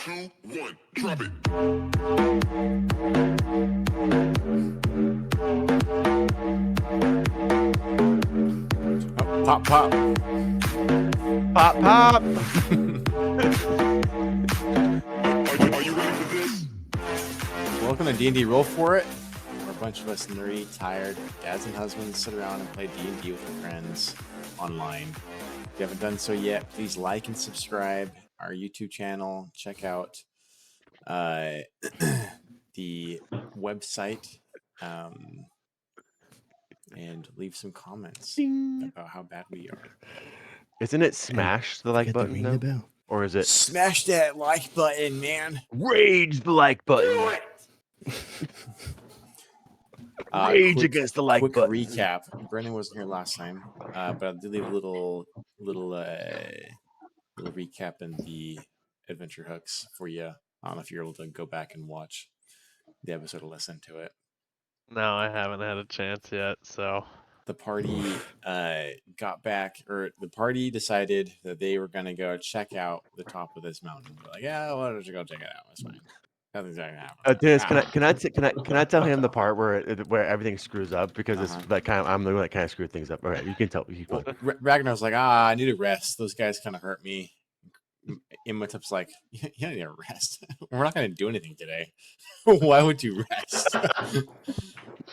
2, 1, drop it. Oh, pop, pop. Pop, pop. Are you ready for this? Welcome to D&D Roll For It, where a bunch of us nerdy, tired dads and husbands sit around and play D&D with our friends online. If you haven't done so yet, please like and subscribe our YouTube channel. Check out the website and leave some comments about how bad we are. Isn't it smash the like button ring now? the bell. Or is it Smash that like button, man. rage the like button? Rage against the like quick button. recap. Brendan wasn't here last time, but I did leave a little recap in the adventure hooks for you. I don't know if you're able to go back and watch the episode or listen to it. No, I haven't had a chance yet, so. The party got back, or the party decided that they were going to go check out the top of this mountain. They're like, yeah, why don't you go check it out? That's fine. Nothing's going to happen. Dennis, can I tell him the part where everything screws up because it's like I'm the one that kind of screwed things up. All right, you can tell. You well, Ragnar's like, I need a rest. Those guys kind of hurt me. Imhotep's like, you need a rest. We're not going to do anything today. Why would you rest?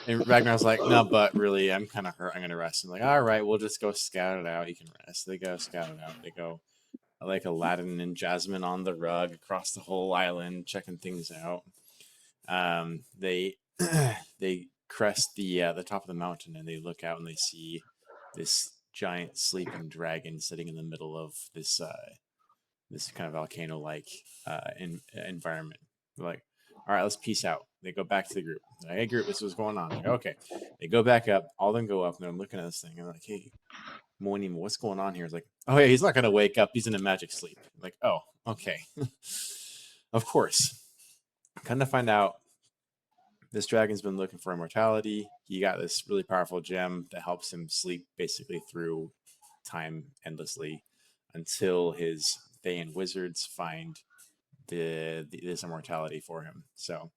And Ragnar's like, no, but really, I'm kind of hurt. I'm going to rest. I'm like, all right, we'll just go scout it out. You can rest. They go scout it out. They go like Aladdin and Jasmine on the rug across the whole island, checking things out. They crest the top of the mountain and they look out and they see this giant sleeping dragon sitting in the middle of this kind of volcano-like environment. They're like, all right, let's peace out. They go back to the group. Like, hey, group, this is what's going on. Like, okay. They go back up. All of them go up, and they're looking at this thing. And they're like, hey, Moinimo, what's going on here? It's like, oh, yeah, he's not going to wake up. He's in a magic sleep. Like, oh, okay. Of course. Kind of find out this dragon's been looking for immortality. He got this really powerful gem that helps him sleep basically through time endlessly until his Fae and wizards find this immortality for him. So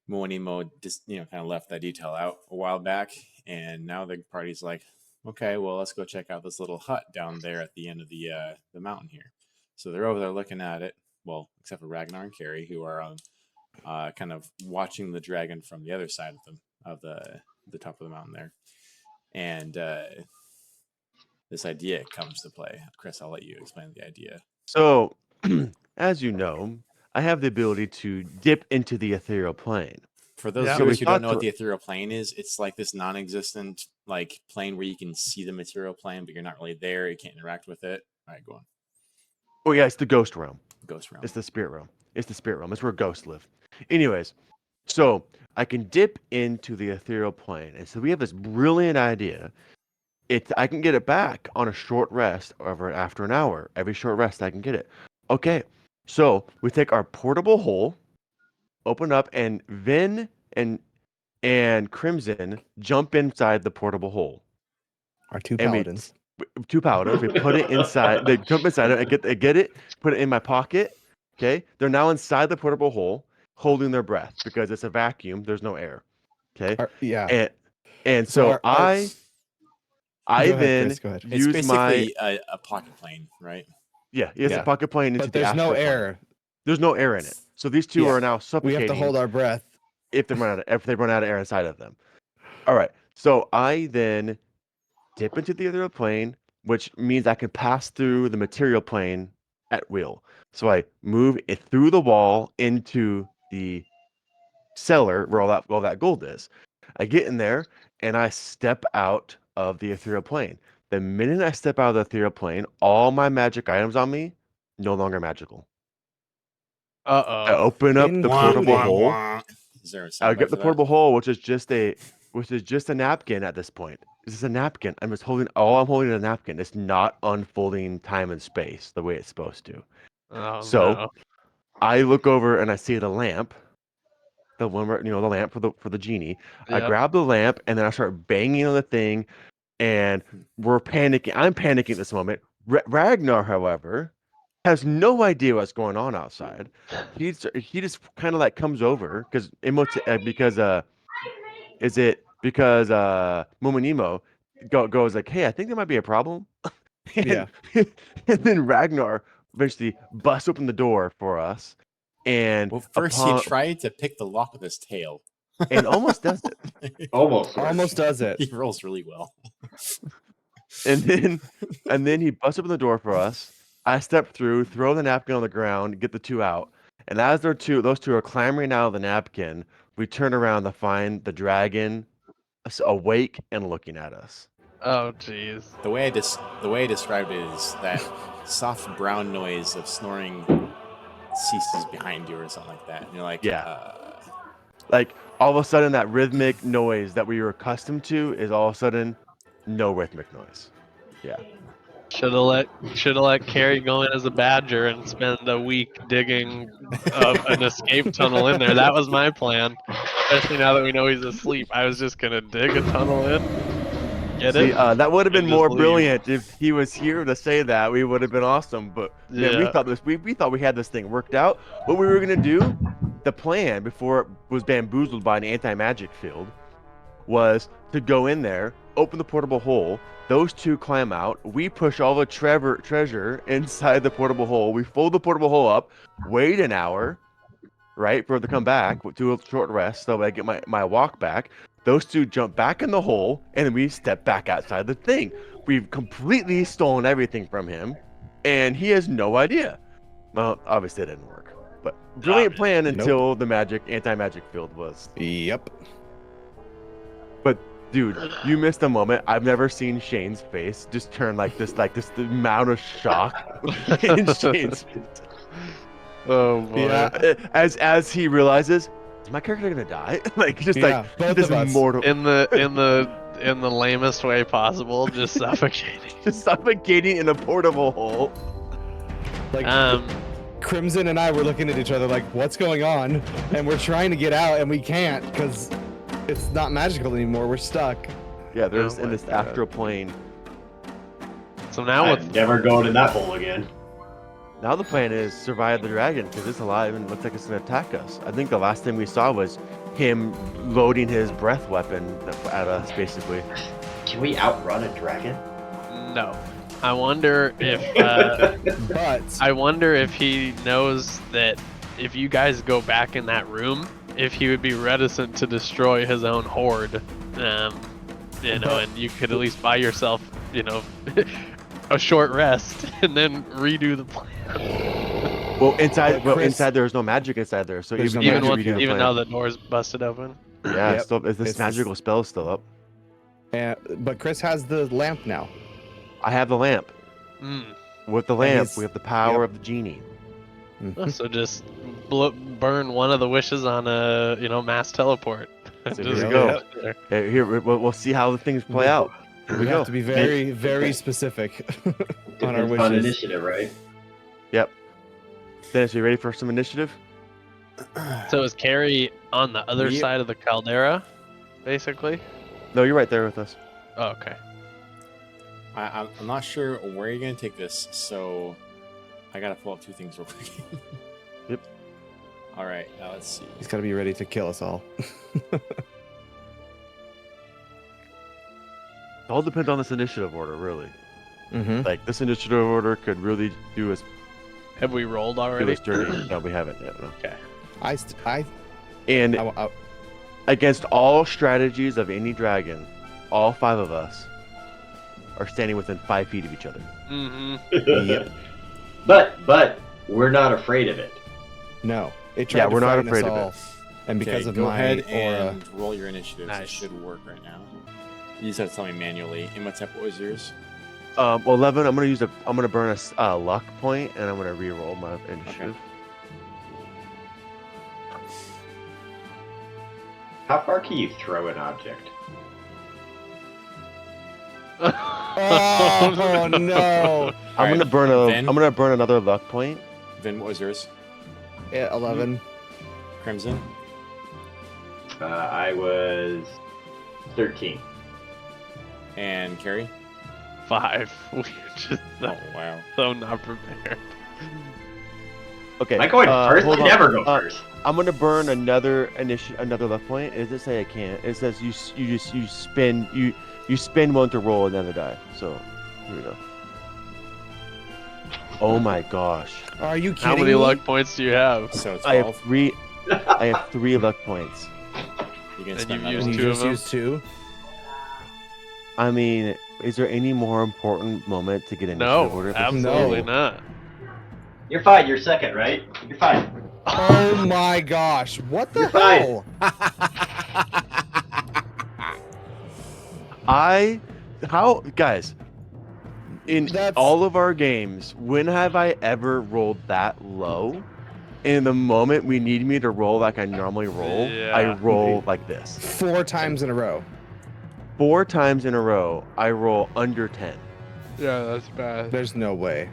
Moanimo just kind of left that detail out a while back, and now the party's like, okay, well, let's go check out this little hut down there at the end of the mountain here. So they're over there looking at it. Well, except for Ragnar and Carrie, who are kind of watching the dragon from the other side of the top of the mountain there, and this idea comes to play. Chris, I'll let you explain the idea. So, as you know, I have the ability to dip into the ethereal plane. For those Yeah. viewers who don't know what the ethereal plane is, it's like this non-existent like plane where you can see the material plane, but you're not really there. You can't interact with it. All right, go on. Oh yeah, it's the ghost realm. Ghost realm. It's the spirit realm. It's the spirit realm. It's where ghosts live. Anyways, so I can dip into the ethereal plane, and so we have this brilliant idea. I can get it back on a short rest after an hour. Every short rest I can get it. Okay, so we take our portable hole, open up, and Vin and Crimson jump inside the portable hole. Our two And paladins. Two paladins. We put it inside. They jump inside it. I get it. Put it in my pocket. Okay, they're now inside the portable hole, holding their breath because it's a vacuum. There's no air. Okay. Yeah. And so I Go ahead, then Chris, go ahead. It's use basically a pocket plane, right? it's a pocket plane into But the there's no astral plane. air. There's no air in it. So these two are now We suffocating. have to hold our breath. if they run out of air inside of them. All right. So I then dip into the ethereal plane, which means I can pass through the material plane at will. So I move it through the wall into the cellar where all that gold is. I get in there and I step out of the ethereal plane. The minute I step out of the ethereal plane, all my magic items on me no longer magical. I open up the portable hole. Is there a I soundbite get the for portable hole, which is just a napkin at this point. This is a napkin. I'm holding is a napkin. It's not unfolding time and space the way it's supposed to. No. I look over and I see the lamp, the one where, the lamp for the genie. Yep. I grab the lamp and then I start banging on the thing, and we're panicking. I'm panicking at this moment. Ragnar, however, has no idea what's going on outside. He just kind of like comes over because Momonimo goes like, hey, I think there might be a problem. and, Yeah. and then Ragnar eventually busts open the door for us, and Well, first he tried to pick the lock with his tail. and almost does it. Almost. Almost does it. He rolls really well. And then he busts open the door for us. I step through, throw the napkin on the ground, get the two out. And as those two are clambering out of the napkin, we turn around to find the dragon awake and looking at us. Oh, jeez. The way I described it is that soft brown noise of snoring ceases behind you or something like that. And you're like, Yeah. Like all of a sudden that rhythmic noise that we were accustomed to is all of a sudden no rhythmic noise. Yeah. Should have let Carrie go in as a badger and spend a week digging an escape tunnel in there. That was my plan. Especially now that we know he's asleep. I was just gonna dig a tunnel in. Get See, it? that would have been And just more leave. brilliant if he was here to say that. We would have been awesome. But man, we Yeah. thought we thought we had this thing worked out. What we were gonna do, the plan before it was bamboozled by an anti-magic field, was to go in there, open the portable hole. Those two climb out. We push all the treasure inside the portable hole. We fold the portable hole up. Wait an hour, right, for it to come back. Do a short rest so I get my walk back. Those two jump back in the hole, and then we step back outside the thing. We've completely stolen everything from him, and he has no idea. Well, obviously it didn't work, but brilliant plan until the anti-magic field was. Yep. But dude, you missed a moment. I've never seen Shane's face just turn like this the amount of shock in Shane's face. Oh boy. Yeah. As he realizes, is my character gonna die? Like just Yeah, like both this of us. mortal, In the lamest way possible, just suffocating. just suffocating in a portable hole. Like Um, Crimson and I were looking at each other like, what's going on? And we're trying to get out and we can't because it's not magical anymore. We're stuck. Yeah, there's Oh in my this God. astral plane. so now I'm with never going in that hole again. Now the plan is survive the dragon because it's alive and looks like it's gonna attack us. I think the last thing we saw was him loading his breath weapon at us, basically. Can we outrun a dragon? no, I wonder if But I wonder if he knows that if you guys go back in that room, if he would be reticent to destroy his own horde, and you could at least buy yourself, a short rest and then redo the plan. Well, inside, Chris- inside there's no magic inside there, so There's even no even magic when, you can even plan. though the door's busted open. Yeah, Yep. still, this It's- magical spell is still up. but Chris has the lamp now. I have the lamp. Mm. With the lamp, he's- we have the power yep. of the genie. So just burn one of the wishes on a mass teleport. So Just here we go go. up there. Here, we'll see how the things play out. Here we We go. have to be very, very specific on our Depends on wishes. initiative, right? Yep. Dennis, you ready for some initiative? So is Carrie on the other Yep. side of the caldera, basically? No, you're right there with us. Oh, okay. I'm not sure where you're gonna take this, so I gotta pull up two things real quick. Yep. All right, let's see. He's got to be ready to kill us all. It all depends on this initiative order, really. Mm-hmm. Like this initiative order could really do us Have we rolled do already? us dirty. No, we haven't yet. No. And I against all strategies of any dragon, all 5 of us are standing within 5 feet of each other. Mm-hmm. Yep. But we're not afraid of it. no. It tried Yeah, to we're not frighten us afraid of it. all. And because Okay, of go my ahead aura, and roll your initiatives. Nice. It should work right now. You just have to tell me manually. And what was yours? 11. I'm gonna burn a luck point, and I'm gonna re-roll my initiative. How far can you throw an object? oh no! I'm Alright, Vin? gonna burn another luck point. Vin, what was yours? Yeah, 11. Crimson? I was 13. And Carrie? 5. We're just Oh, wow. so not prepared. Okay. Am I going first? hold I on. never go first. I'm gonna burn another luck point. It does say I can't. It says you spend one to roll another die. So here we go. Oh my gosh! Are you kidding How many me? luck points do you have? So I have 12. three. I have 3 luck points. You can And spend you've that used one. You two of just them? used 2? I mean, is there any more important moment to get initiative No, order? absolutely No. not. You're fine. You're second, right? You're fine. Oh my gosh! What the You're fine. hell? Guys, in That's- all of our games, when have I ever rolled that low? In the moment we need me to roll like I normally roll, I Yeah. roll like this. 4 times in a row. 4 times in a row, I roll under 10. Yeah, that's bad. There's no way.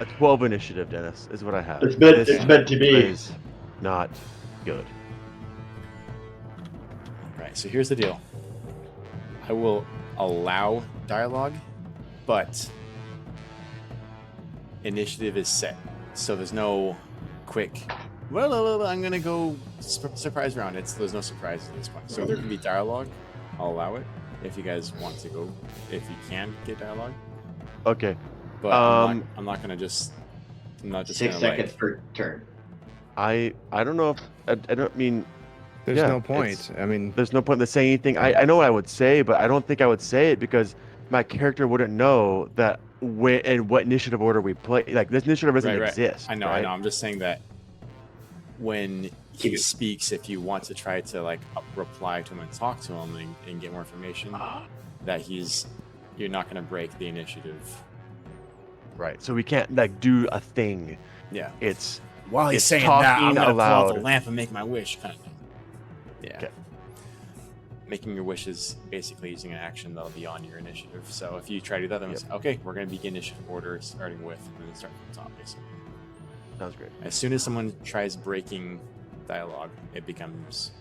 A 12 initiative, Dennis, is what I have. It's meant, This it's meant to be. is not good. Right, so here's the deal. I will allow dialogue, but initiative is set. So there's no quick, well, I'm going to go surprise round. There's no surprises at this point. So there can be dialogue. I'll allow it if you guys want to go, if you can get dialogue. Okay. But I'm not going to just, I'm not just 6 gonna, seconds per turn. I don't know if I don't mean There's Yeah, no point. it's- I mean, there's no point in saying anything. I know what I would say, but I don't think I would say it because my character wouldn't know that when and what initiative order we play. Like this initiative doesn't Right. exist. I know. I'm just saying that when he Keep it- speaks, if you want to try to like reply to him and talk to him and get more information, that you're not going to break the initiative. Right. So we can't like do a thing. Yeah. It's While he's It's saying that, I'm talking going to pull out the aloud. lamp and make my wish, kind of thing. Yeah. Okay. Making your wish is basically using an action that'll be on your initiative. So if you try to do that, then it's okay. We're going to begin initiative order, starting with, and then start from the top, basically. sounds great. As soon as someone tries breaking dialogue, it becomes.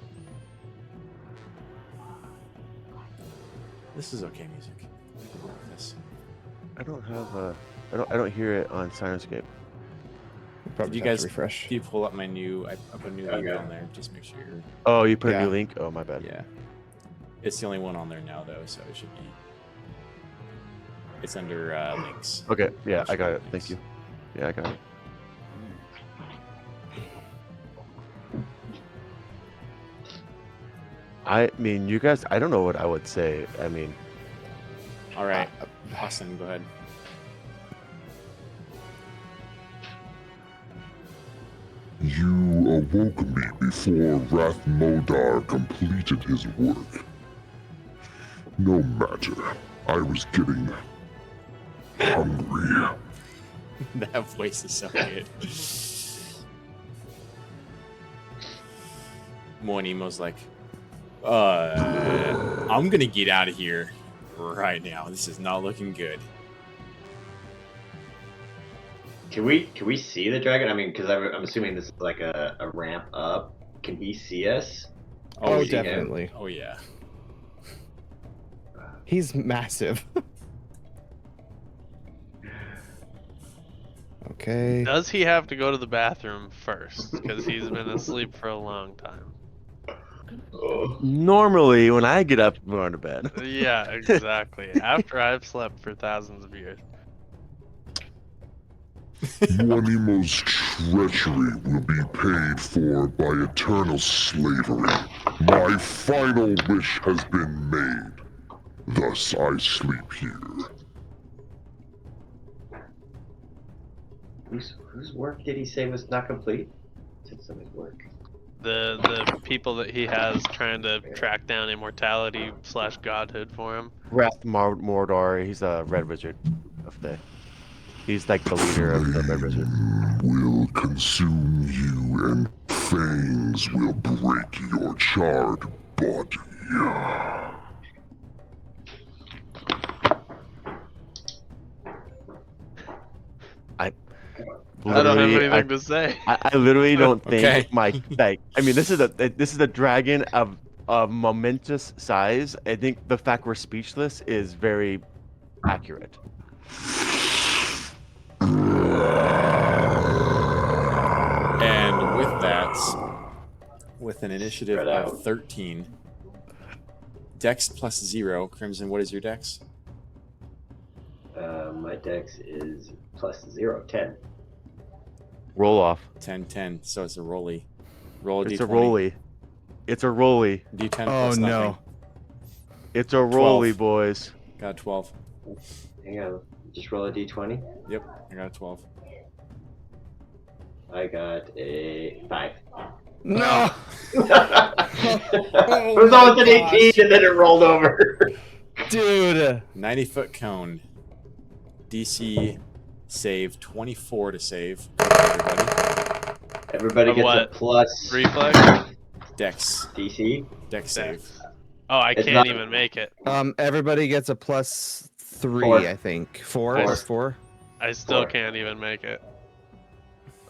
This is okay music. I can work with this. I don't have I don't hear it on Sirenscape. probably you have to guys- refresh. If you pull up my new, I put a new link on there. Just make sure you're. Oh, you put a Yeah. new link? Oh, my bad. Yeah. It's the only one on there now, though, so it should be. It's under links. Okay. Yeah, I got it. Thank you. Yeah, I got it. I mean, you guys, I don't know what I would say. I mean, All right, Austin, go ahead. You awoke me before Wrath Modar completed his work. No matter, I was getting hungry. That voice is so good. Moanimo's like, I'm gonna get out of here right now. This is not looking good. Can we see the dragon? I mean, because I'm assuming this is like a ramp up. Can he see us? Oh, yeah. definitely. Oh yeah. He's massive. Okay. Does he have to go to the bathroom first? Because he's been asleep for a long time. normally when I get up and go to bed. Yeah, exactly. After I've slept for thousands of years. Juanimo's treachery will be paid for by eternal slavery. My final wish has been made. Thus I sleep here. Whose work did he say was not complete? Said somebody's work. The people that he has trying to track down immortality / godhood for him. Wrath Mordor, he's a red wizard of the. He's like the leader of the red wizard. Will consume you and fangs will break your charred body. I don't have Literally, anything to say. I literally don't think Okay. my like. I mean, this is a dragon of momentous size. I think the fact we're speechless is very accurate. Knights with an initiative Spread of out. 13. Dex plus 0. Crimson, what is your dex? My dex is plus 0, 10. Roll off. 10, 10. So it's a rolly. Roll a It's d20. a rolly. It's a rolly. D10 Oh plus no. nothing. It's a rolly, 12. boys. Got a 12. Hang on. Just roll a d20. Yep, I got a 12. I got a 5. No. It was almost an 18 and then it rolled over. Dude. 90-foot cone. DC save 24 to save. Everybody. Everybody Of gets a what? plus Reflex? Dex. DC. Dex save. Oh, I It's can't not- even make it. Everybody gets a plus 3, 4. I think. 4? Four. Plus 4? I still 4. can't even make it.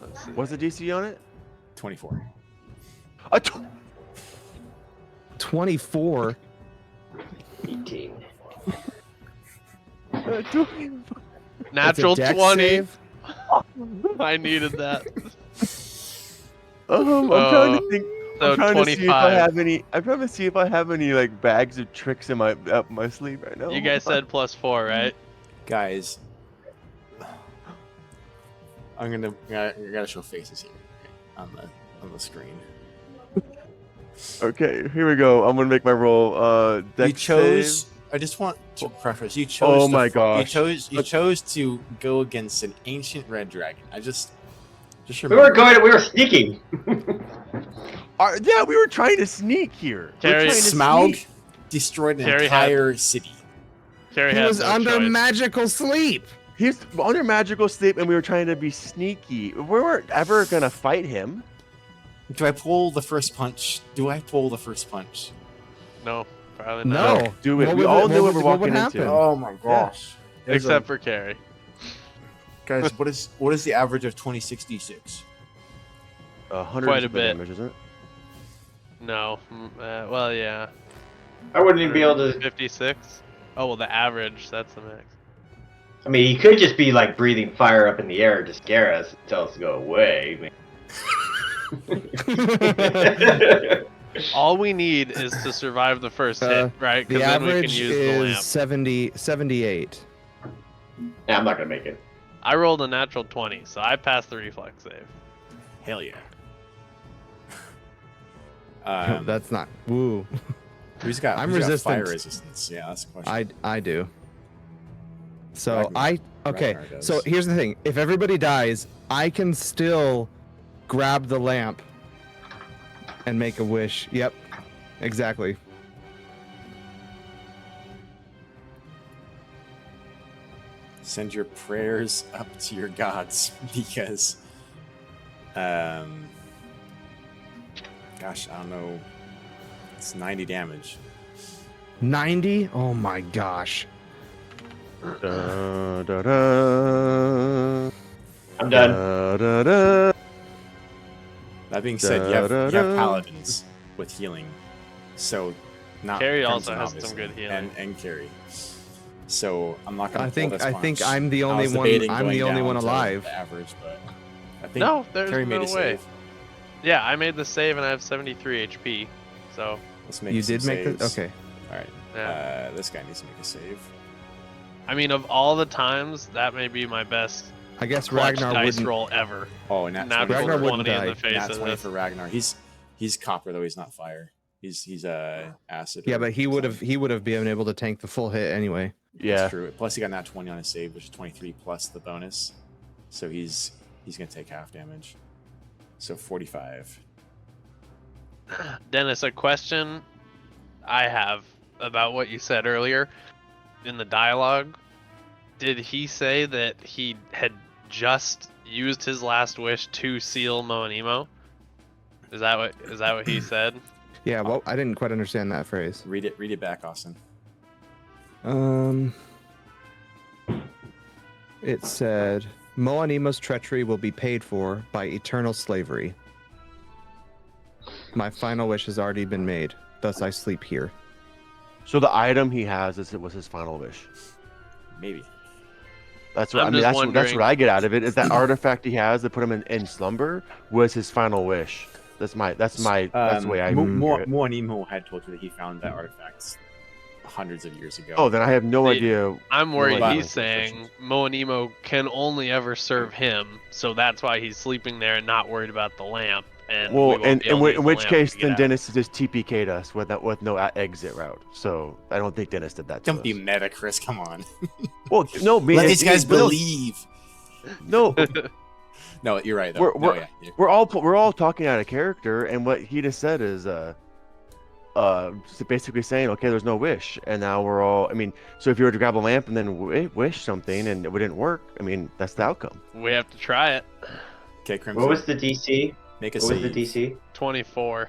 Let's see. What's the DC on it? 24. 24. 18. Natural It's a dex 20. save? I needed that. I'm trying to think. So I'm trying to see if I 25. have any. I'm trying to see if I have any like bags of tricks in my up my sleeve right now. You guys said plus 4, right? Guys, I gotta show faces here on the screen. Okay, here we go. I'm gonna make my roll. Dex You chose. save. I just want to preface. You chose. Oh my gosh. You chose to go against an ancient red dragon. Just We remember. were sneaking. Yeah, we were trying to sneak here. We were Carrie, trying to Smaug sneak. destroyed an Carrie entire city. Carrie He had was no under choice. magical sleep. He's under magical sleep, and we were trying to be sneaky. We weren't ever gonna fight him. Do I pull the first punch? Do I pull the first punch? No, probably not. No. Do it. What We would all it- knew what what we're would- what would walking into. happen? Oh my gosh! Except for Carrie. Guys, what is the average of 2066? 100 Quite a bit. damage, isn't it? No. Well, yeah. I wouldn't even be able to. 56. Oh, well, the average. That's the max. I mean, he could just be like breathing fire up in the air to scare us and tell us to go away. All we need is to survive the first hit, right? The Because then we can average use the is lamp. 78. Yeah, I'm not gonna make it. I rolled a natural 20, so I passed the reflex save. Hell yeah! That's not. Woo. Who's got? I'm who's got fire resistant. resistance? Yeah, that's the question. I do. So Ragnar- okay. Ragnar does. So here's the thing: if everybody dies, I can still grab the lamp and make a wish. Yep, exactly. Send your prayers up to your gods because, gosh, I don't know. It's 90 damage. 90. Oh my gosh. Da, da, da, I'm done. da, da, da. That being said, you have Da-da-da. paladins with healing, so not Carrie also Crimson, has some obviously, good healing. and Carrie. So I'm not gonna. I think pull this I think punch. I'm the I only was one. debating I'm going the only down one to alive. The average, but I think No, there's Carrie made no a way. save. Yeah, I made the save and I have 73 HP. So, Let's make You some did make saves. the. Okay. All right. yeah. This guy needs to make a save. I mean, of all the times, that may be my best I guess clutch Ragnar dice wouldn't. roll ever. Oh, and nat Natural 20 Ragnar for, wouldn't 20 in die. the face nat of 20 this. for Ragnar. He's copper though. He's not fire. He's acid. Yeah, or but he would have been able to tank the full hit anyway. Yeah. That's true. Plus he got nat 20 on his save, which is 23 plus the bonus. So he's gonna take half damage. So 45. Dennis, a question I have about what you said earlier in the dialogue. Did he say that he had just used his last wish to seal Moanimo? Is that what he said? Yeah. Well, I didn't quite understand that phrase. Read it back, Austin. It said, Moanima's treachery will be paid for by eternal slavery. My final wish has already been made, thus I sleep here. So the item he has was his final wish. Maybe. That's what I'm I mean. just That's wondering- what I get out of it. Is that artifact he has that put him in slumber was his final wish. That's the way I hear it. Moanimo had told you that he found that artifact hundreds of years ago. Oh, then I have no The- idea. I'm worried idea he's what saying Moanimo can only ever serve him, so that's why he's sleeping there and not worried about the lamp. And we Well, won't and be able to use in the which lamp case, to get then out. Dennis just TPK'd us with no exit route. So I don't think Dennis did that. To Don't be us. meta, Chris. Come on. Well, no, man. Let these guys believe. No, No, you're right. Though. we're all talking out of character, and what he just said is basically saying, okay, there's no wish, and now we're all. I mean, so if you were to grab a lamp and then wish something and it didn't work, I mean, that's the outcome. We have to try it. Okay, Crimson. What was the DC? Make a What was save. the DC? 24.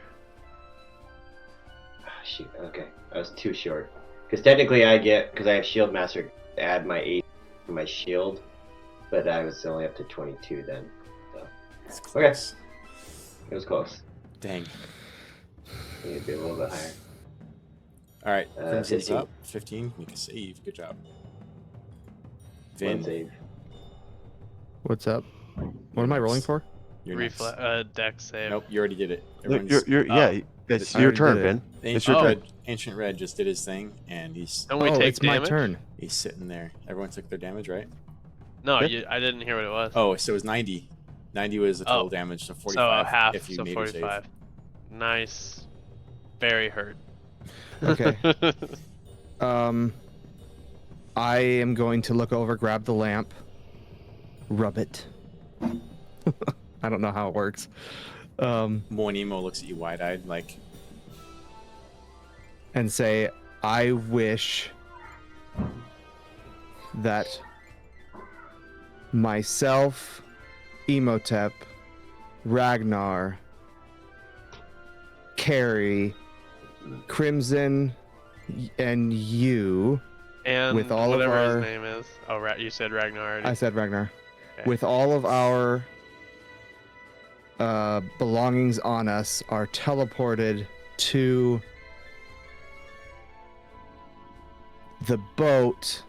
Ah, shoot. Okay, I was too short. Because technically, because I have Shield Master, add my 8 to my shield, but I was only up to 22 then. So It's okay, close. it was close. Dang. I need to be a little bit higher. All right, Crimson's 15. up. 15. Make a save. Good job. One Vin, save. What's up? What am I rolling for? you're next. Dex save. Nope, you already did it. You're, Everyone's- yeah, it's I your already turn, did it. Ben. The It's your Ancient turn. Red, Ancient Red just did his thing, and Don't we Oh, take it's damage? my turn. he's sitting there. Everyone took their damage, right? No, Yeah. I didn't hear what it was. Oh, so it was 90. 90 was the total Oh. damage, so so 45 half, if you so made your 45. Nice. Very hurt. Okay. I am going to look over, grab the lamp, rub it. I don't know how it works. save. Moanimo looks at you wide-eyed, like, And say, I wish that myself, Emotep, Ragnar, Carrie, Crimson, and you. And With all of whatever our- his name is. Oh, you said Ragnar already. I said Ragnar. Okay. With all of our belongings on us are teleported to the boat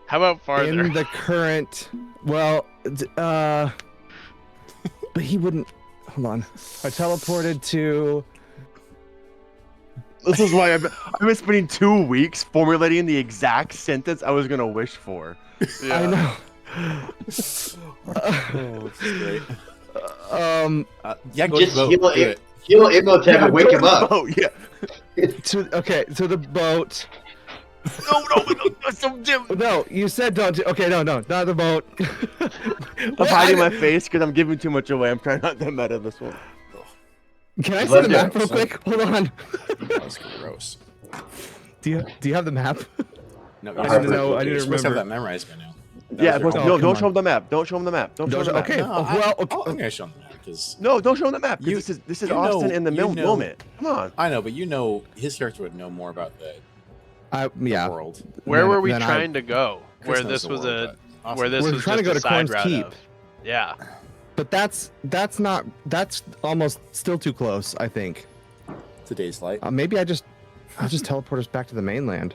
How about farther? in the current. Well, but he wouldn't. Hold on. Are teleported to. This is why I've been spending 2 weeks formulating the exact sentence I was gonna wish for. Yeah. I know. oh, this is great. Yeah, go Just to the heal boat. Do it. it. Heal Imhotep and wake him up. Oh yeah. To the boat. No, that's so dim. No, you said don't. Okay, no, not the boat. I'm hiding my face because I'm giving too much away. I'm trying not to meta this one. Can I see Left the map it. real quick? Hold on. That was gross. Do you have the map? No, I you're need to know- I need to you're supposed to have remember. that memorized by now. Yeah, That was but your no, homework. don't come show on. him the map. Don't show him the map. Don't show him the map. Okay. No, well, okay. I'm gonna show them that because No, don't show him the map. 'cause You- this is you Austin know- in the you know- moment. Come on. I know, but you know his character would know more about the Yeah. world. Where Then- were we then I- trying to go? Chris Where knows this the was world, a but Austin where this We're was trying to just go a to side Corn's route Keep. of. Yeah. But that's almost still too close. I think. Today's light. Maybe I'll just teleport us back to the mainland.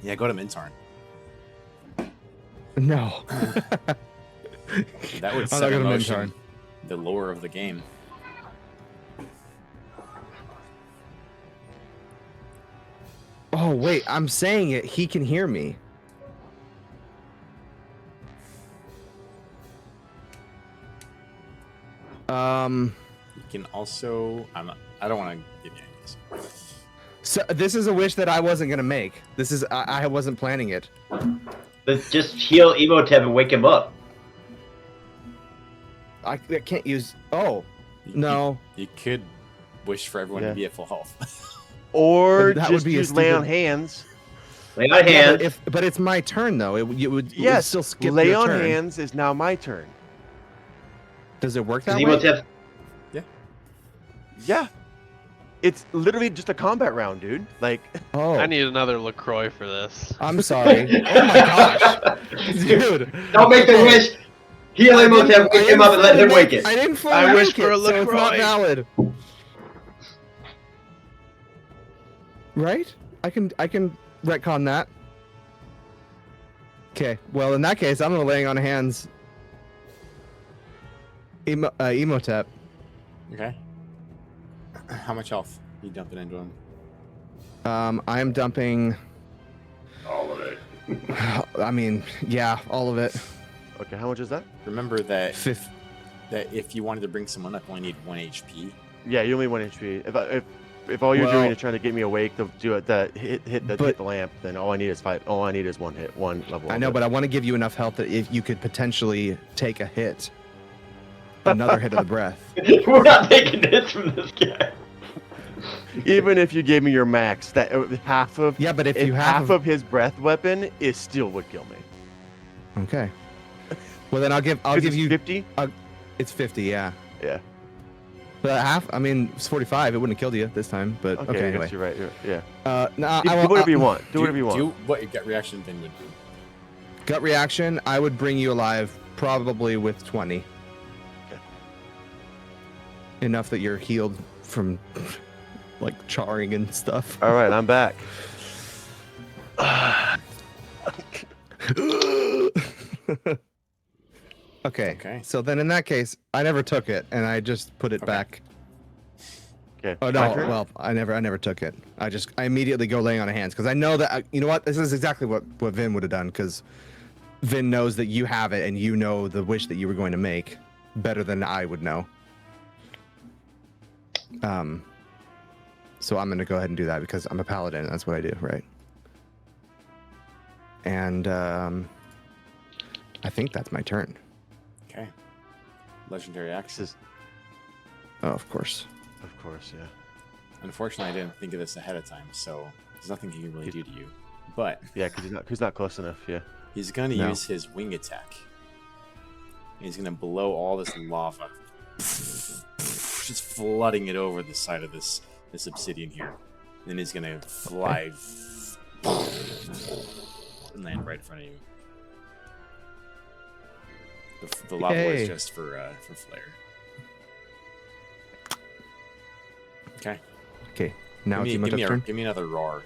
Yeah, go to Mintarn. No. That would I'm set not in gonna motion Mintarn. the lore of the game. Oh wait, I'm saying it. He can hear me. You can also. I don't want to give you ideas. So this is a wish that I wasn't gonna make. I wasn't planning it. Let's just heal Imhotep and wake him up. I can't use. Oh You- no. You could wish for everyone Yeah. to be at full health. Or But that would just be a use lay on stupid- hands. Lay on Yeah, hands. but it's my turn though. It would Yes, still skip lay your on turn. hands is now my turn. Does it work Because that way? Imhotep. Yeah. It's literally just a combat round, dude. Like, Oh, I need another LaCroix for this. I'm sorry. Oh my gosh, dude. Don't make the wish. Heal Imhotep, wake him up, and let him wake it. I didn't fully I wish make for a it, so it's not LaCroix. valid. Right? I can retcon that. Okay. Well, in that case, I'm gonna laying on hands Emotep. Okay. How much health you dumping into him? I am dumping. All of it. I mean, yeah, all of it. Okay, how much is that? Remember that Fifth. that if you wanted to bring someone up, you only need 1 HP. Yeah, you only 1 HP. If all you're doing Well- is trying to get me awake to do it, hit the lamp, then all I need is 5. All I need is 1 hit, 1 level. I know, but I want to give you enough health that if you could potentially take a hit, another hit of the breath. We're not taking hits from this guy. even if you gave me your max, that half of Yeah, but if you have half of his breath weapon is still would kill me. Okay. Well, then I'll give 'Cause it's you 50. It's 50, yeah. Yeah. But half. I mean, it's 45. It wouldn't have killed you this time. But Okay, okay, I anyway. guess you're right. Yeah. No, Do whatever you want. Do whatever you want. Do what your gut reaction then would do. Gut reaction. I would bring you alive probably with 20. Okay. Enough that you're healed from like charring and stuff. All right, I'm back. Okay. Okay. So then in that case, I never took it and I just put it Okay. back. Okay. Oh my no! turn? Well, I never took it. I immediately go laying on hands because I know that you know what, this is exactly what Vin would have done because Vin knows that you have it and you know the wish that you were going to make better than I would know. So I'm gonna go ahead and do that because I'm a paladin. And that's what I do, right? And I think that's my turn. Okay. Legendary This action. is, Oh, of course. of course, yeah. Unfortunately, I didn't think of this ahead of time, so there's nothing he can really do to you. But Yeah, because he's not close enough. Yeah. he's going to No. use his wing attack. He's going to blow all this lava, just flooding it over the side of this obsidian here. Then he's going to fly and land right in front of you. The lava Yay. is just for flair. Okay. Okay. Now it's Emotep's turn. Give me another roar.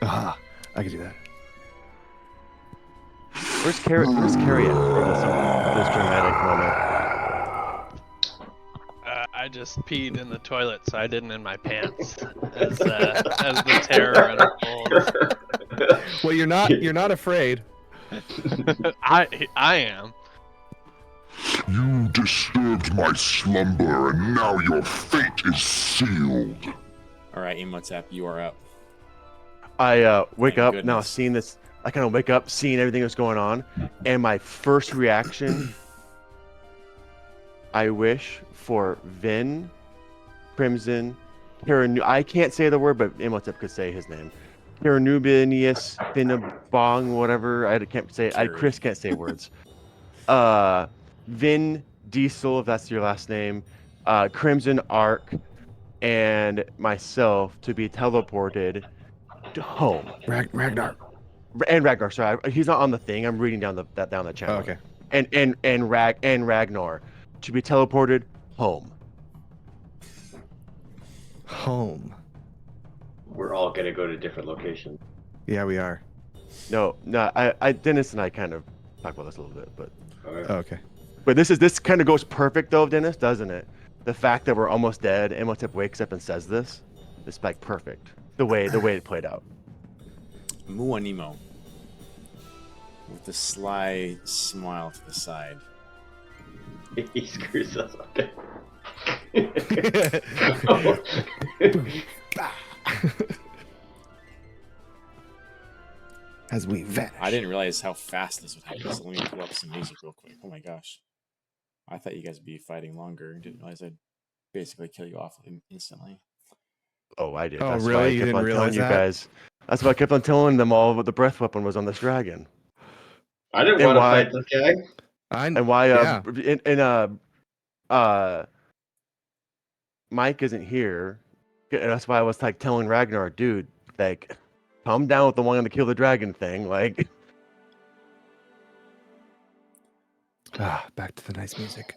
Ah, I can do that. Where's Carrie? Where's Carrie at for this dramatic moment? I just peed in the toilet, so I didn't in my pants. As the terror unfolds. Well, you're not afraid. I am. You disturbed my slumber, and now your fate is sealed. All right, Emotep, you are up. I wake Thank up now, goodness. seeing this. I kind of wake up, seeing everything that's going on, and my first reaction, I wish for Vin, Crimson, I can't say the word, but Imhotep could say his name. Kiranubinius, Finabong, whatever. I can't say. Chris can't say words. Vin Diesel, if that's your last name, Crimson Arc, and myself to be teleported to home. Ragnar. And Ragnar, sorry, he's not on the thing. I'm reading down the channel. Oh, okay. And Ragnar to be teleported home. Home. We're all gonna go to different locations. Yeah, we are. No, I Dennis and I kind of talk about this a little bit, but Alright. Oh, okay. this kind of goes perfect though, Dennis, doesn't it? The fact that we're almost dead, Imhotep wakes up and says this, it's like perfect. The way it played out. Muanimo. With the sly smile to the side. He screws us up. As we vanish. I didn't realize how fast this would happen, so let me pull up some music real quick. Oh my gosh. I thought you guys would be fighting longer. Didn't realize I'd basically kill you off instantly. Oh, I did. Oh, That's really? why I You kept didn't on realize telling you that? guys. That's why I kept on telling them all what the breath weapon was on this dragon. I didn't And want to why- fight this guy. And why yeah. Mike isn't here. And that's why I was like telling Ragnar, dude, like, calm down with the one to kill the dragon thing. Like, Back to the nice music.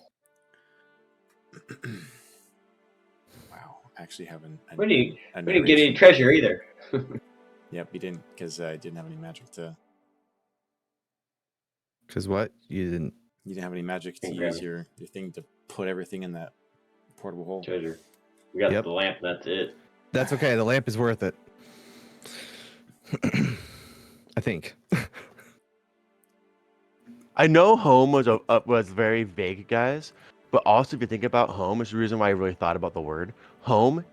Wow. Actually having We didn't a get any narration. treasure either. Yep, you didn't, because I didn't have any magic to. Cause what? You didn't. You didn't have any magic to Can use grab your thing to put everything in that portable hole. Treasure. We got Yep. the lamp. That's it. That's okay. The lamp is worth it. I think. I know home was very vague, guys, but also if you think about home, it's the reason why I really thought about the word home.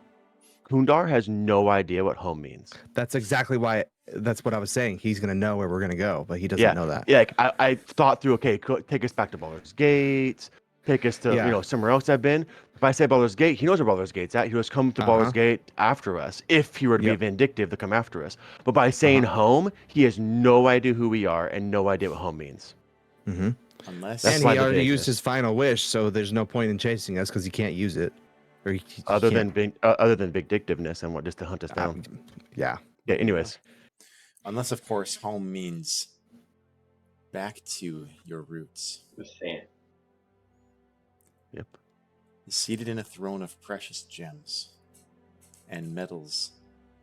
Kundar has no idea what home means. That's exactly why. That's what I was saying. He's gonna know where we're gonna go, but he doesn't Yeah, know that. yeah. Like I thought through. Okay, take us back to Baldur's Gate. Take us to Yeah. somewhere else I've been. If I say Baldur's Gate, he knows where Baldur's Gate's at. He was come to Baldur's Gate after us. If he were to be Yep. vindictive to come after us, but by saying home, he has no idea who we are and no idea what home means. Mm-hmm. Unless That's And why he the already vagueness. used his final wish, so there's no point in chasing us because he can't use it. Or he Other can't. than vindictiveness and what just to hunt us down. Yeah. Yeah. Anyways, unless of course home means back to your roots. The sand. yep. Seated in a throne of precious gems and metals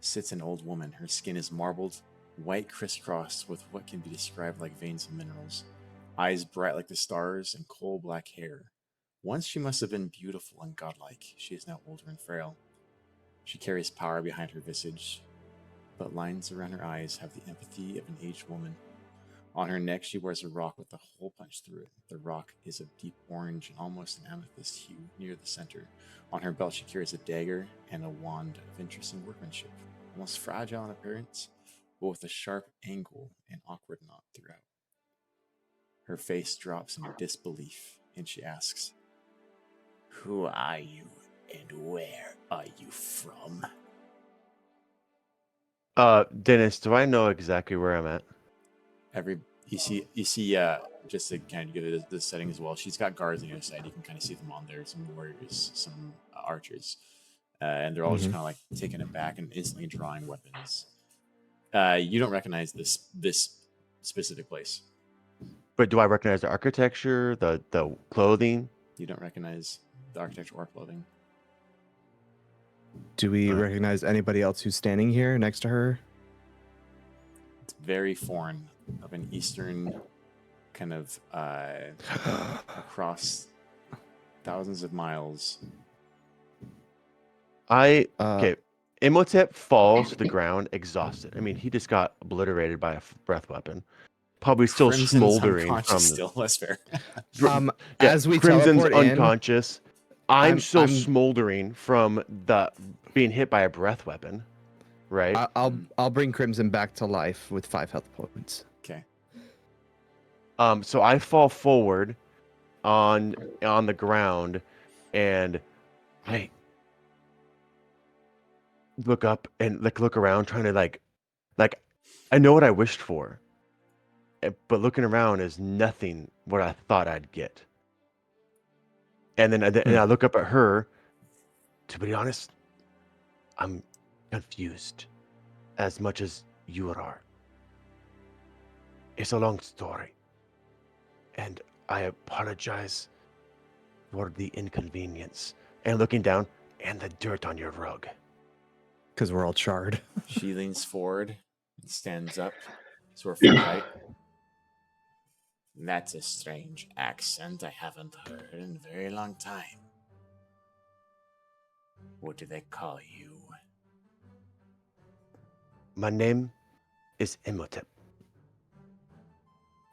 sits an old woman. Her skin is marbled, white crisscrossed with what can be described like veins of minerals, eyes bright like the stars, and coal black hair. Once she must have been beautiful and godlike. She is now older and frail. She carries power behind her visage, but lines around her eyes have the empathy of an aged woman. On her neck, she wears a rock with a hole punched through it. The rock is of deep orange and almost an amethyst hue near the center. On her belt, she carries a dagger and a wand of interesting workmanship, almost fragile in appearance, but with a sharp angle and awkward knot throughout. Her face drops in disbelief, and she asks, "Who are you, and where are you from?" Dennis, do I know exactly where I'm at? You see just to kind of give it the setting as well, she's got guards on the other side. You can kind of see them on there, some warriors, some archers, and they're all just kind of like taking it back and instantly drawing weapons. You don't recognize this specific place. But do I recognize the architecture, the clothing? You don't recognize the architecture or clothing. Do we recognize anybody else who's standing here next to her? It's very foreign, of an eastern kind of across thousands of miles. Okay. Imhotep falls to the ground exhausted. I mean, he just got obliterated by a breath weapon. Probably still Crimson's smoldering from unconscious still. That's fair. As we Crimson's teleport in, unconscious. I'm still smoldering from the being hit by a breath weapon. Right. I'll bring Crimson back to life with 5 health points. Okay. So I fall forward on the ground, and I look up and look around, trying to like I know what I wished for, but looking around is nothing what I thought I'd get. And then and I look up at her. To be honest, I'm confused as much as you are. It's a long story, and I apologize for the inconvenience. And looking down, and the dirt on your rug. Because we're all charred. She leans forward and stands up to her full height. That's a strange accent I haven't heard in a very long time. What do they call you? My name is Imhotep.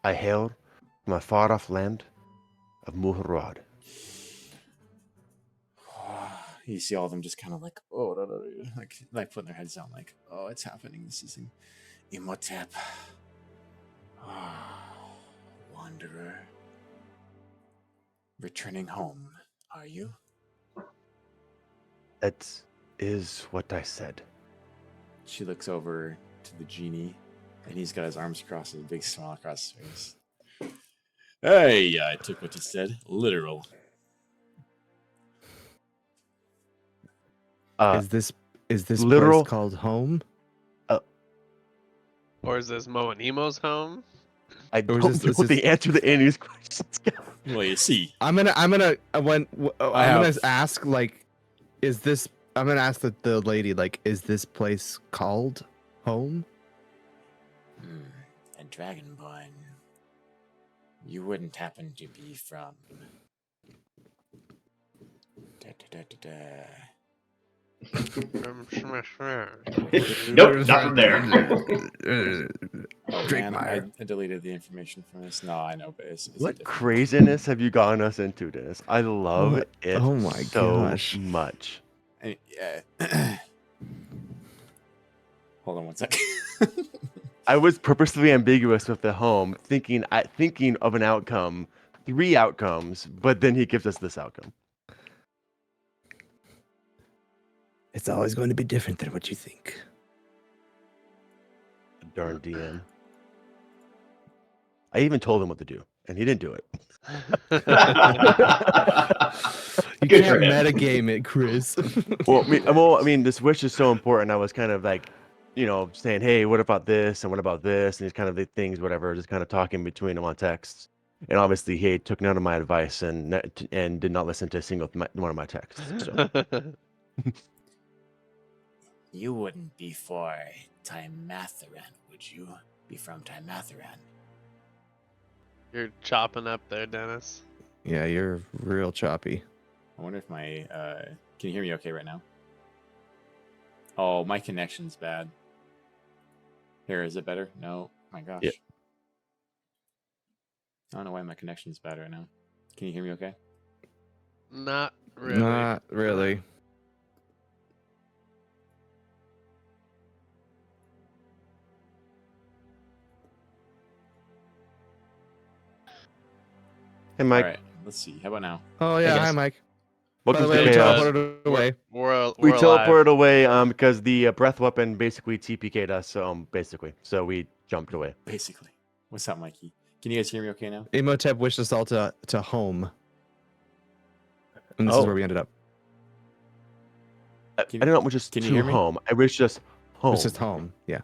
I hail from a far-off land of Muharrad. You see all of them just kind of like, oh, no, like putting their heads down, like, oh, it's happening. This is Imhotep. Wanderer. Returning home, are you? That is what I said. She looks over to the genie, and he's got his arms crossed with a big smile across his face. Hey, I took what you said. Literal. Is this literal place called home? Or is this Mo and Emo's home? I Or don't is know this- the answer to any of these questions. Well, you see. I'm gonna ask like, is this? I'm gonna ask the lady like, is this place called home? A dragonborn. You wouldn't happen to be from... Nope, not from there. Oh Drake man, Meyer. I deleted the information from this. No, I know, but it's a What different- craziness have you gotten us into, Dennis? I love What? it Oh my so gosh. much. Yeah. Hold on one second. I was purposely ambiguous with the home, thinking of an outcome, 3 outcomes, but then he gives us this outcome. It's always going to be different than what you think. Darn DM. I even told him what to do, and he didn't do it. You Good for can't him. metagame it, Chris. I mean, this wish is so important. I was kind of like, saying, hey, what about this and what about this, and these kind of the things, whatever, just kind of talking between them on texts. And obviously, he took none of my advice and did not listen to a single one of my texts. So. You wouldn't be for Timatharan, would you? Be from Timatharan. You're chopping up there, Dennis. Yeah, you're real choppy. I wonder if my can you hear me okay right now? Oh, my connection's bad. Here, is it better? No. My gosh. Yeah. I don't know why my connection's bad right now. Can you hear me okay? Not really. Not really. Hey, Mike. All right. Let's see. How about now? Oh yeah, guess- hi Mike. Welcome By the way, to we Chaos. teleported away. We're We alive. teleported away because the breath weapon basically TPK'd us, basically. So we jumped away. Basically. What's up, Mikey? Can you guys hear me okay now? Imhotep wished us all to home. And this is Oh. where we ended up. I Can- don't know, which is can you to hear me? home. I wish just home. It's just home. Yeah.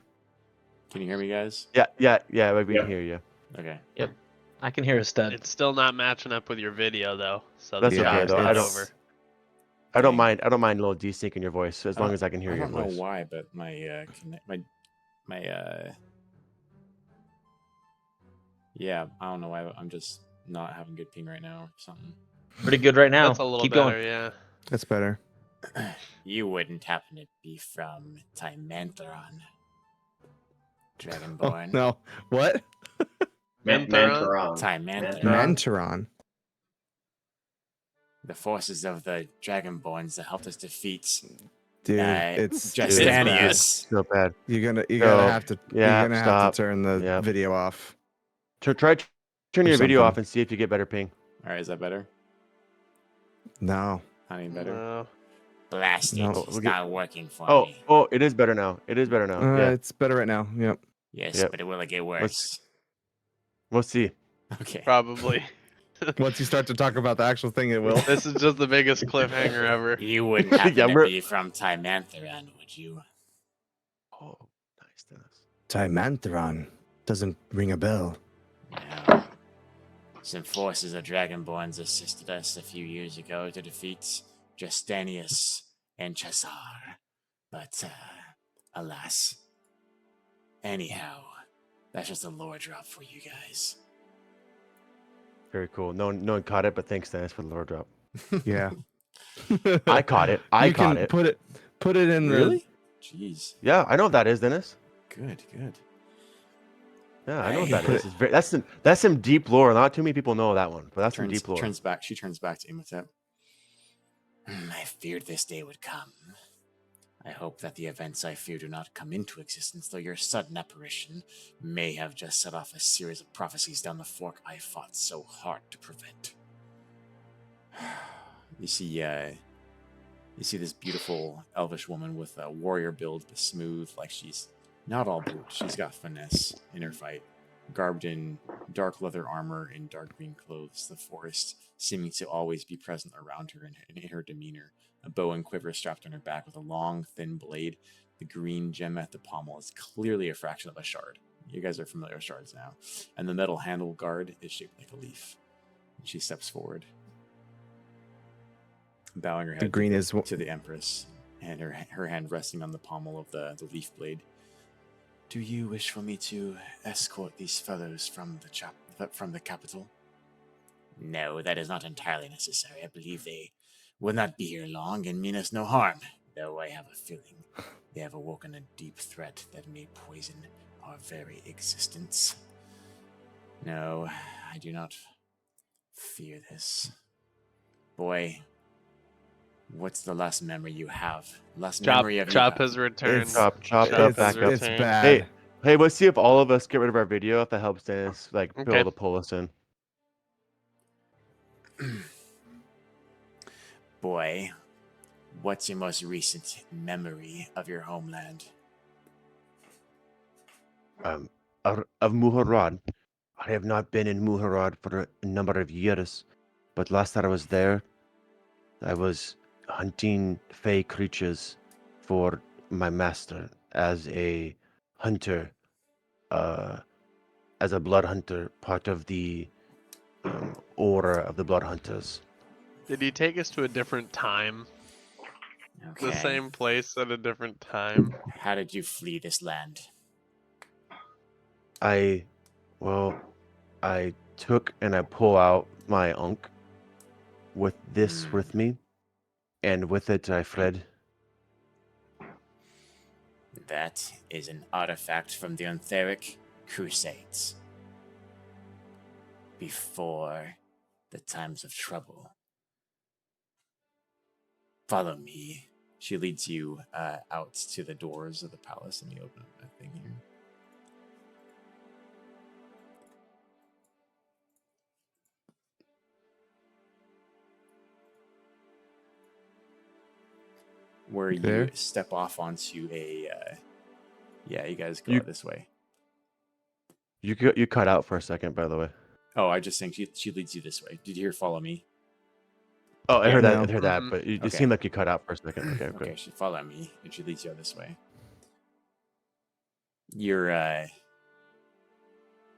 Can you hear me, guys? Yeah, we Yep. can hear you. Okay. I can hear a stud. It's still not matching up with your video though. So That's the okay, time's though. not I don't- over. I don't Dang. mind. I don't mind a little desync in your voice as long as I can hear I your don't know voice. why, but my yeah, I don't know why. I'm just not having good ping right now or something. Pretty good right now. That's a little Keep better, going. yeah. That's better. You wouldn't happen to be from Timantheron, Oh, Dragonborn. no. What? Mantaron. Timantheron. Mantaron. The forces of the Dragonborns that helped us defeat Dude, Uh, it's Justinius. So bad. You're gonna No. have to Yeah, you're gonna have stop. to turn the Yep. video off. Try turn Or your video something. off and see if you get better ping. All right, is that better? No. Not any better. No. Blast it! No, It's we'll get- not working for me. Oh, it is better now. It is better now. Yeah, It's better right now. Yep. Yes, Yep. but it will get worse. we'll see. Okay. Probably. Once you start to talk about the actual thing, it will. This is just the biggest cliffhanger ever. You wouldn't happen Yeah, to we're- be from Timantheron, would you? Oh, nice, Dennis. Timantheron doesn't ring a bell. No. Some forces of Dragonborns assisted us a few years ago to defeat Justinius and Chazar. But, alas. Anyhow, that's just a lore drop for you guys. Very cool. No one caught it, but thanks, Dennis, for the lore drop. Yeah. I caught it. I you caught can it. Put it in Really? Jeez. Yeah, I know what that is, Dennis. Good, good. Yeah, I know what that Put is. That's some deep lore. Not too many people know that one, but that's some deep lore. She turns back to Imhotep. I feared this day would come. I hope that the events I fear do not come into existence, though your sudden apparition may have just set off a series of prophecies down the fork I fought so hard to prevent. You see this beautiful elvish woman with a warrior build, but smooth, like she's not all brute. She's got finesse in her fight. Garbed in dark leather armor and dark green clothes, the forest seeming to always be present around her in her demeanor. A bow and quiver strapped on her back with a long, thin blade. The green gem at the pommel is clearly a fraction of a shard. You guys are familiar with shards now. And the metal handle guard is shaped like a leaf. She steps forward, bowing her The head green is to the Empress, and her hand resting on the pommel of the leaf blade. Do you wish for me to escort these fellows from from the capital? No, that is not entirely necessary. I believe they will not be here long and mean us no harm, though I have a feeling they have awoken a deep threat that may poison our very existence. No, I do not fear this. Boy, what's the last memory you have? Last memory of Chop you has returned. Chop Chop up has back up. It's returned. bad. Hey, let's see if all of us get rid of our video. If that helps Dennis, like, be Okay. able to pull us in. Boy, what's your most recent memory of your homeland? Of Muharad. I have not been in Muharad for a number of years, but last that I was there, I was hunting fey creatures for my master as a hunter, as a blood hunter, part of the aura of the blood hunters. Did he take us to a different time? Okay. The same place at a different time? How did you flee this land? I took and I pull out my Ankh with this with me, and with it I fled. That is an artifact from the Untheric Crusades. Before the times of trouble. Follow me. She leads you out to the doors of the palace, and you open up that thing here. Where you There? step off onto a yeah, you guys go You- out this way. You cut out for a second, by the way. Oh, I just think she leads you this way. Did you hear follow me? Oh, I heard No. that. I heard that, Mhm. but it Okay. seemed like you cut out for a second. Okay, Okay, good. she follow me, and she leads you out this way. You're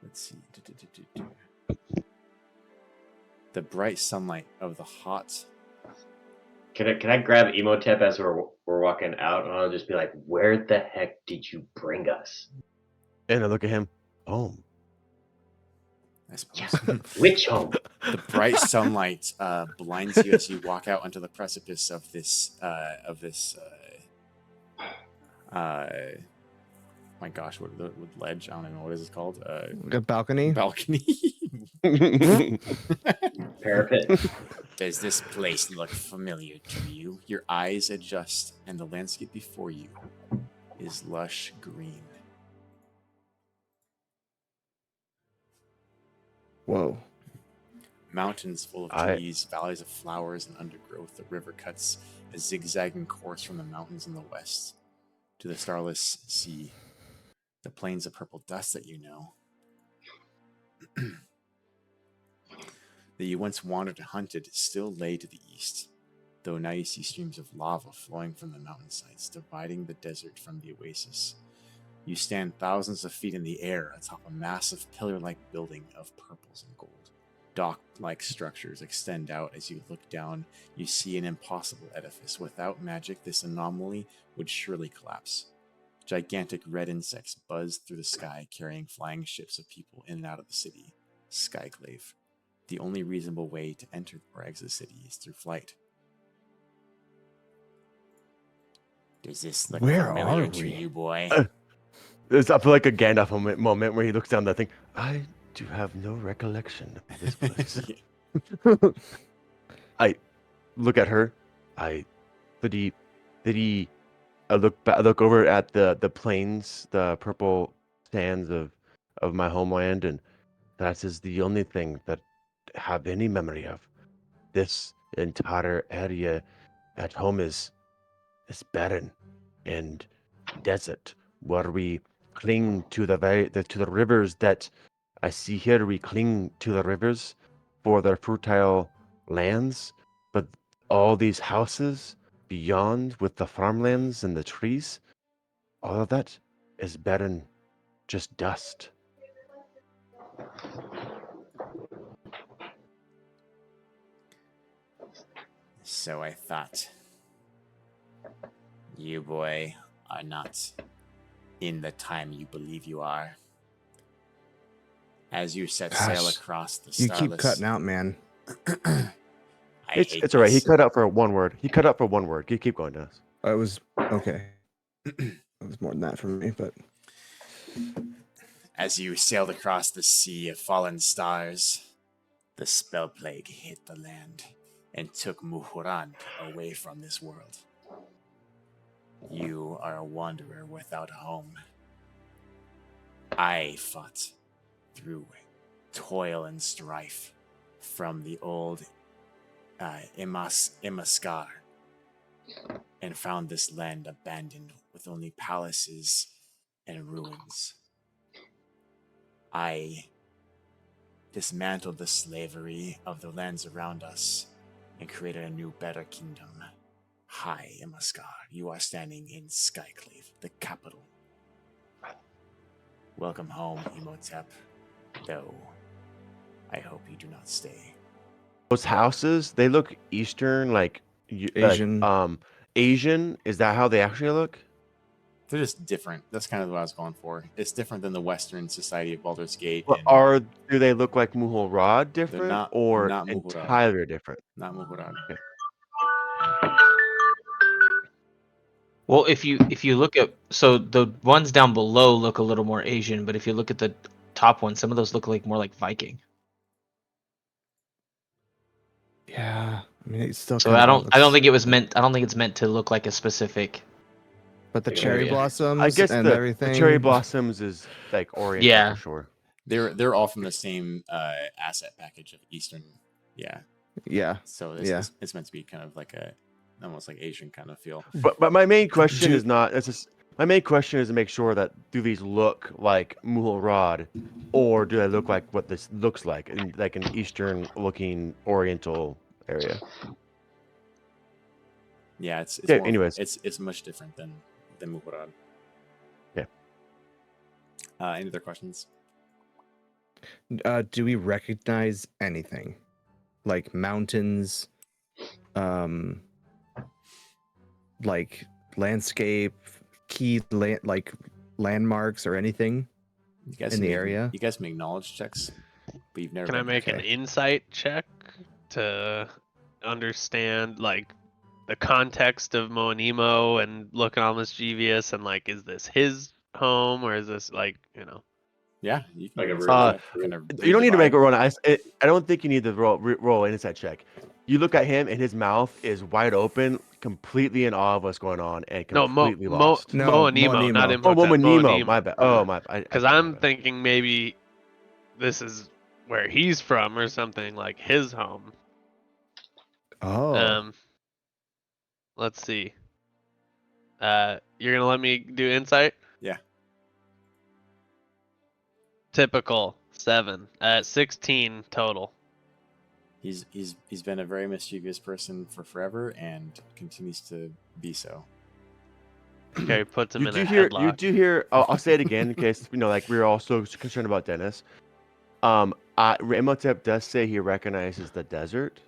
let's see. The bright sunlight of the hot. Can I grab Emotep as we're walking out, and I'll just be like, "Where the heck did you bring us? And I look at him. Oh, I suppose. Which home?" The bright sunlight blinds you as you walk out onto the precipice of this my gosh, what ledge? I don't even know what is it called. A balcony. Balcony. Parapet. Does this place look familiar to you? Your eyes adjust, and the landscape before you is lush green. Whoa. Mountains full of trees, valleys of flowers and undergrowth. The river cuts a zigzagging course from the mountains in the west to the starless sea. The plains of purple dust that you know. That you once wandered and hunted still lay to the east, though now you see streams of lava flowing from the mountainsides, dividing the desert from the oasis. You stand thousands of feet in the air atop a massive pillar-like building of purples and gold. Dock-like structures extend out as you look down. You see an impossible edifice. Without magic, this anomaly would surely collapse. Gigantic red insects buzz through the sky, carrying flying ships of people in and out of the city. Skyclave. The only reasonable way to enter or exit the city is through flight. Does this look Where familiar are to we? you, boy? It's I feel like a Gandalf moment where he looks down that thing. I do have no recollection of this place. I look at her. I look over at the plains, the purple sands of my homeland, and that is the only thing that I have any memory of. This entire area at home is barren and desert, where we cling to to the rivers that I see here. We cling to the rivers for their fertile lands, but all these houses beyond with the farmlands and the trees, all of that is barren, just dust. So I thought. You, boy, are not in the time you believe you are. As you set sail Gosh, across the You starless... keep cutting out, man. It's all right. He cut out for one word. He cut out for one word. You keep going, Dennis. It was okay. It was more than that for me, but As you sailed across the sea of fallen stars, the spell plague hit the land and took Muhurand away from this world. You are a wanderer without a home. I fought through toil and strife from the old Imaskar and found this land abandoned with only palaces and ruins. I dismantled the slavery of the lands around us and created a new, better kingdom. Hi, Imaskar. You are standing in Skyclave, the capital. Welcome home, Imhotep. Though, I hope you do not stay. Those houses, they look Eastern, like Asian. Asian. Is that how they actually look? They're just different. That's kind of what I was going for. It's different than the Western society of Baldur's Gate. But And do they look like Muhorad different not- or not Muhorad. entirely different? not Muhurad. Well, if you look at, so the ones down below look a little more Asian, but if you look at the top one, some of those look like more like Viking. yeah, I mean, it's still. So kinda I all don't looks- think it was meant. I don't think it's meant to look like a specific. But the cherry area. blossoms I guess and the everything. cherry blossoms is like Oriental Yeah. for sure. They're all from the same asset package of Eastern. Yeah. Yeah, So Yeah. it's meant to be kind of like a almost like Asian kind of feel. But my main question Do- is not. It's just my main question is to make sure that do these look like Muhorad, or do they look like what this looks like, in like an Eastern looking Oriental area? Yeah, it's Okay, more, anyways. it's much different than Muhurad. Yeah. Any other questions? do we recognize anything like mountains, like landscape, key like landmarks or anything You guys in the make- area? You guys make knowledge checks, but you've never. Can I been- make an okay. insight check to understand like the context of Moanimo and looking all mischievous and like, is this his home or is this like, you know? Yeah, you can Like a make room a check. kind of You don't need to read make the a vibe. roll. I don't think you need to roll an insight check. You look at him and his mouth is wide open, completely in awe of what's going on, and No, completely lost. No, Moanimo, not Moanimo. Imhotep. Oh, Momonimo. Moanimo. My bad. Oh, my. Because I'm thinking maybe this is where he's from or something, like his home. Oh, Let's see. You're gonna let me do insight? Yeah. Typical 7. 16 total. He's been a very mischievous person for forever and continues to be so. Okay, puts him You in do a hear. headlock. You do hear. I'll say it again in case like we're also concerned about Dennis. Imhotep does say he recognizes the desert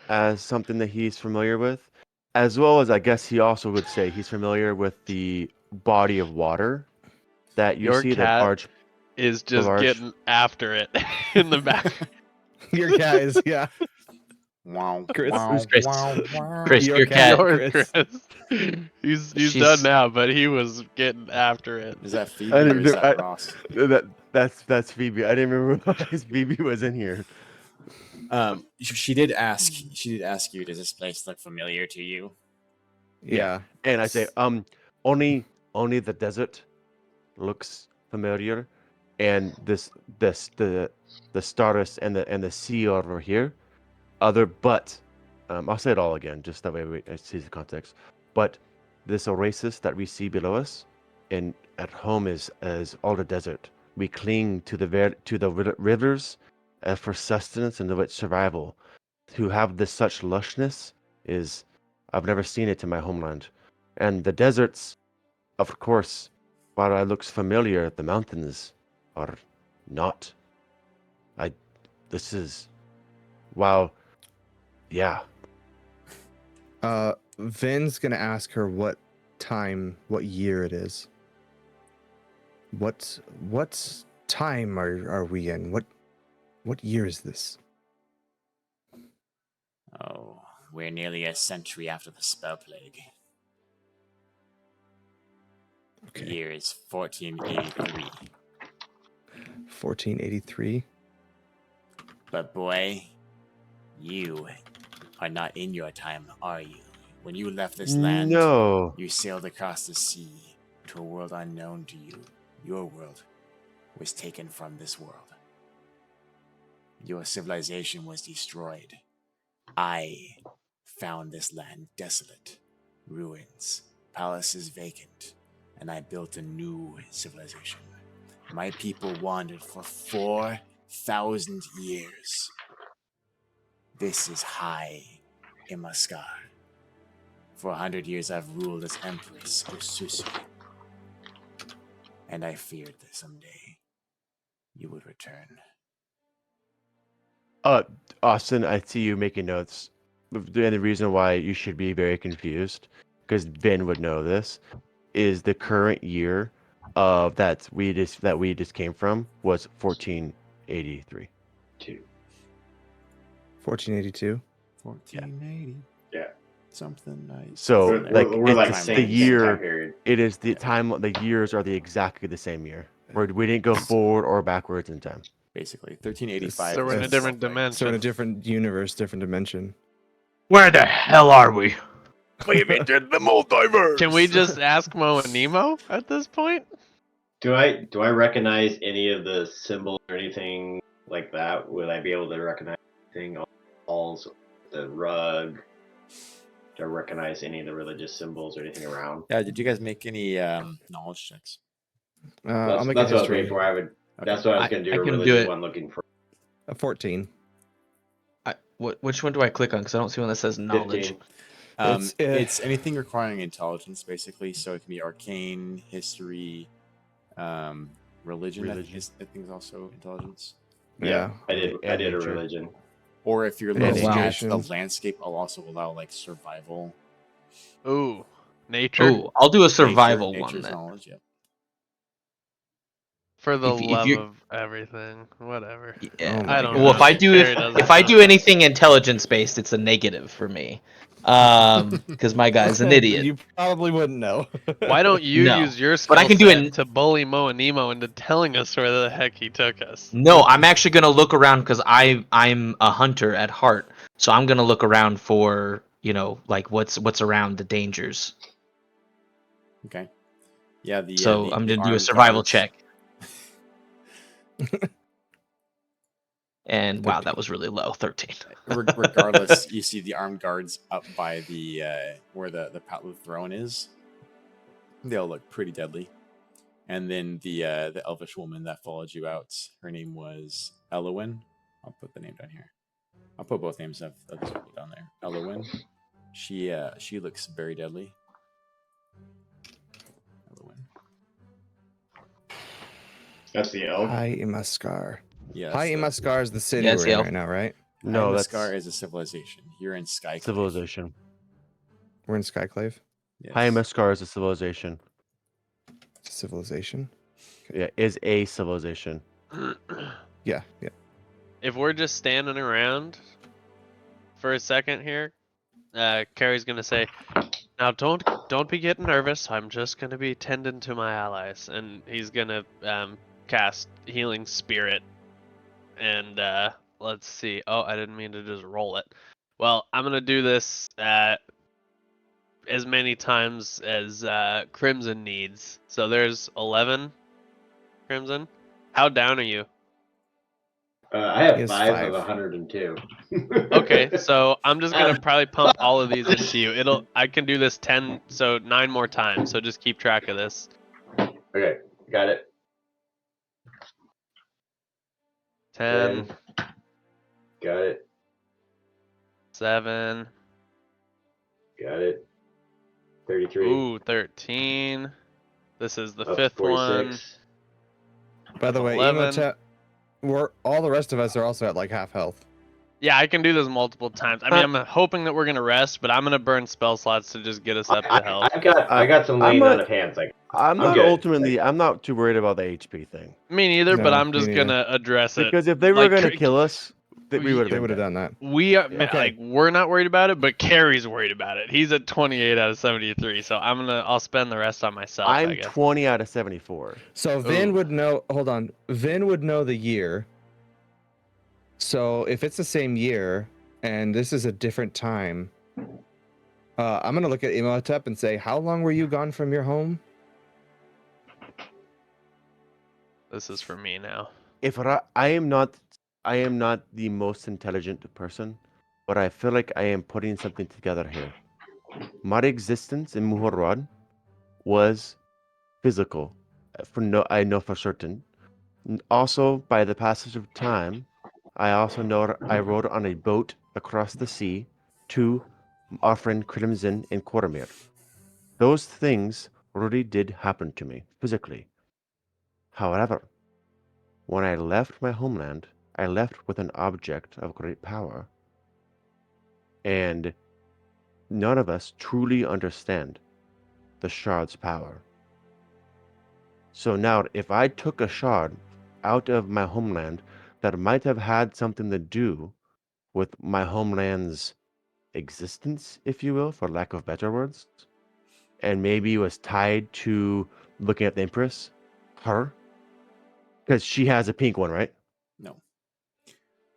as something that he's familiar with, as well as I guess he also would say he's familiar with the body of water that you Your see. The cat large. is just large- getting after it in the back. your cat is yeah. Wow. Chris. Wow, Who's Chris? wow, wow. Chris, Your your cat. cat. Yours, Chris. Chris. He's She's- done now, but he was getting after it. Is that Phoebe I or didn't is do- that Ross? That's Phoebe. I didn't realize Phoebe was in here. She did ask. She did ask you. Does this place look familiar to you? Yeah. And I say, only the desert looks familiar, and the stars and the sea over here, but I'll say it all again, just that way I see the context. But this oasis that we see below us, and at home is all the desert. We cling to the rivers for sustenance and of its survival. To have this such lushness is, I've never seen it in my homeland. And the deserts, of course, while it looks familiar, the mountains are not. Yeah. Vin's gonna ask her what time are we in? What year is this? Oh, we're nearly a century after the spell plague. The Okay. year is 1483. 1483. But boy, you are not in your time, are you? When you left this land, No. you sailed across the sea to a world unknown to you. Your world was taken from this world. Your civilization was destroyed. I found this land desolate, ruins, palaces vacant, and I built a new civilization. My people wandered for 4,000 years. This is High Imaskar. For 100 years I've ruled as Empress of Susu. And I feared that someday you would return. Austin, I see you making notes. And the reason why you should be very confused, because Ben would know this, is the current year of that we just came from was 1483. 1482. 1480. Yeah. Something nice. So We're like it's same the time year. period. It is the time. The years are exactly the same year. We didn't go forward or backwards in time. Basically, 1385. So we're in a is different like- dimension. So in a different universe, different dimension. Where the hell are we? We've entered the multiverse. Can we just ask Mo and Nemo at this point? Do I recognize any of the symbols or anything like that? Would I be able to recognize anything on the walls, the rug? Do I recognize any of the religious symbols or anything around? Yeah, did you guys make any knowledge checks? I'll make That's a what I was history. waiting for. Okay. That's what I was I- going to I do. A can do religious it. one looking for A 14. Which one do I click on? Because I don't see one that says knowledge. 15. It's anything requiring intelligence, basically. So it can be arcane, history, religion. I think is also intelligence. Yeah, I did a nature. religion. Or if you're And looking at education. the landscape, I'll also allow like survival. Ooh, nature. Ooh, I'll do a survival one nature's then. knowledge. Yep. For the If love you- of everything, whatever. Yeah. Oh my I don't Well, know. if I do Carrie doesn't if I know. do anything intelligence based, it's a negative for me. Because my guy's an idiot. You probably wouldn't know. Why don't you No. use your But I skill can do set it- to bully Mo and Nemo into telling us where the heck he took us? No, I'm actually gonna look around because I'm a hunter at heart, so I'm gonna look around for like what's around the dangers. Okay. Yeah. So the I'm gonna do a armed survival guards- check. And wow, that was really low, 13. Regardless, you see the armed guards up by the where the throne is. They'll look pretty deadly. And then the elvish woman that followed you out, her name was Elowin. I'll put the name down here. I'll put both names of these people down there. Elowin. She looks very deadly. Elowin. That's the elf. High Imaskar. Yes. High Imaskar is the city Yeah, it's we're the in elf. right now, right? No, that's Scar is a civilization. You're in Sky civilization. We're in Skyclave. Yes. High Imaskar is a civilization. Civilization. Yeah, is a civilization. Yeah, yeah. If we're just standing around for a second here, Carrie's gonna say, "Now don't be getting nervous. I'm just gonna be tending to my allies," and he's gonna cast Healing Spirit. And let's see. Oh, I didn't mean to just roll it. Well, I'm gonna do this as many times as Crimson needs. So there's 11 Crimson. How down are you? I He have has 5 5. of 102. Okay, so I'm just gonna probably pump all of these into you. I can do this 9 more times. So just keep track of this. Okay, got it. 10, got it. 7, Got it. 33. ooh, 13. This is the up to 5th one. 46. By the way, 11. All the rest of us are also at like half health. Yeah, I can do this multiple times. I mean, I'm hoping that we're gonna rest, but I'm gonna burn spell slots to just get us up to health. I got some I'm laying not- on of hands. Like I'm not good. ultimately. I'm not too worried about the HP thing Me neither, but No, I'm me just neither. gonna address it. because if they were Like, gonna kill us, we would They have would been have dead. done that. We are Yeah. like we're not worried about it, but Carrie's worried about it. He's at 28 out of 73, so I'll spend the rest on myself. I I'm guess. 20 out of 74. So Vin Ooh. would know. Hold on. Vin would know the year. So if it's the same year and this is a different time, I'm gonna look at Imhotep and say, "How long were you gone from your home?" This is for me now. If I am not the most intelligent person, but I feel like I am putting something together here. My existence in Muhorrad was physical. I know for certain. Also, by the passage of time, I also know I rode on a boat across the sea to our friend Crimson in Coromir. Those things really did happen to me physically. However, when I left my homeland, I left with an object of great power. And none of us truly understand the shard's power. So now, if I took a shard out of my homeland that might have had something to do with my homeland's existence, if you will, for lack of better words, and maybe was tied to looking at the Empress, her, because she has a pink one, right? No.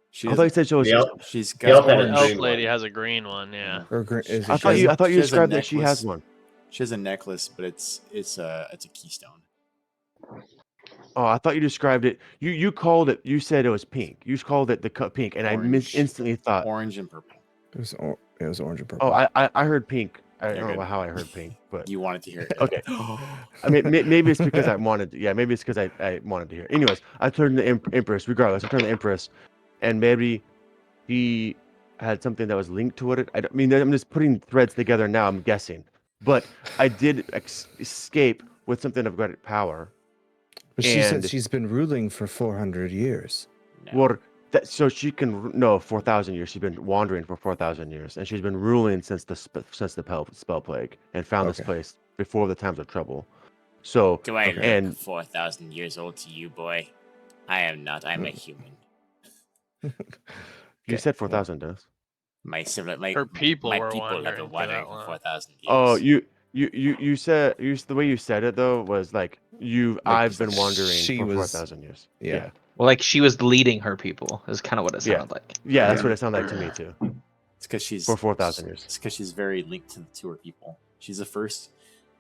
She I thought you doesn't. said she was. The elf, She's the got elf had a The orange. elf green lady one. has a green one. Yeah. Or is She I it thought has- you. I thought you she has a described that she has necklace. one. She has a necklace, but it's a keystone. Oh, I thought you described it. You called it. You said it was pink. You called it the pink, and I Orange. instantly thought, Orange and purple. It was orange and purple. oh, I heard pink. I You're don't know good. how I heard pink, but You wanted to hear it. okay. I mean, maybe it's because I wanted. Yeah, maybe it's because I wanted to hear. Anyways, I turned the Empress. Regardless, I turned the Empress, and maybe he had something that was linked to it. I mean, I'm just putting threads together now. I'm guessing, but I did escape with something of great power. But she said and- she's been ruling for 400 years. No. Well, so she can no 4,000 years. She's been wandering for 4,000 years, and she's been ruling since the spell plague, and found this Okay. place before the times of trouble. So Do I Okay. look And- 4,000 years old to you, boy? I am not. I'm a human. you Okay, said 4,000, Dennis. My Her people were have wandering been for wandering that for long. 4,000 years. Oh, you said the way you said it though was like I've been wandering she for was- 4,000 years. Yeah. Well, like she was leading her people is kind of what it Yeah. sounded like. Yeah, that's Yeah. what it sounded like to me too. It's because she's For 4,000 years. It's because she's very linked to her people. She's the first.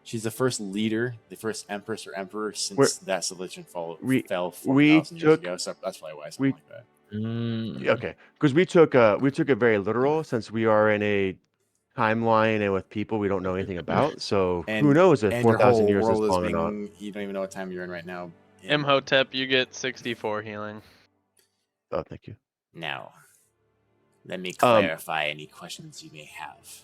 She's the first leader, the first empress or emperor since We're- that civilization fell we 4,000 years took- ago. So that's probably why I we- something like that. Mm. Okay, because we took it very literal since we are in a timeline and with people we don't know anything about. So who knows if And your 4,000 whole years is world is long or not? being. You don't even know what time you're in right now. Imhotep, you get 64 healing. Oh, thank you. Now, let me clarify any questions you may have.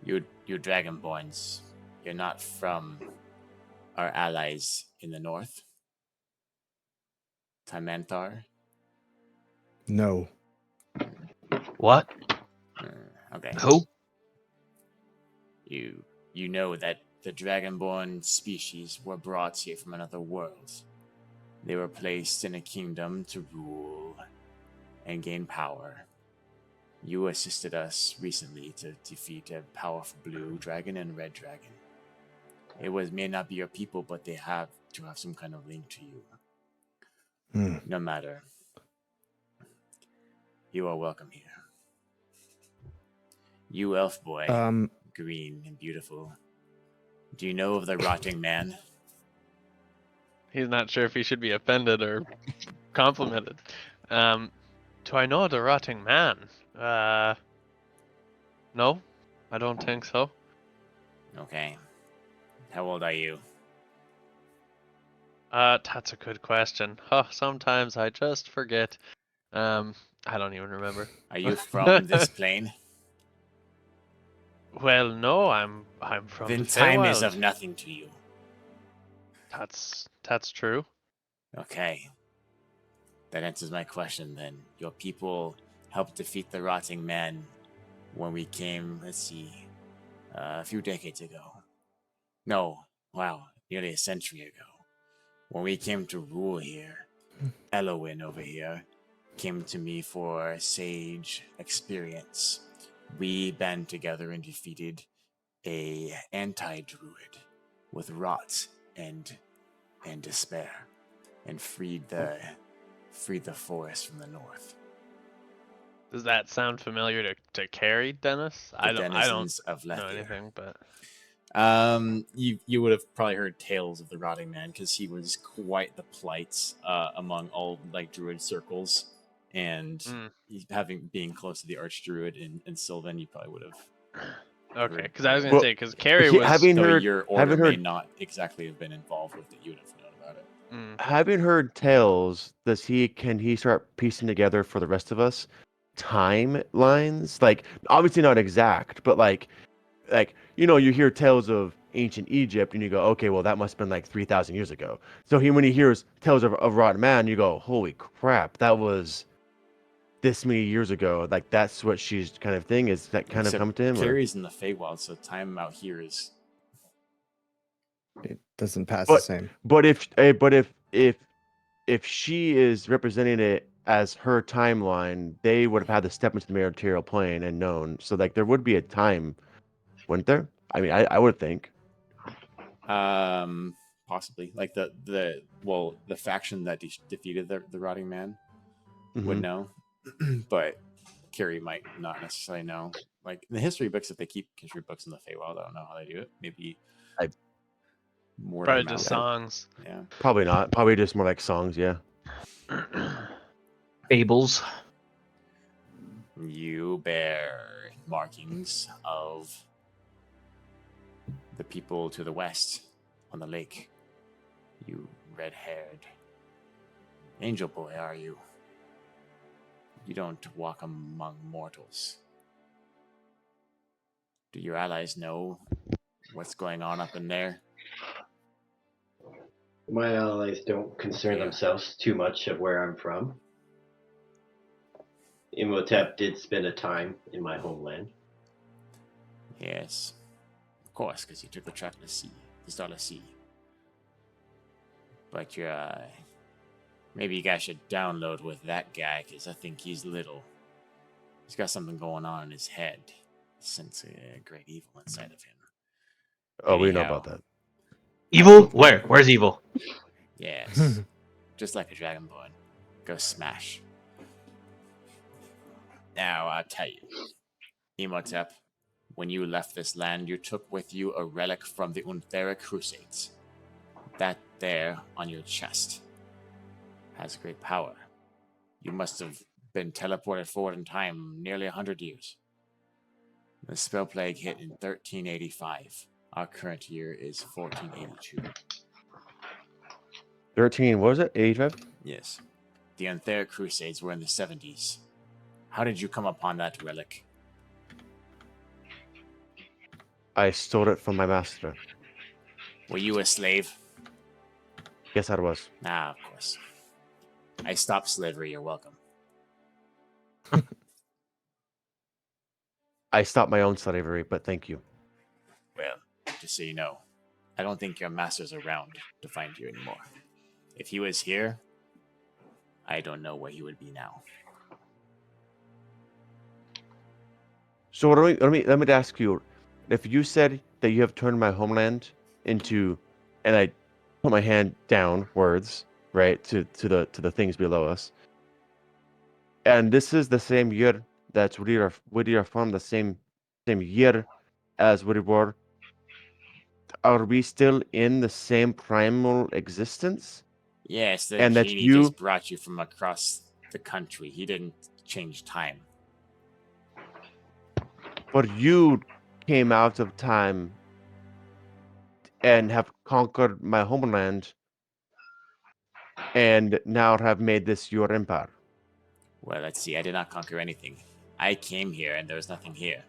You Dragonborns, you're not from our allies in the north? Timanthar? No. What? Okay. Who? You know that the Dragonborn species were brought here from another world. They were placed in a kingdom to rule and gain power. You assisted us recently to defeat a powerful blue dragon and red dragon. May not be your people, but they have to have some kind of link to you. Hmm. No matter. You are welcome here. You elf boy, green and beautiful. Do you know of the rotting man? He's not sure if he should be offended or complimented. Do I know the rotting man? No, I don't think so. Okay. How old are you? That's a good question. Oh, sometimes I just forget. I don't even remember. Are you from this plane? Well, no, I'm from Then the time is Feywild. of nothing to you. That's true. Okay. That answers my question then. Your people helped defeat the rotting man when we came, let's see, a few decades ago. No, wow, nearly a century ago. When we came to rule here, Elowin over here came to me for sage experience. We band together and defeated a anti-druid with rot and despair, and freed the forest from the north. Does that sound familiar to Carrie, Dennis? I don't denizens of know Lethir. anything, but You would have probably heard tales of the Rotting Man because he was quite the plight among all like druid circles, and being close to the archdruid in Sylvan, you probably would have. okay. Because I was gonna Well, say because Carrie he- was having Though heard- your order having may heard- not exactly have been involved with it, you would have known about it. Having heard tales, can he start piecing together for the rest of us timelines? Like obviously not exact, but like you hear tales of ancient Egypt and you go, okay, well that must have been like 3,000 years ago. So when he hears tales of Rotten Man, you go, holy crap, that was this many years ago. Like that's what she's kind of thing is that kind Except of come to him. Or? Carrie's in the Feywild, so time out here is. It doesn't pass the same. But if she is representing it as her timeline, they would have had to step into the material plane and known. So like there would be a time, wouldn't there? I mean, I would think. Possibly like the faction that defeated the Rotting Man would Mhm. know, but Carrie might not necessarily know. Like in the history books, if they keep history books in the Feywild, I don't know how they do it. Maybe more probably of just mouth. songs. Yeah. Probably not. Probably just more like songs. Yeah. Fables. You bear markings of the people to the west on the lake. You red-haired angel boy, are you? You don't walk among mortals. Do your allies know what's going on up in there? My allies don't concern Yeah. themselves too much of where I'm from. Imhotep did spend a time in my homeland. Yes, of course, because you took the track to the sea, the Starless Sea. But you're, maybe you guys should download with that guy, because I think he's little. He's got something going on in his head. Sense a great evil inside of him. Oh, we know Anyhow. about that. Evil? Where? Where's evil? Yes, just like a dragonborn. Go smash. Now, I'll tell you. Imhotep, when you left this land, you took with you a relic from the Unthera Crusades. That there on your chest has great power. You must have been teleported forward in time nearly 100 years. The spell plague hit in 1385. Our current year is 1482. 13. What was it? 85. Yes. The Unthera Crusades were in the 70s. How did you come upon that relic? I stole it from my master. Were you a slave? Yes, I was. Ah, of course. I stopped slavery, you're welcome. I stopped my own slavery, but thank you. Well, just so you know, I don't think your master's around to find you anymore. If he was here, I don't know where he would be now. So let me ask you, if you said that you have turned my homeland into, and I put my hand downwards, right, to the things below us, and this is the same year that we are from, the same year as we were, are we still in the same primal existence? Yes, the And that genie you- just brought you from across the country. He didn't change time. But you came out of time and have conquered my homeland and now have made this your empire. Well, let's see. I did not conquer anything. I came here and there was nothing here.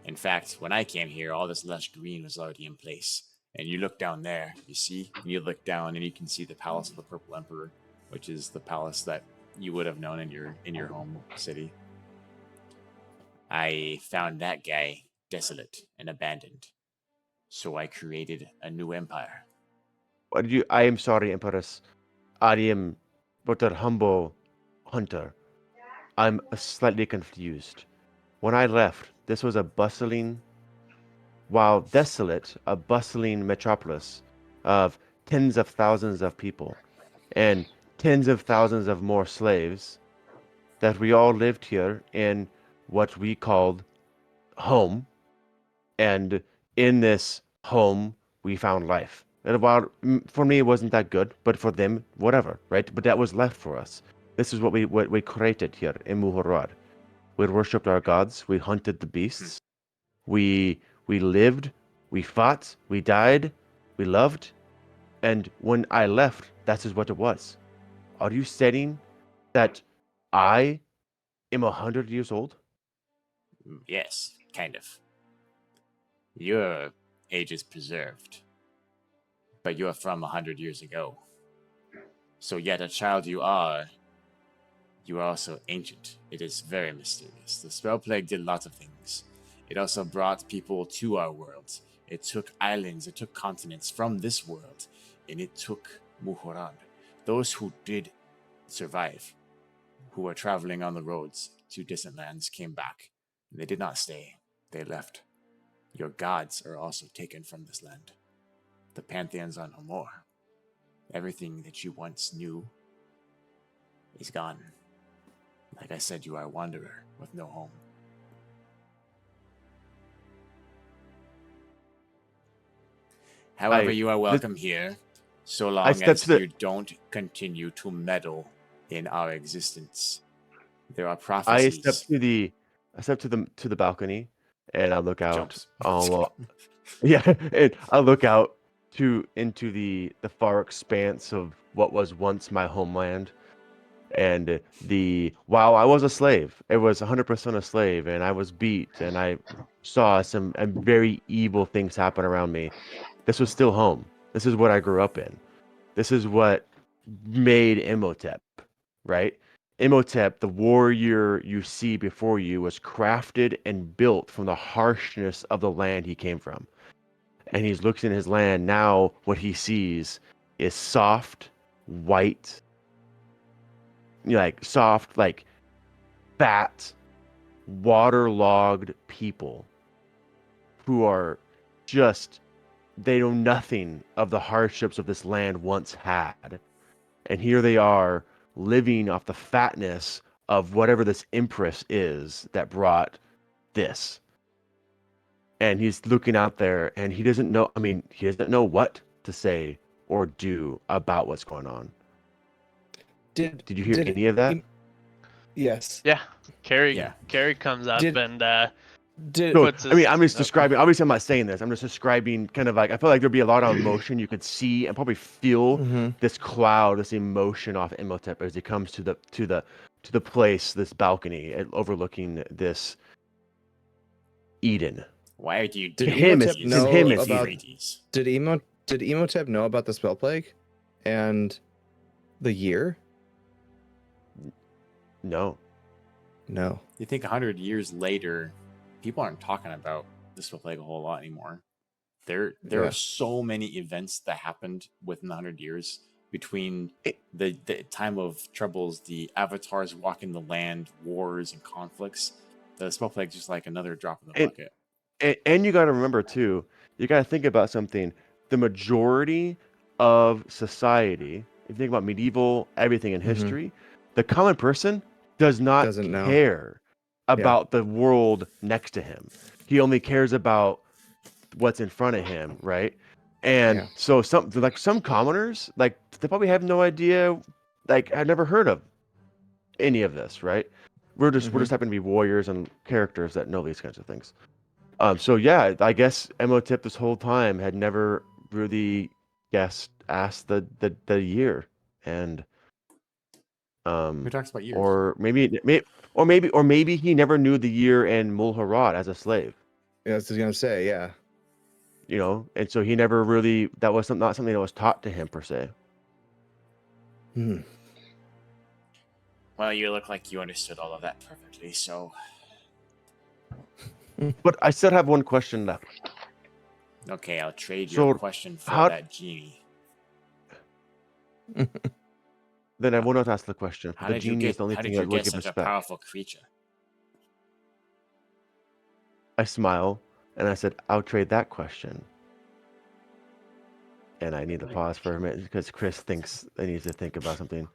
In fact, when I came here, all this lush green was already in place. And you look down there, you see? You look down and you can see the Palace of the Purple Emperor, which is the palace that you would have known in your home city. I found that guy desolate and abandoned, so I created a new empire. What did you? I am sorry, Empress. I am but a humble hunter. I'm slightly confused. When I left, this was a bustling, while desolate, a bustling metropolis of tens of thousands of people and tens of thousands of more slaves that we all lived here in what we called home. And in this home, we found life. And while for me it wasn't that good, but for them, whatever, right? But that was left for us. This is what we created here in Muhurad. We worshipped our gods. We hunted the beasts. We lived. We fought. We died. We loved. And when I left, that is what it was. Are you saying that I am 100 years old? Yes, kind of. Your age is preserved, but you're from 100 years ago. So yet a child you are also ancient. It is very mysterious. The spell plague did lots of things. It also brought people to our world. It took islands, it took continents from this world, and it took Muhuran. Those who did survive, who were traveling on the roads to distant lands, came back. They did not stay. They left. Your gods are also taken from this land. The pantheons are no more. Everything that you once knew is gone. Like I said, you are a wanderer with no home. However, you are welcome here, so long as you don't continue to meddle in our existence. There are prophecies. I step to the balcony, and I look out. Jumps. Yeah, and I look out into the far expanse of what was once my homeland. And while I was a slave, it was 100% a slave, and I was beat, and I saw some very evil things happen around me. This was still home. This is what I grew up in. This is what made Imhotep, right? Imhotep, the warrior you see before you, was crafted and built from the harshness of the land he came from. And he's looking at his land now. What he sees is soft, white, soft, fat, waterlogged people who are they know nothing of the hardships of this land once had. And here they are living off the fatness of whatever this empress is that brought this. And he's looking out there, and he doesn't know what to say or do about what's going on. Did you hear any of that? Yes. Yeah. Carrie comes up and puts his, I'm just describing. Obviously, I'm not saying this. I'm just describing kind of I feel like there'd be a lot of emotion you could see and probably feel this cloud, this emotion off Imhotep as he comes to the place, this balcony overlooking this Eden. Why do you Did Imhotep know about the spell plague and the year? No. You think 100 years later, people aren't talking about the spell plague a whole lot anymore. There are so many events that happened within the 100 years between the time of troubles, the avatars walking the land, wars and conflicts. The spell plague is just like another drop in the bucket. And you got to remember too, you got to think about something. The majority of society, if you think about medieval everything in history, the common person doesn't care about the world next to him. He only cares about what's in front of him, right? And so some commoners, they probably have no idea, I've never heard of any of this, right? We're just happen to be warriors and characters that know these kinds of things. So yeah, I guess Imhotep this whole time had never really asked the year, and Who talks about years? or maybe he never knew the year in Mulharad as a slave. Yeah, I was gonna say, yeah. And so he never really, that was not something that was taught to him per se. Well, you look like you understood all of that perfectly, so But I still have one question left. okay, I'll trade So, your question for how- that genie. Then I will not ask the question. How The did you genie get? is the only How thing did I you will get give such a respect. powerful creature? I smile and I said, I'll trade that question. And I need to pause for a minute because Chris thinks I need to think about something.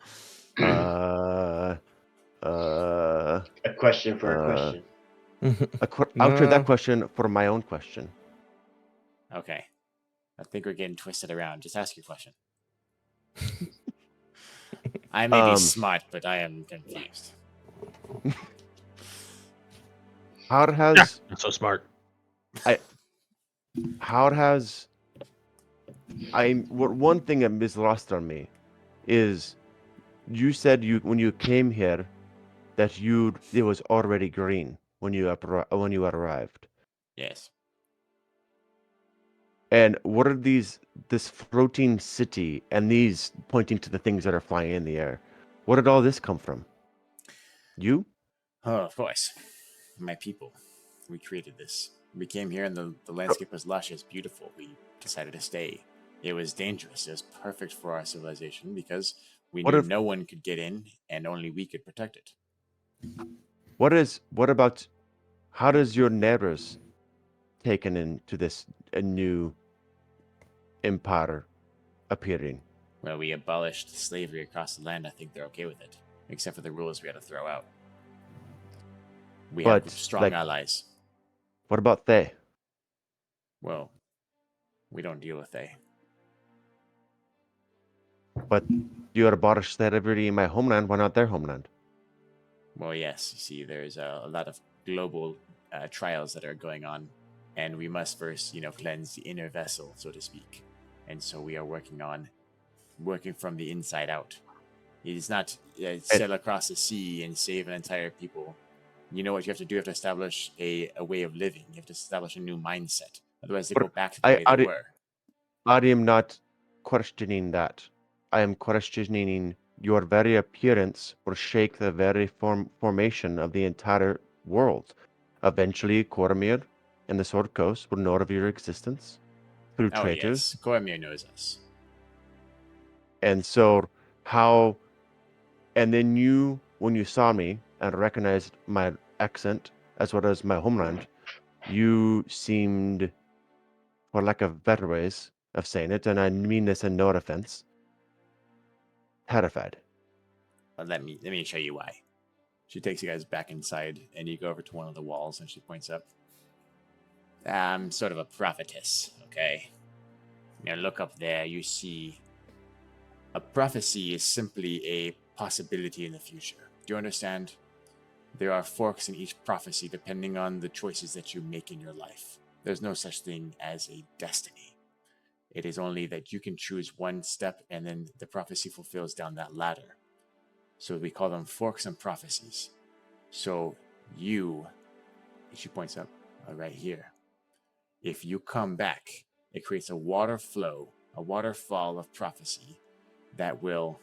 A question for a question. I'll trade No. that question for my own question. Okay, I think we're getting twisted around. Just ask your question. I may be smart, but I am confused. How has Not so smart. one thing that is lost on me is you said when you came here that it was already green when you arrived. Yes. And what are this floating city and these pointing to the things that are flying in the air? Where did all this come from? You? Oh, of course. My people. We created this. We came here and the landscape was luscious, beautiful. We decided to stay. It was dangerous. It was perfect for our civilization because we What knew if- no one could get in and only we could protect it. How does your neighbors taken into this a new empire appearing? Well, we abolished slavery across the land. I think they're okay with it, except for the rules we had to throw out. We have But, strong allies. What about they? Well, we don't deal with they. But you abolished slavery in my homeland. Why not their homeland? Well, yes. You see, there's a lot of global trials that are going on, and we must first, cleanse the inner vessel, so to speak. And so we are working from the inside out. It is not sail across the sea and save an entire people. You know what you have to do? You have to establish a way of living. You have to establish a new mindset. Otherwise, they go back to the way they were. I am not questioning that. I am questioning your very appearance will shake the very formation of the entire world. Eventually, Coromir and the Sword Coast will know of your existence through Oh, traitors. yes. Coromir knows us. And so, and then when you saw me and recognized my accent as well as my homeland, you seemed, for lack of better ways of saying it, and I mean this in no offense, terrified. But let me show you why. She takes you guys back inside, and you go over to one of the walls, and she points up. I'm sort of a prophetess, okay? Now look up there, you see a prophecy is simply a possibility in the future. Do you understand? There are forks in each prophecy depending on the choices that you make in your life. There's no such thing as a destiny. It is only that you can choose one step and then the prophecy fulfills down that ladder. So we call them forks and prophecies. So she points up right here. If you come back, it creates a waterfall of prophecy that will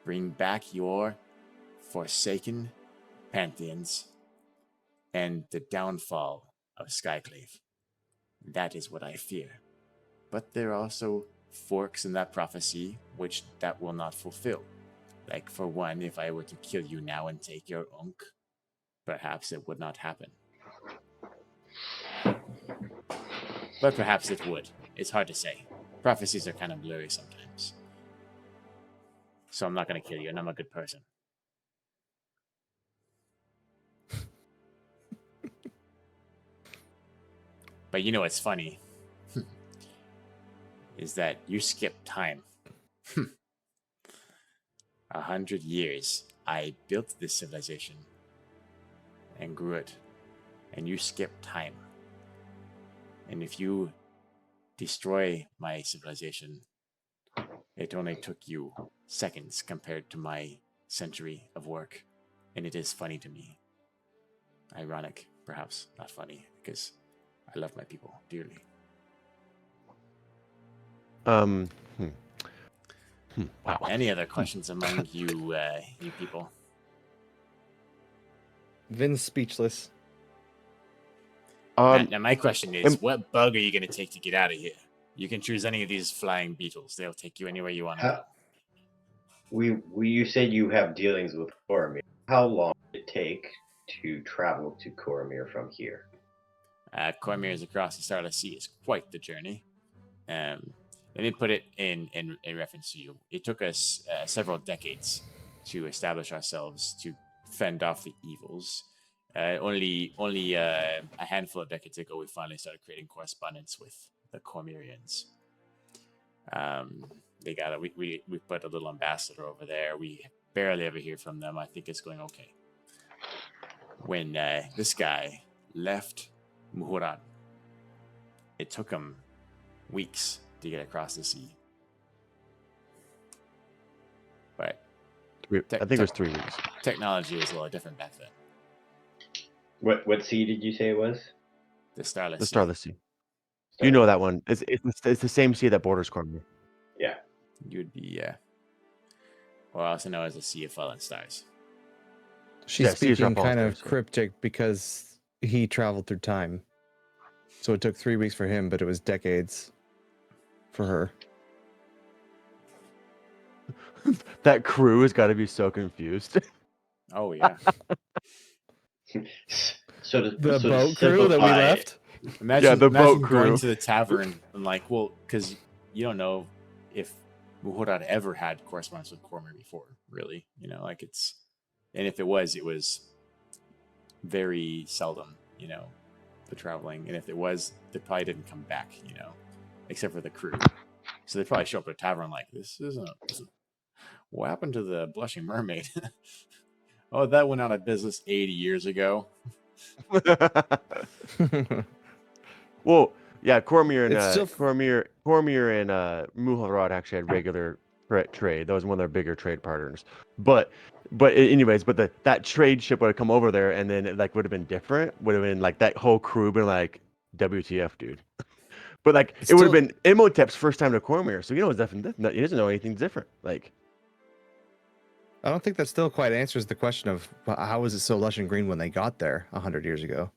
bring back your forsaken pantheons and the downfall of Skyclave. That is what I fear. But there are also forks in that prophecy which that will not fulfill. Like, for one, if I were to kill you now and take your Unk, perhaps it would not happen. But perhaps it would. It's hard to say. Prophecies are kind of blurry sometimes. So I'm not going to kill you, and I'm a good person. But you know what's funny? Is that you skipped time. 100 years. I built this civilization and grew it. And you skipped time. And if you destroy my civilization, it only took you seconds compared to my century of work. And it is funny to me. Ironic, perhaps not funny, because I love my people dearly. Wow. Any other questions among you people? Vin's speechless. Now my question is, am- what bug are you going to take to get out of here? You can choose any of these flying beetles. They'll take you anywhere you want to go. You said you have dealings with Coromir. How long did it take to travel to Coromir from here? Cormir is across the Starless Sea. Is quite the journey. Let me put it in reference to you. It took us several decades to establish ourselves to fend off the evils. Only a handful of decades ago, we finally started creating correspondence with the Cormirians. They got a, we put a little ambassador over there. We barely ever hear from them. I think it's going okay. When this guy left Muhuran, it took him weeks to get across the sea. But I think it was 3 weeks. technology was a little different back then. What sea did you say it was? The Starless The Sea. Starless Sea. You know that one. It's the same sea that borders Cormir. Yeah. You'd be, or also known as the Sea of Fallen Stars. She's Yeah, Caesar speaking kind of Foster's, yeah. cryptic because he traveled through time. So it took 3 weeks for him, but it was decades for her. That crew has got to be so confused. Oh yeah. So The to boat crew that we simplify- left? Imagine, the imagine boat going crew. to the tavern and like, well, because you don't know if Muhurad ever had correspondence with Cormir before, really. You know, like it's, and if it was very seldom, you know, the traveling. And if it was, they probably didn't come back, you know, except for the crew. So they probably show up at a tavern like, this isn't what happened to the Blushing Mermaid? Oh, that went out of business 80 years ago. Well, yeah, Cormir and It's still- Cormir and Muharrad actually had regular trade. That was one of their bigger trade partners. But anyways, that trade ship would have come over there, and then it like would have been different. Would have been like that whole crew been like, WTF, dude. But like It's it would have still- been Imhotep's first time to Cormir, so you know it's definitely he doesn't know anything different. Like I don't think that still quite answers the question of how was it so lush and green when they got there 100 years ago?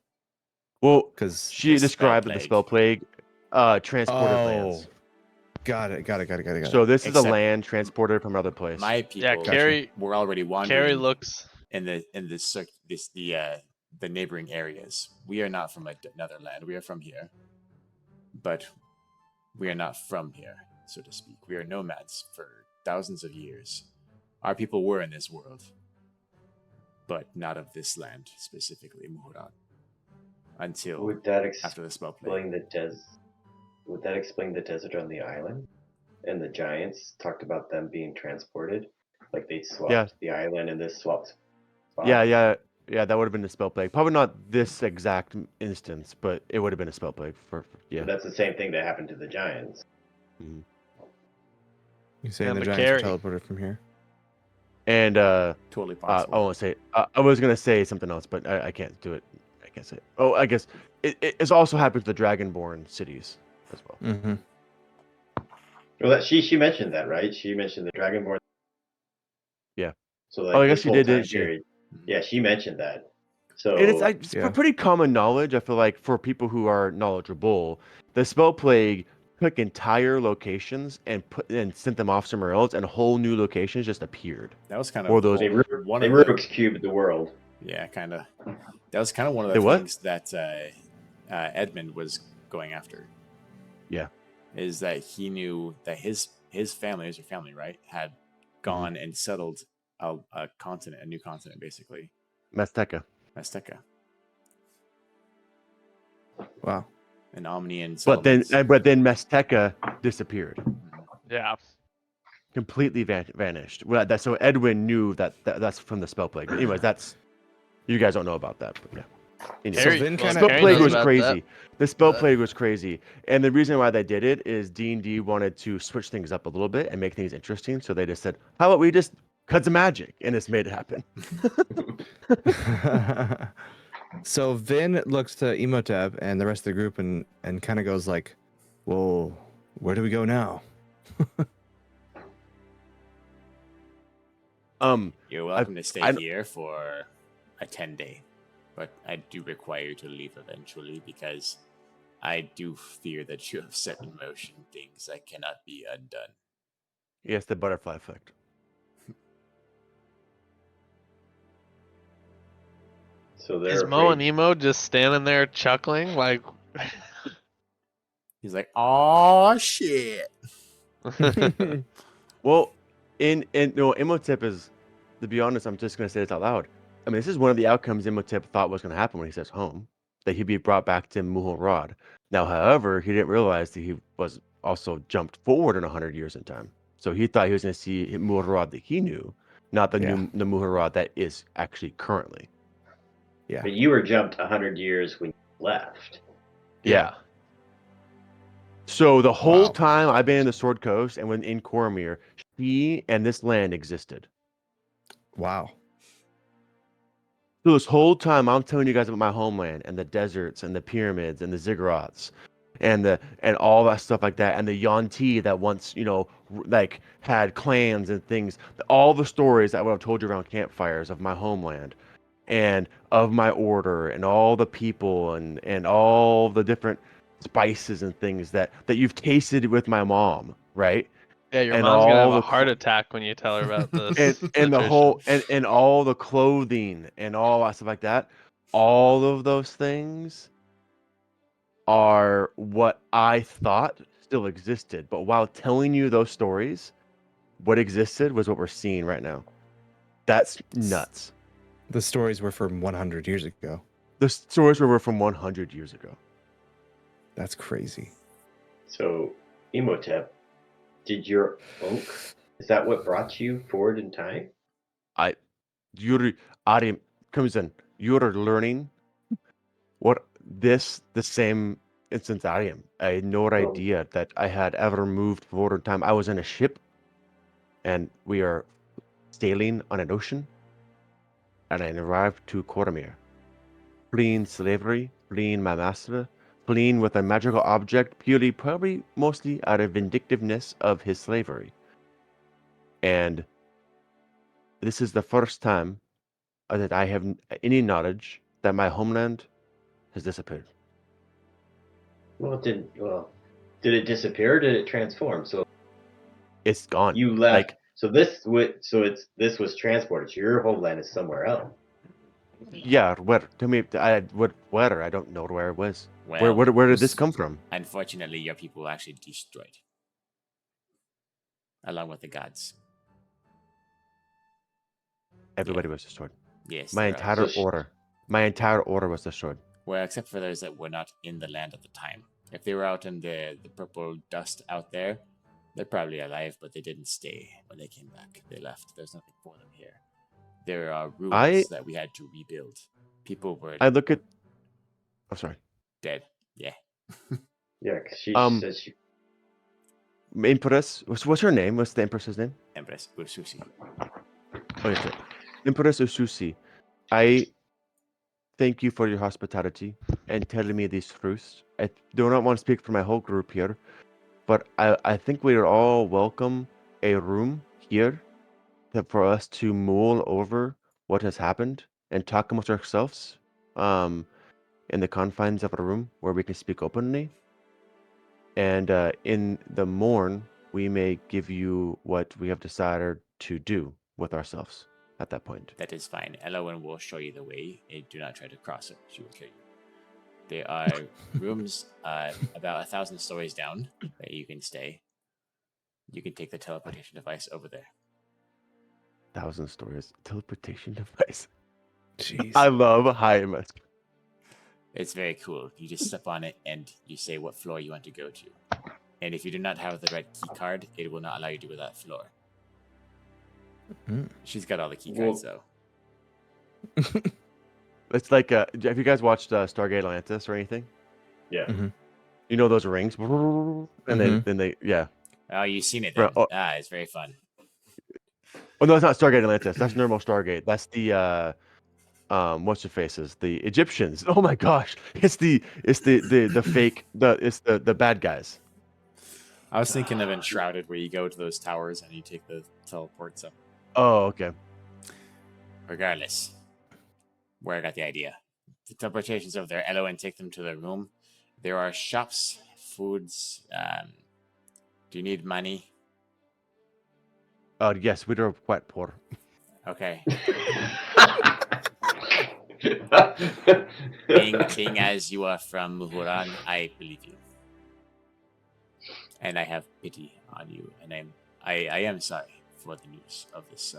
well, Because she The described spell that the spell plague transported lands. got it. So this is a Except- land transported from another place. My people Yeah, Carrie. were already wandering Carrie looks. in the neighboring areas. We are not from another land. We are from here, but we are not from here, so to speak. We are nomads for thousands of years. Our people were in this world, but not of this land specifically, Muhuran. Until Would that after the spell plague. explain Would that explain the desert on the island? And the giants talked about them being transported, like they swapped Yeah. the island and this swapped. spots? Yeah, that would have been a spell plague. Probably not this exact instance, but it would have been a spell plague yeah. But that's the same thing that happened to the giants. Mhm. You saying And the the giants carry. were teleported from here? And Totally I possible. won't say. I was gonna say something else, but I can't do it. I can't say it. Oh, I guess it's also happened to the Dragonborn cities as well. Mm-hmm. Well, she mentioned that, right? She mentioned the Dragonborn. Yeah. So like Oh, I guess this she whole did, time didn't she? period- Yeah, she mentioned that. So And it's yeah. pretty common knowledge. I feel like for people who are knowledgeable, the spell plague took entire locations and sent them off somewhere else, and whole new locations just appeared. That was kind Or of those- they one of the, Rubik's cubed the world. yeah, kind of. That was kind of one of They the what? things that Edmund was going after. Yeah. Is that he knew that his family, his family, right, had gone and settled a continent, a new continent, basically, Mazteca. Azteca, Wow. an Omnian But then settlements. Mazteca disappeared, Yeah. completely vanished. Well, so Edwin knew that's from the spell plague. But anyways, that's you guys don't know about that, but yeah. Anyways. Harry- Vin well, kinda- Spell Harry plague knows was about crazy. that. The spell Uh, plague was crazy, and the reason why they did it is D&D wanted to switch things up a little bit and make things interesting. So they just said, "How about we just cut some magic?" and it's made it happen. So Vin looks to Imhotep and the rest of the group and kind of goes like, "Whoa, where do we go now?" Um, You're welcome to stay I- here for a 10-day but I do require you to leave eventually because I do fear that you have set in motion things that cannot be undone. Yes, the butterfly effect. So they're Is Mo and afraid. Emo just standing there chuckling like? He's like, "Oh shit!" Well, no, Imhotep is, to be honest, I'm just gonna say this out loud. I mean, this is one of the outcomes Imhotep thought was gonna happen when he says home, that he'd be brought back to Muhorod. Now, however, he didn't realize that he was also jumped forward in 100 years in time. So he thought he was gonna see Muhorod that he knew, not the the Muhorod that is actually currently. Yeah. But you were jumped 100 years when you left. Yeah. So the whole Wow. time I've been in the Sword Coast and when in Coromir, she and this land existed. Wow. So this whole time I'm telling you guys about my homeland and the deserts and the pyramids and the ziggurats and all that stuff like that and the Yuan-Ti that once, like had clans and things. All the stories that I would have told you around campfires of my homeland and of my order and all the people and all the different spices and things that you've tasted with my mom, right? Yeah, your And mom's gonna have all a the heart attack when you tell her about this. and the Patricia. whole and all the clothing and all that stuff like that, all of those things are what I thought still existed. But while telling you those stories, what existed was what we're seeing right now. That's nuts. The stories were from 100 years ago. The stories were from 100 years ago. That's crazy. So, Imhotep, did your Oak, is that what brought you forward in time? You're Arim comes in. You're learning what the same instance I am. I had no idea that I had ever moved forward in time. I was in a ship and we are sailing on an ocean and I arrived to Coromir. Fleeing slavery, fleeing my master, fleeing with a magical object purely probably mostly out of vindictiveness of his slavery. And this is the first time that I have any knowledge that my homeland has disappeared. Well, did it disappear? Or did it transform? So It's gone. you left. Like, So this was transported. So your homeland is somewhere else. yeah, where? Tell me, where? I don't know where it was. Well, Where did this come from? Unfortunately, your people were actually destroyed, along with the gods. Everybody was destroyed. Yes, My there are. entire So order. My entire order was destroyed. Well, except for those that were not in the land at the time. If they were out in the purple dust out there, they're probably alive, but they didn't stay when they came back. They left. There's nothing for them here. There are ruins that we had to rebuild. People were I look at. I'm sorry. dead. Yeah. yeah, because she said she. Empress. What's her name? What's the Empress's name? Empress Ursusi. Oh, yes, right. Empress Ususi. I thank you for your hospitality and telling me these truths. I do not want to speak for my whole group here, but I think we are all welcome a room here for us to mull over what has happened and talk amongst ourselves in the confines of a room where we can speak openly. And in the morn, we may give you what we have decided to do with ourselves at that point. That is fine. Elowen will show you the way. Do not try to cross it. She will kill you. There are rooms about 1,000 stories down that you can stay. You can take the teleportation device over there. 1,000 stories. Teleportation device. Jeez. I love High-MS. It's very cool. You just step on it and you say what floor you want to go to. And if you do not have the right key card, it will not allow you to go to that floor. She's got all the key cards, though. It's like, have you guys watched Stargate Atlantis or anything? Yeah. Mm-hmm. You know those rings? And then they, yeah. Oh, you've seen it then. Oh. It's very fun. Oh, no, it's not Stargate Atlantis. That's normal Stargate. That's the, what's your faces? The Egyptians. Oh my gosh. It's the fake, it's the bad guys. I was thinking of Enshrouded, where you go to those towers and you take the teleports up. Oh, okay. Regardless, where I got the idea. the teleportation's over there. Elo, and take them to their room. There are shops, foods. Do you need money? Yes, we are quite poor. Okay. Being as you are from Muhuran, I believe you. And I have pity on you, and I am sorry for the news of this.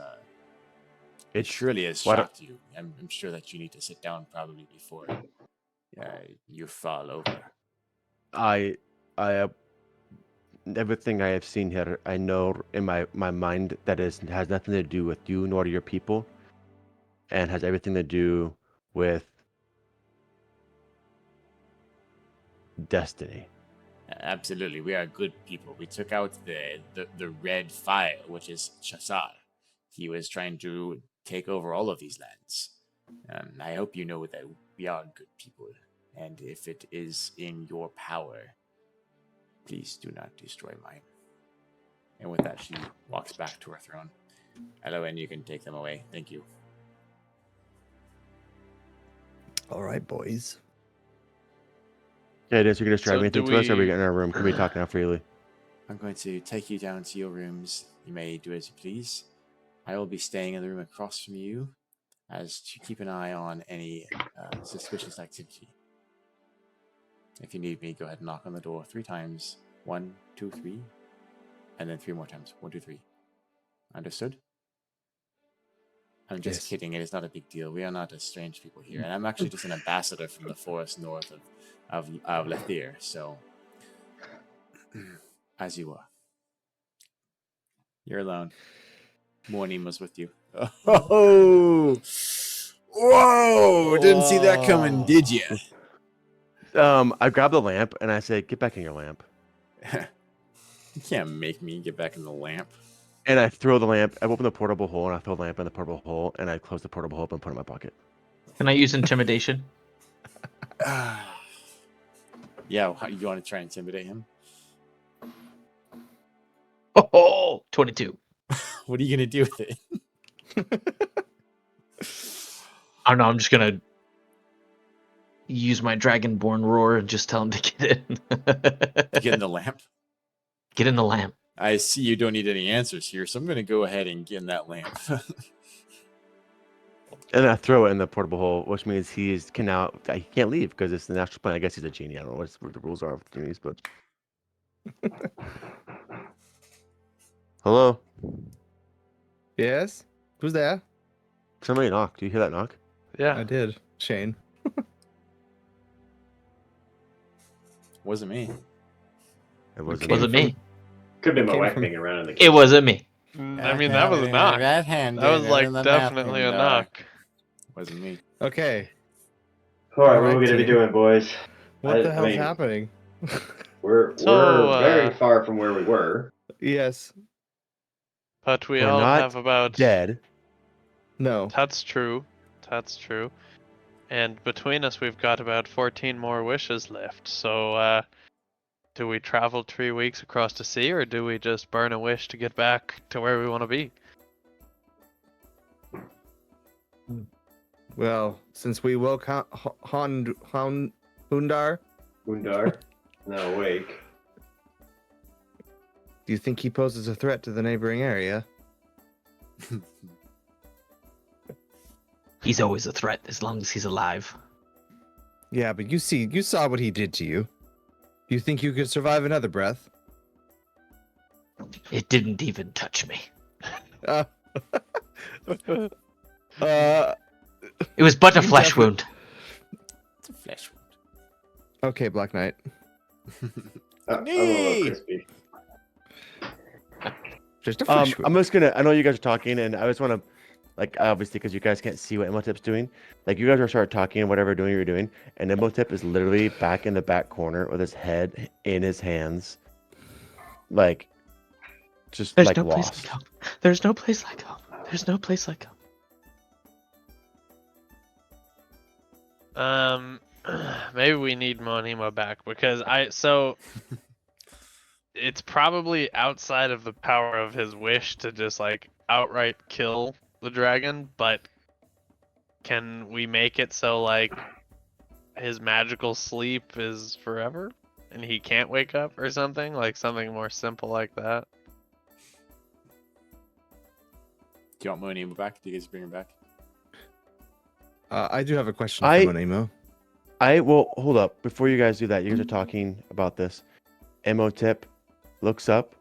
It surely has what a- shocked you. I'm sure that you need to sit down probably before you fall over. I everything I have seen here, I know in my mind that has nothing to do with you nor your people, and has everything to do with destiny. Absolutely, we are good people. We took out the red fire, which is Chasar. He was trying to take over all of these lands. I hope you know that we are good people, and if it is in your power, please do not destroy mine. And with that, she walks back to her throne. Hello, and you can take them away. Thank you. All right, boys. Yeah, it is. You can describe So anything do to us, or we we- get in our room. Can we talk now freely? I'm going to take you down to your rooms. You may do as you please. I will be staying in the room across from you, as to keep an eye on any suspicious activity. If you need me, go ahead and knock on the door 3 times. 1, 2, 3. And then 3 more times. 1, 2, 3. Understood? I'm just Yes. kidding. It is not a big deal. We are not as strange people here. And I'm actually just an ambassador from the forest north of Lethir. So, as you are. You're alone. Morning was with you. Oh! Whoa! Didn't see that coming, did you? I grab the lamp and I say, "Get back in your lamp." You can't make me get back in the lamp. And I throw the lamp. I open the portable hole and I throw the lamp in the portable hole and I close the portable hole up and put it in my pocket. Can I use intimidation? Yeah, you want to try and intimidate him? Oh, 22. What are you gonna do with it? I don't know. I'm just gonna use my dragonborn roar and just tell him to get in. Get in the lamp. Get in the lamp. I see you don't need any answers here, so I'm gonna go ahead and get in that lamp. And I throw it in the portable hole, which means he can't leave because it's the natural plan. I guess he's a genie. I don't know what the rules are with genies, but hello, Yes? Who's there? somebody knocked. Do you hear that knock? Yeah. I did. Shane. Wasn't me. It wasn't. came Wasn't me. Could be my Came wife from- being around in the It kitchen. wasn't me. I mean, that was a knock. That was like definitely a knock. Wasn't me. Okay. All right, what are Alright, we gonna be team. doing, boys? What I the hell's mean- happening? We're So, very far from where we were. Yes. But we We're all not have about. Dead. No. That's true. That's true. And between us, we've got about 14 more wishes left. So, do we travel 3 weeks across the sea, or do we just burn a wish to get back to where we want to be? Well, since we woke Hundar, Undar, now awake. do you think he poses a threat to the neighboring area? He's always a threat as long as he's alive. Yeah, but you saw what he did to you. Do you think you could survive another breath? It didn't even touch me. Uh, It was but a You flesh definitely- wound. It's a flesh okay, Black Knight. I'm a Hey! little crispy. Just a flesh I'm just gonna. I know you guys are talking, and I just want to, like, obviously, because you guys can't see what Imhotep's doing. Like, you guys are start talking, whatever doing you're doing, and Imhotep is literally back in the back corner with his head in his hands, like, just There's like no place lost. like home. There's no place like home. There's no place like home. Maybe we need Monima back because it's probably outside of the power of his wish to just like outright kill the dragon, but can we make it so like his magical sleep is forever and he can't wake up or something? Like something more simple like that? Do you want Moonimo back? Do you guys bring him back? I do have a question I- for Monimo. Well, hold up. Before you guys do that, you guys are talking about this. Emotep looks up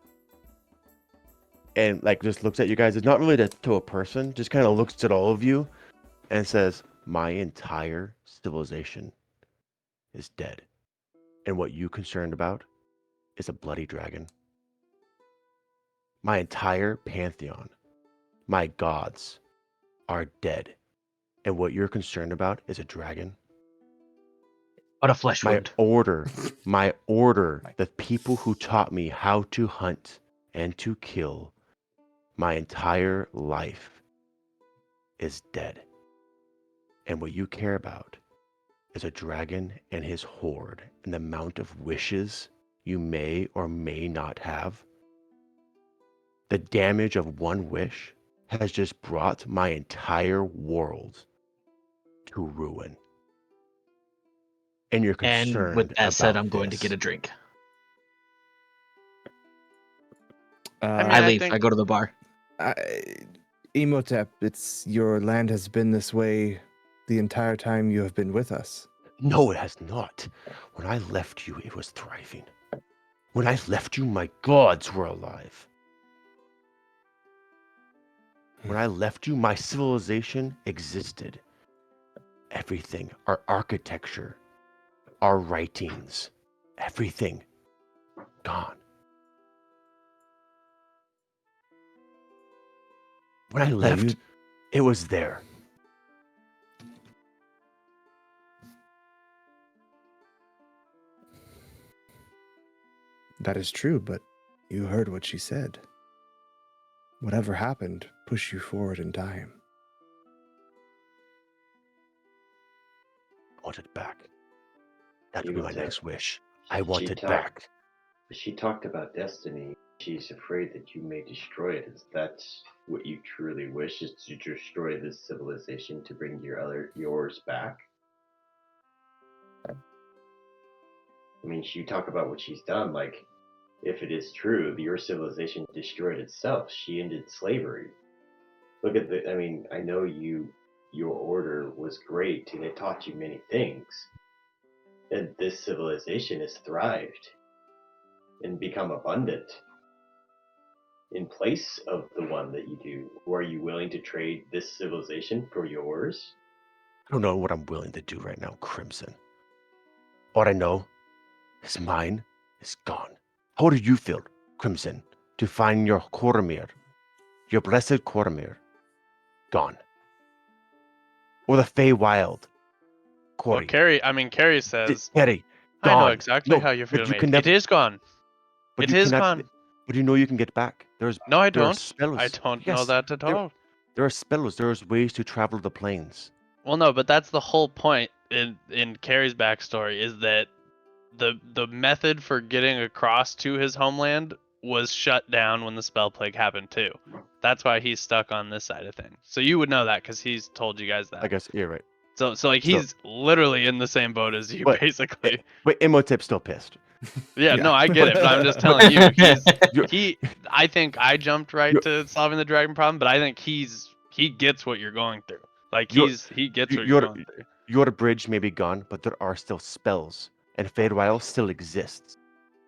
and like just looks at you guys. It's not really to a person, just kind of looks at all of you and says, "My entire civilization is dead. And what you concerned about is a bloody dragon. My entire pantheon, my gods, are dead. And what you're concerned about is a dragon. But a flesh My wound. order, the people who taught me how to hunt and to kill, my entire life is dead. And what you care about is a dragon and his horde and the amount of wishes you may or may not have. The damage of one wish has just brought my entire world to ruin. And you're concerned And with that said, about I'm going to this. get a drink. I mean, I I leave. think- I go to the bar. Emotep, it's your land has been this way the entire time you have been with us. No, it has not. When I left you, it was thriving. When I left you, my gods were alive. When I left you, my civilization existed. Everything, our architecture, our writings, everything, gone. When I left, it was there. That is true, but you heard what she said. Whatever happened, push you forward in time. I want it back. That You would be my want it? next wish. I want She it talked- back. She talked about destiny. She's afraid that you may destroy it. Is that what you truly wish? Is to destroy this civilization to bring yours back? I mean, you talk about what she's done. Like, if it is true, your civilization destroyed itself. She ended slavery. Look at I mean, I know your order was great and it taught you many things. And this civilization has thrived and become abundant in place of the one that you do. Are you willing to trade this civilization for yours? I don't know what I'm willing to do right now, Crimson. All I know is mine is gone. How do you feel, Crimson, to find your Cormyr, your blessed Cormyr, gone? Or the Feywild, Well, Corey, Carrie says, Kerry, I know gone. exactly No, how you feel, but you mate. can never- It is gone. But It you is cannot- gone. But you know you can get back. No, I there are don't. spells. I don't know Yes, that at all. There are spells. There's ways to travel the plains. Well, no, but that's the whole point in Carrie's backstory is that the method for getting across to his homeland was shut down when the spell plague happened too. That's why he's stuck on this side of things. So you would know that because he's told you guys that. I guess you're right. So like he's literally in the same boat as you, But- basically. But Imhotep's still pissed. Yeah, Yeah. no, I get it, but I'm just telling you, You're- I think I jumped right You're- to solving the dragon problem, but I think he gets what you're going through. Like You're- he gets what you're- you're going through. Your bridge may be gone, but there are still spells, and Feywild still exists.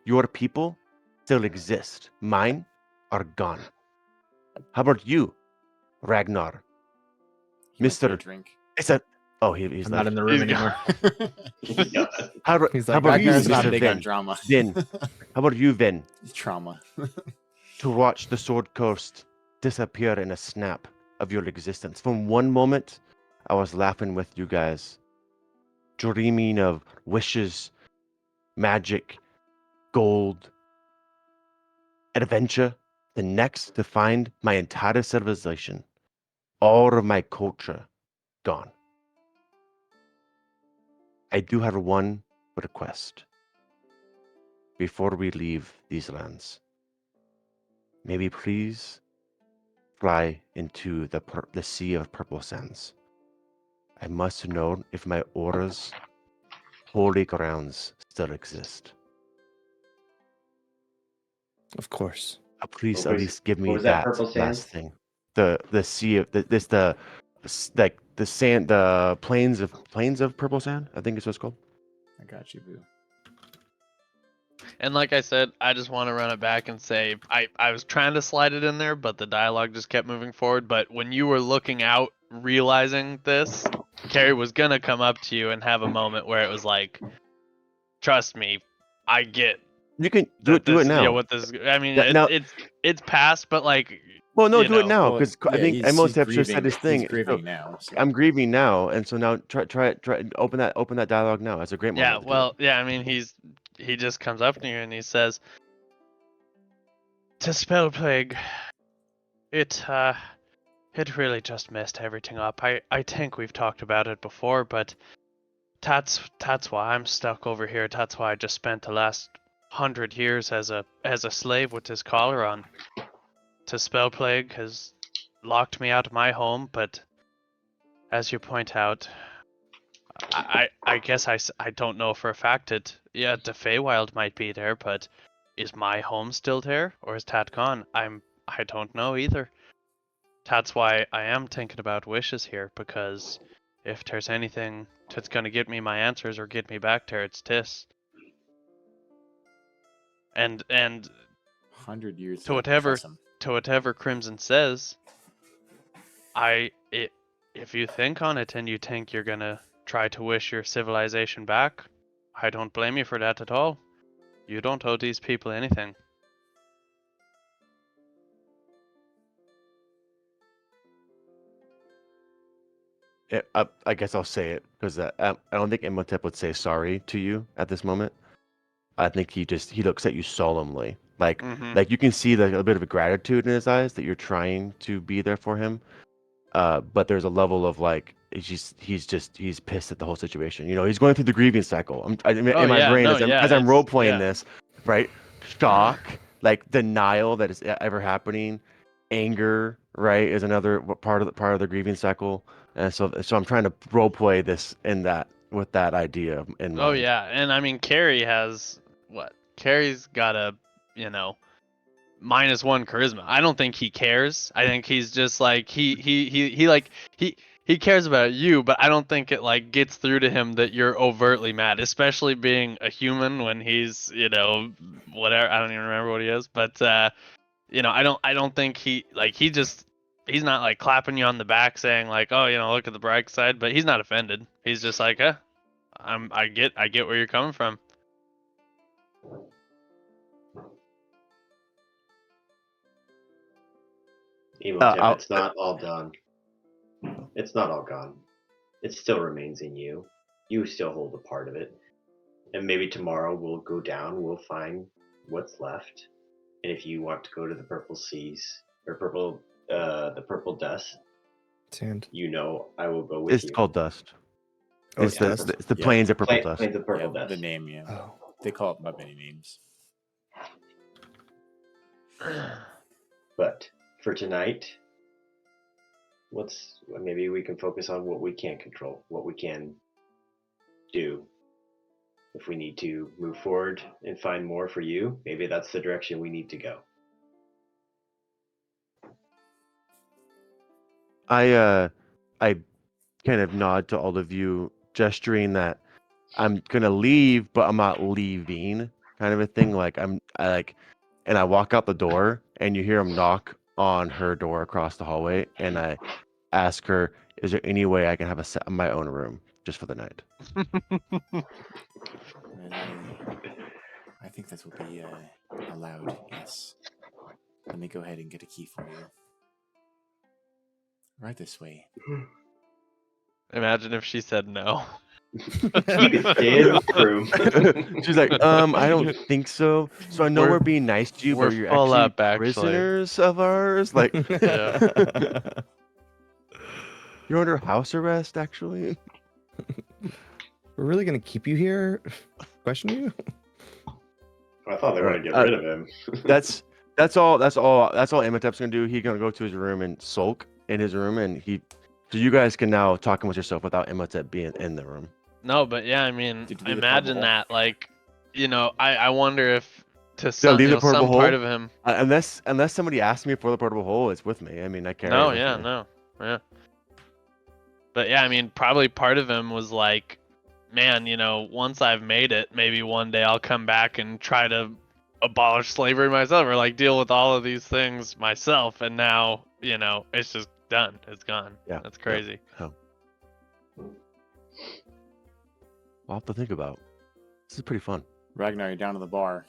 Your people still exist. Mine are gone. How about you, Ragnar? He went for a Mister- drink. It's a. Oh, he's I'm not left. in the room He's anymore. Yeah. He's How like, about you, Ragnar's not Mr. big on Vin? drama. Vin? How about you, Vin? Trauma. To watch the Sword Coast disappear in a snap of your existence. From one moment, I was laughing with you guys, dreaming of wishes, magic, gold, adventure. The next, to find my entire civilization, all of my culture, gone. I do have one request. Before we leave these lands, maybe please fly into the sea of purple sands. I must know if my orders holy grounds still exist. Please What at was- least give what me was that that purple last sands? thing. The sea of like the sand, the plains of purple sand. I think it's what it's called. I got you, boo. And like I said, I just want to run it back and say I was trying to slide it in there, but the dialogue just kept moving forward. But when you were looking out, realizing this, Carrie was gonna come up to you and have a moment where it was like, "Trust me, I get You can do that it. Do it this, now. what this. I mean, Now, it's past, but like, well, no, you do it know. now Well, because I yeah, think he's Emotep just grieving. said his thing. He's grieving So now. So. I'm grieving now, and so now try open that dialogue now. That's a great moment. Yeah, to do well, it. yeah. I mean, he just comes up to you and he says, "To spell plague, it really just messed everything up. I think we've talked about it before, but that's why I'm stuck over here. That's why I just spent the last 100 years as a slave with this collar on. To spell plague has locked me out of my home, but as you point out, I guess I don't know for a fact it. Yeah, the Feywild might be there, but is my home still there, or is that gone? I don't know either. That's why I am thinking about wishes here, because if there's anything that's gonna get me my answers or get me back there, it's this. And 100 years. to whatever Crimson says, if you think on it and you think you're gonna try to wish your civilization back, I don't blame you for that at all. You don't owe these people anything. I guess I'll say it because I don't think Imhotep would say sorry to you at this moment. I think he looks at you solemnly, like Mhm. like you can see a bit of a gratitude in his eyes that you're trying to be there for him. But there's a level of like he's pissed at the whole situation. You know, he's going through the grieving cycle. In my brain as I'm role playing this, right? Shock, like denial that is ever happening, anger, right, is another part of the grieving cycle. And so I'm trying to role play this in that with that idea in mind. Oh yeah, and I mean Carrie has what? Carrie's got a, -1 charisma. I don't think he cares. I think he's just like he cares about you, but I don't think it like gets through to him that you're overtly mad, especially being a human when he's, whatever, I don't even remember what he is, but I don't think he's not like clapping you on the back saying like, "Oh, look at the bright side," but he's not offended. He's just like, I get where you're coming from." Emotep, it's not all done. It's not all gone. It still remains in you. You still hold a part of it. And maybe tomorrow we'll go down, we'll find what's left. And if you want to go to the purple seas, or the purple dust, Sand. I will go with you. It's called dust. Oh, It's dust? the plains of purple dust. Plains of purple Yeah, dust. the name, yeah. Oh. They call it by many names. But for tonight, maybe we can focus on what we can control, what we can do. If we need to move forward and find more for you, maybe that's the direction we need to go. I kind of nod to all of you, gesturing that I'm gonna leave, but I'm not leaving, kind of a thing. Like and I walk out the door, and you hear him knock on her door across the hallway, and I ask her, "Is there any way I can have my own room just for the night?" And I think that will be allowed, yes. Let me go ahead and get a key for you. Right this way. Imagine if she said no. Keep it stay in the room. She's like, I don't think so. So I know we're being nice to you, we're but you're full actually up, actually. prisoners of ours. Like, Yeah. you're under house arrest, actually. We're really gonna keep you here? Question you? I thought they were going to get rid of him. That's all Imhotep's gonna do. He's gonna go to his room and sulk in his room, and so you guys can now talk amongst yourself without Imhotep being in the room. No, but yeah, I mean, Did we imagine the that. Like, I wonder if to Did I some, leave the portable some part hole? of him. Unless somebody asks me for the portable hole, it's with me. I mean, I carry it No, with yeah, me. no, yeah. But yeah, I mean, probably part of him was like, man, once I've made it, maybe one day I'll come back and try to abolish slavery myself, or like deal with all of these things myself. And now, it's just done. It's gone. Yeah, That's crazy. Oh. I'll have to think about. This is pretty fun. Ragnar, you're down to the bar.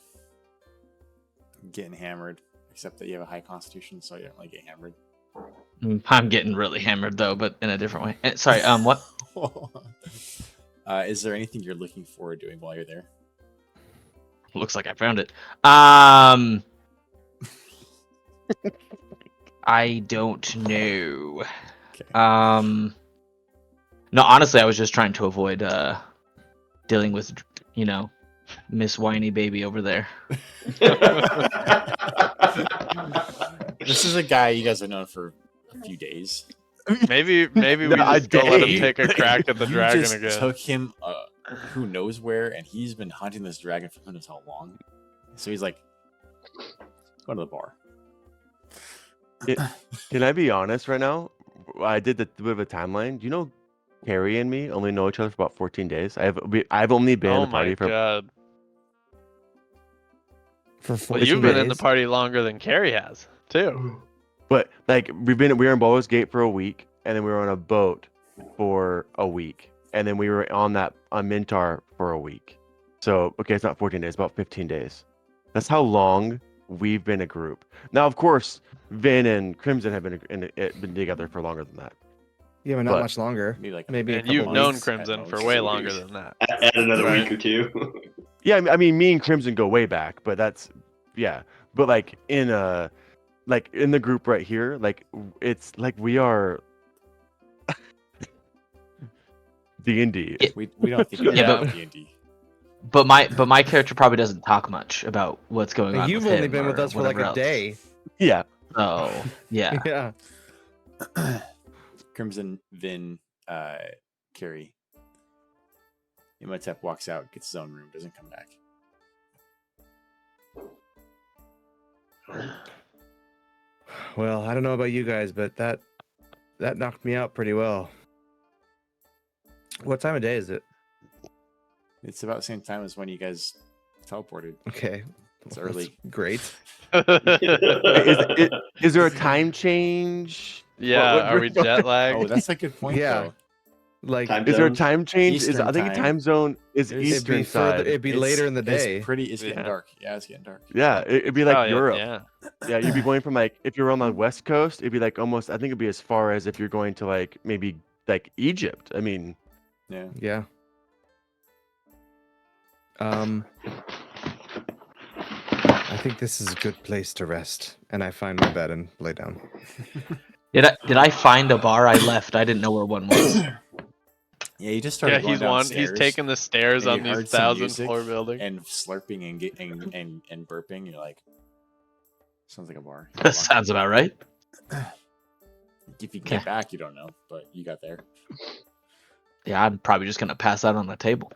Getting hammered. Except that you have a high constitution, so you don't really get hammered. I'm getting really hammered though, but in a different way. Sorry, what? Is there anything you're looking forward to doing while you're there? Looks like I found it. I don't know. Okay. No, honestly, I was just trying to avoid dealing with, Miss Whiny Baby over there. This is a guy you guys have known for a few days. Maybe we No, just go let him day. take a crack at the You dragon just again. took him who knows where, and he's been hunting this dragon for who knows how long. So he's like, go to the bar. Can I be honest right now? I did the bit of a timeline. Do you know Carrie and me only know each other for about 14 days? I've only been in Oh the party my for god. For Well, 14 you've been in the days? party longer than Carrie has, too. But like we were in Baldur's Gate for a week, and then we were on a boat for a week, and then we were on Mintar for a week. So okay, it's not 14 days, about 15 days. That's how long we've been a group. Now, of course, Vin and Crimson have been together for longer than that. Yeah, but not But- much longer. Maybe like Maybe a And couple you've known weeks. Crimson for most. way Weeks. longer than that. Add another Right. week or two. Yeah, I mean, me and Crimson go way back, but but like in the group right here, like it's like we are D&D. we don't think we Yeah, know but- D&D. But my character probably doesn't talk much about what's going on. You've with only him been with or us for like whatever a else. day. Yeah, Oh, yeah. Yeah. Crimson, Vin, Carrie. Imhotep walks out, gets his own room, doesn't come back. Well, I don't know about you guys, but that knocked me out pretty well. What time of day is it? It's about the same time as when you guys teleported. Okay. It's That's early. Great. is there a time change? Yeah, What- are we jet lagged? Oh, that's a good point, Yeah. though. Like Time Is there a zones? time change? Eastern I think a time. time zone is There's- it'd Eastern be further, side. it'd be later in the day. It's getting Yeah. dark. Yeah, it's getting dark. Yeah, it'd be like Oh, yeah, Europe. Yeah. Yeah, you'd be going from like if you're on the West Coast, it'd be like almost. I think it'd be as far as if you're going to like maybe like Egypt. I mean, Yeah. Yeah. I think this is a good place to rest, and I find my bed and lay down. Did I find a bar I left? I didn't know where one was. Yeah, you just started Yeah, going he's downstairs taking the stairs and on you these heard some 1,000 music floor building. and slurping and burping. You're like, sounds like a bar. That sounds about right. If you get back, you don't know, but you got there. Yeah, I'm probably just gonna pass out on the table.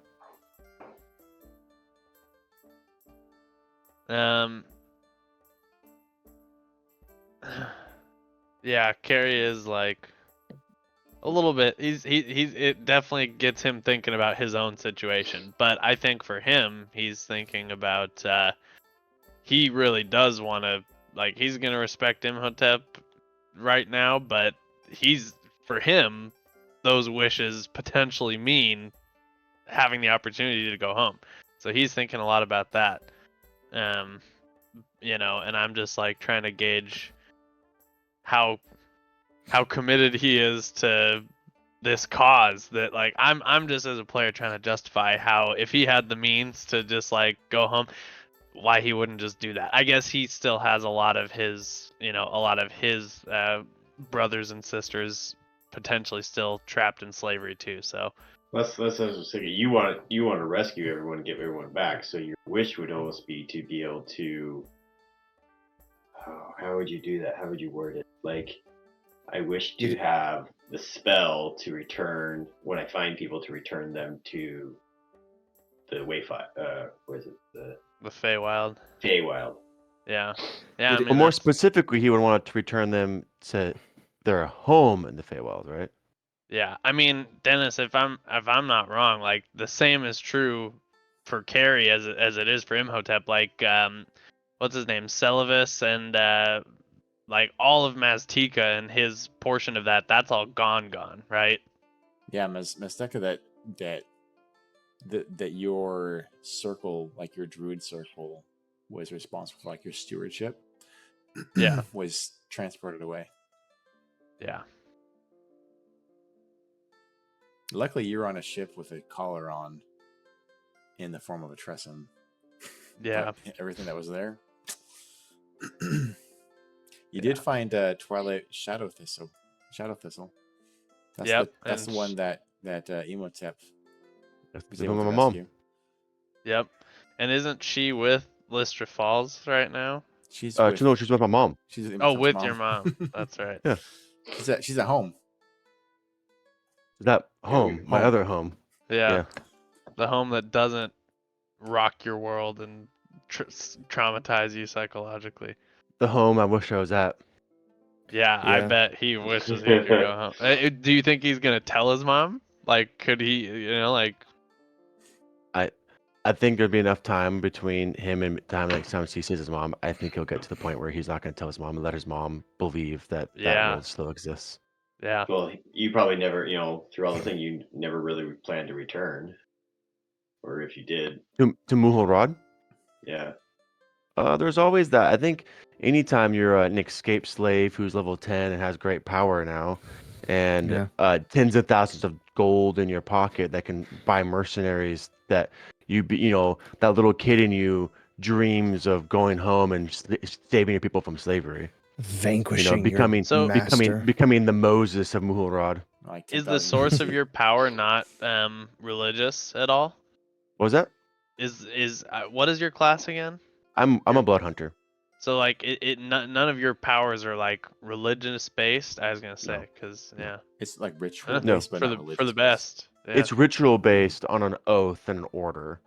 Yeah, Carrie is like a little bit. It definitely gets him thinking about his own situation. But I think for him, he's thinking about. He really does want to, like, he's gonna respect Imhotep right now, but for him, those wishes potentially mean having the opportunity to go home. So he's thinking a lot about that. And I'm just like trying to gauge how committed he is to this cause, that like I'm just as a player trying to justify how if he had the means to just like go home, why he wouldn't just do that. I guess he still has a lot of his brothers and sisters potentially still trapped in slavery too. So Let's say you want to rescue everyone, get everyone back. So your wish would almost be to be able to. Oh, how would you do that? How would you word it? Like, I wish to have the spell to return when I find people to return them to the Wayfire. What is it? The The Feywild. Feywild. Yeah. Yeah. I Did it- mean, But more that's- specifically, he would want to return them to their home in the Feywild, right? Yeah, I mean, Dennis, if I'm not wrong, like the same is true for Carrie as it is for Imhotep. Like, what's his name, Celavis, and like all of Maztica and his portion of that's all gone, right? Yeah, Masteka, that your circle, like your druid circle, was responsible for like your stewardship. Yeah. Was transported away. Yeah. Luckily, you're on a ship with a collar on, in the form of a Tresson. Yeah. But everything that was there. You did find Twilight Shadow Thistle. That's Yep, that's the and one that Emotep That's was the able one to with my mom. rescue. Yep. And isn't she with Lystra Falls right now? She's No, she's with my mom. she's Oh, Emotep's with your mom. That's right. Yeah. she's at home. That home, my home. other home. Yeah. Yeah. The home that doesn't rock your world and traumatize you psychologically. The home I wish I was at. Yeah, I Yeah. bet he wishes he could go home. Do you think he's gonna tell his mom? Like, could he? Like. I think there'd be enough time between him and time next time he sees his mom. I think he'll get to the point where he's not going to tell his mom and let his mom believe that that Yeah. world still exists. Yeah. Well, you probably never, through all the thing, you never really planned to return, or if you did, To Muhulrod, yeah. there's always that. I think anytime you're an escaped slave who's level 10 and has great power now, and tens of thousands of gold in your pocket that can buy mercenaries that that little kid in you dreams of going home and saving people from slavery. Vanquishing becoming So- becoming the Moses of Muhulrod. Like Is the 10,000 source of your power not religious at all? What was that? Is what is your class again? I'm a blood hunter. So like none of your powers are like religious based. I was gonna say No. because No. yeah, It's like ritual No. based, but for not the religious best. Yeah. It's ritual based on an oath and an order,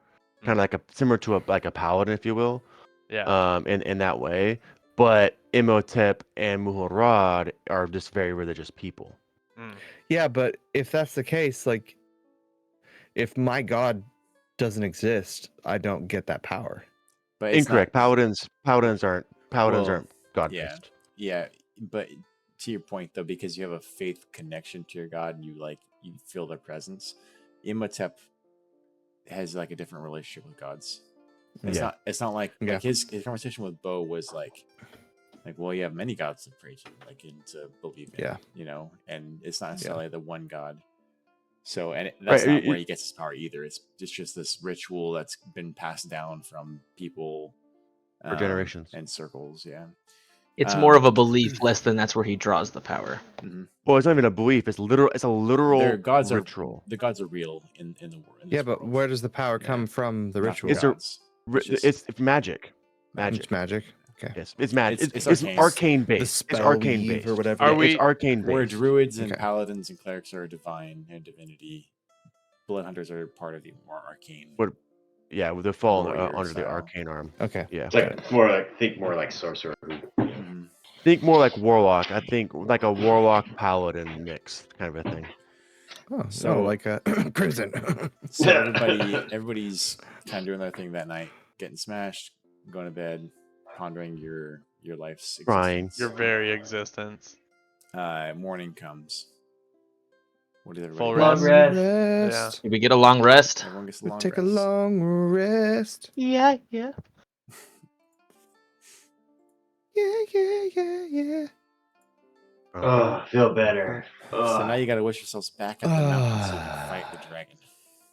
kind Mm. of like similar to a paladin, if you will. Yeah. In that way. But Imhotep and Muhulrod are just very religious people. Mm. Yeah, but if that's the case, like, if my god doesn't exist, I don't get that power. But it's Incorrect. Not, Paladins aren't Well, god yeah. based. Yeah, but to your point though, because you have a faith connection to your god, and you feel their presence. Imhotep has like a different relationship with gods. It's not like his conversation with Bo was like well, you have many gods to pray to, like and to believe in. Yeah. And it's not necessarily the one god. So that's not where he gets his power either. It's just this ritual that's been passed down from people For generations. and circles. Yeah. It's more of a belief, less than that's where he draws the power. Mm-hmm. Well, it's not even a belief. It's literal. It's a literal Their gods ritual. The gods are real in the world. Yeah, but where does the power come from? The Not ritual. from gods. It's magic. It's magic. Okay. Yes, it's magic. It's It's arcane. arcane The based. It's spell arcane weave based or whatever. Are we- It's arcane Where based. druids and Okay. paladins and clerics are divine and divinity, blood hunters are part of the more arcane. Yeah, they fall warrior under the style. arcane arm. Okay. Yeah. It's like it's more like think more like sorcerer. Mhm. Think more like warlock. I think like a warlock paladin mix kind of a thing. Oh, So- so like Crimson. So everybody's kind of doing their thing that night, getting smashed, going to bed, pondering your life's Crying. existence. Your very existence. Morning comes. What does Full everybody do? rest. Rest. Did we get a long rest? Everyone gets a We long take a rest. long rest. Yeah. Yeah, yeah. Oh, feel better. So now you got to wish yourselves back at the mountain so you can fight the dragon.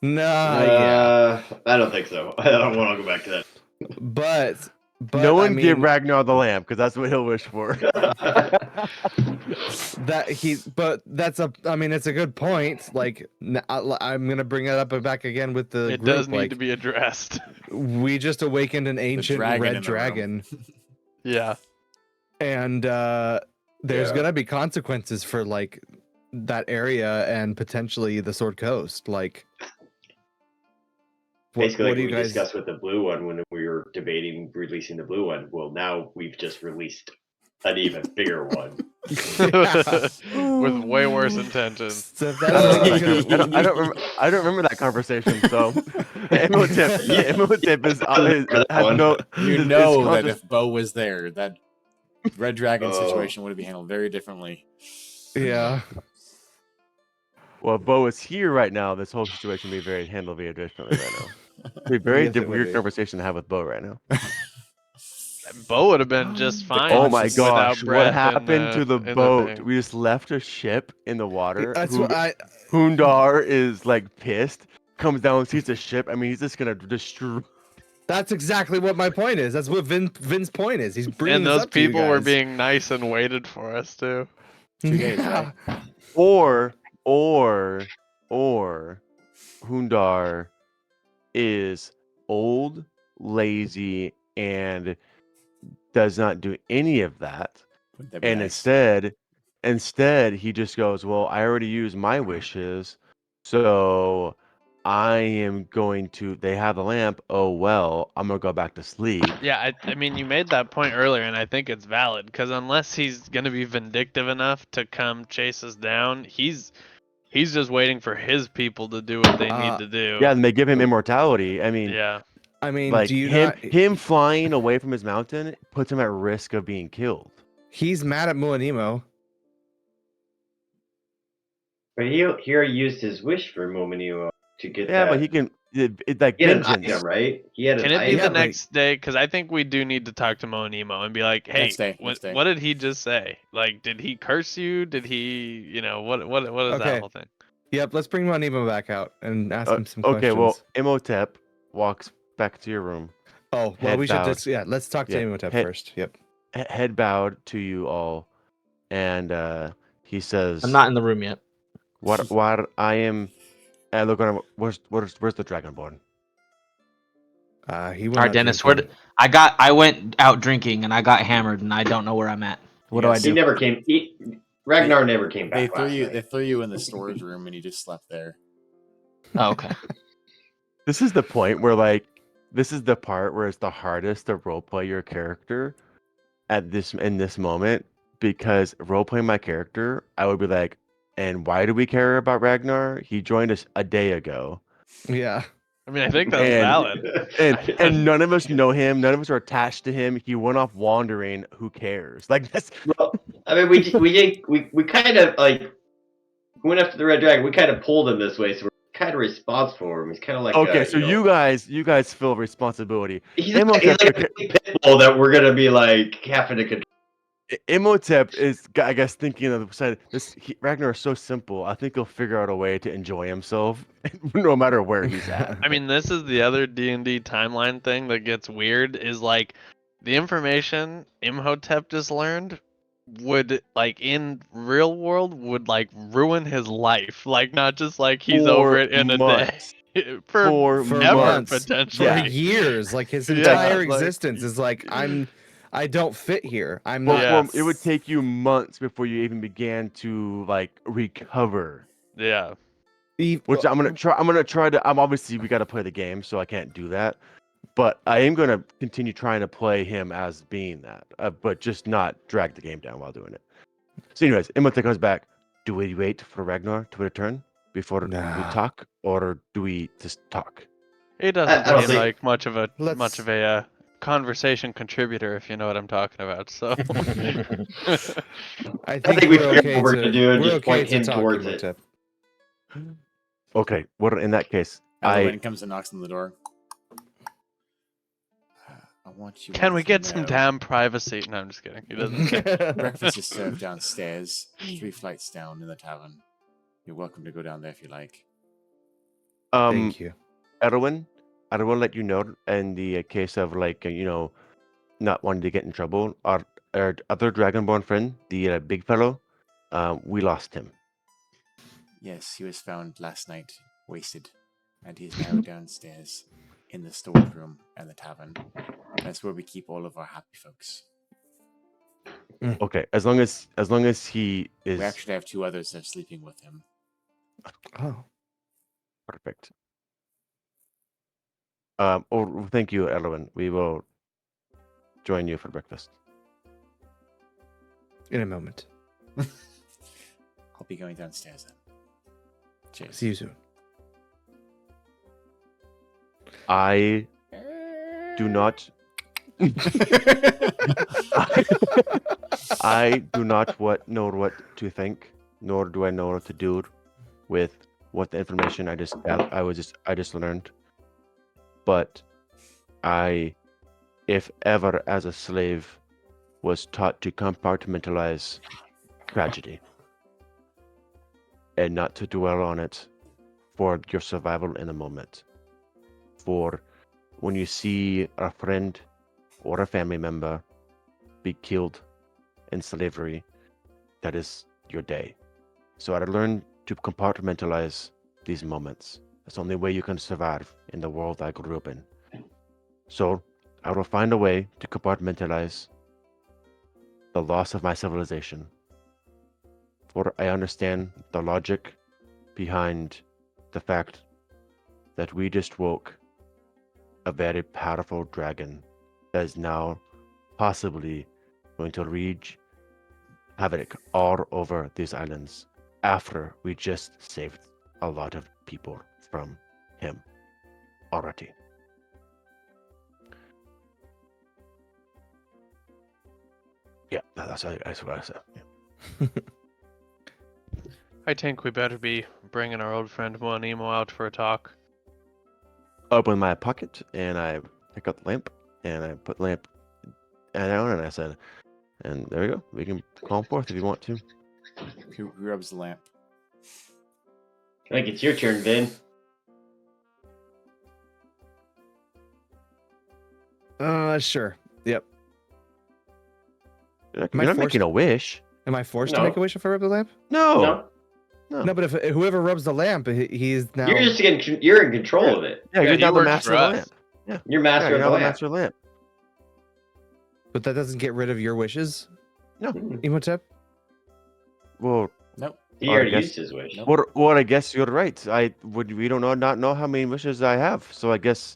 No, yeah. I don't think so. I don't want to go back to But No one I mean, give Ragnar the lamp because that's what he'll wish for. that. but that's it's a good point. Like I'm gonna bring it up back again with the It group. does need like, to be addressed. we just awakened an ancient dragon in red the room. dragon, Yeah. and there's Yeah. gonna be consequences for like that area and potentially the Sword Coast. Like, Basically, what like do you we guys? discussed with the blue one when we were debating releasing the blue one. Well, now we've just released an even bigger one. Yeah. With way worse intentions. So if I don't remember that's that. I don't remember that conversation. So, Imhotep has one. no. You is know that conscious- if Bo was there, that Red Dragon Oh. situation would be handled very differently. yeah. Well, if Bo is here right now, this whole situation would be handled very differently right now. It'd be a very Yes, it would weird be. conversation to have with Bo right now. Bo would have been just fine. Oh my conscious- without gosh, what breath happened to the in boat? thing. We just left a ship in the water. That's what I. Hundar is like pissed, comes down, sees the ship. I mean, he's just gonna destroy. That's exactly what my point is. That's what Vin's point is. He's bringing And this those up to you people were guys. being nice and waited for us too. 2 days, right? Or Hundar is old, lazy, and does not do any of that. Wouldn't that be And nice? instead he just goes, well, I already used my wishes, so I am going to. They have the lamp. Oh well, I'm gonna go back to sleep. Yeah, I mean, you made that point earlier, and I think it's valid because unless he's gonna be vindictive enough to come chase us down, he's just waiting for his people to do what they need to do. Yeah, and they give him immortality. I mean, Yeah. I mean, like do you him not? him flying away from his mountain puts him at risk of being killed. He's mad at Muanimo. But he already used his wish for Momonio to get Yeah, that. but he can like He had an vengeance. item, right? He had Can an it be item. the Yeah, but- next day? Because I think we do need to talk to Mo and Emo and be like, hey, Next day, what, next day. what did he just say? Like, did he curse you? Did he, what is Okay. that whole thing? Yep. Let's bring Muanimo back out and ask him some Okay, questions. well, Imhotep walks back to your room, Oh, well, head we should bowed. just let's talk to Yeah, Imhotep head- first. Yep. head bowed to you all, and he says, I'm not in the room yet. What I am. Look, where's the Dragonborn? He went All right, out Dennis. drinking. I went out drinking and I got hammered and I don't know where I'm at. What do I Yes. He do? never came. Ragnar never came They back threw last you. night. They threw you in the storage room, and you just slept there. Oh, okay. This is the point where like this is the part where it's the hardest to roleplay your character in this moment, because roleplaying my character, I would be like, and why do we care about Ragnar? He joined us a day ago. Yeah. I mean, I think that's And- valid. And none of us know him, none of us are attached to him. He went off wandering. Who cares? Like that's Well, I mean, we kind of like went after the red dragon. We kind of pulled him this way, so we're kind of responsible for him. He's kind of like okay, so you guys feel responsibility. he's Imhotep, like a big pit bull that we're gonna be like having to control. Imhotep is, I guess, thinking of the side. Ragnar is so simple. I think he'll figure out a way to enjoy himself, no matter where he's at. I mean, this is the other D&D timeline thing that gets weird is like the information Imhotep just learned would like in real world would like ruin his life. Like not just like he's For over it in a months. day. For For ever, months, potentially. for years, like his Yeah, entire like- existence is like I don't fit here. I'm Well, not. Yeah. it would take you months before you even began to like recover. Yeah. Which I'm gonna try to. I'm obviously we got to play the game, so I can't do that. But I am gonna continue trying to play him as being that, but just not drag the game down while doing it. So, anyways, Imhotep comes back. Do we wait for Ragnar to return before we Nah. talk, or do we just talk? He doesn't I don't seem think- like much of a Let's- conversation contributor, if you know what I'm talking about. So I I think think we we're figured okay what we're to gonna do and we're just okay point to him talk, towards it. Imhotep. Okay. What in that case? Elowen comes and knocks on the door. I want you. can all we to get some know damn privacy? No, I'm just kidding. He doesn't. Breakfast is served downstairs, 3 flights down in the tavern. You're welcome to go down there if you like. Thank you. Erwin, I want to let you know in the case of like not wanting to get in trouble. Our other Dragonborn friend, the big fellow, we lost him. Yes, he was found last night, wasted, and he's now downstairs in the storage room at the tavern. That's where we keep all of our happy folks. Okay, as long as he is We actually have 2 others that are sleeping with him. Oh. perfect. Thank you, Elwin. We will join you for breakfast. In a moment. I'll be going downstairs then. Cheers. See you soon. I do not. I do not know what to think, nor do I know what to do with what the information I just learned. But if ever as a slave, was taught to compartmentalize tragedy and not to dwell on it for your survival in the moment. For when you see a friend or a family member be killed in slavery, that is your day. So I learned to compartmentalize these moments. That's the only way you can survive in the world I grew up in. So I will find a way to compartmentalize the loss of my civilization. For I understand the logic behind the fact that we just woke a very powerful dragon that is now possibly going to wreak havoc all over these islands after we just saved a lot of people from him already. Yeah, that's what I said. Yeah. I think we better be bringing our old friend Monimo out for a talk. Open my pocket and I pick up the lamp and I put the lamp down and I said, and there we go. We can call forth if you want to. Who rubs the lamp? I think it's your turn, Vin. Sure. Yep. You're Am I not forced- making a wish. Am I forced No. to make a wish if I rub the lamp? No. No, but if whoever rubs the lamp, he's now. You're in control of it. Yeah, Yeah, you're he now the works master for of the us. lamp. You're master You're of now the the lamp. master of the lamp. But that doesn't get rid of your wishes, Hmm. Imhotep. Well, Nope. He I already guess- used his wish. Nope. I guess you're right. We don't not know how many wishes I have. So I guess,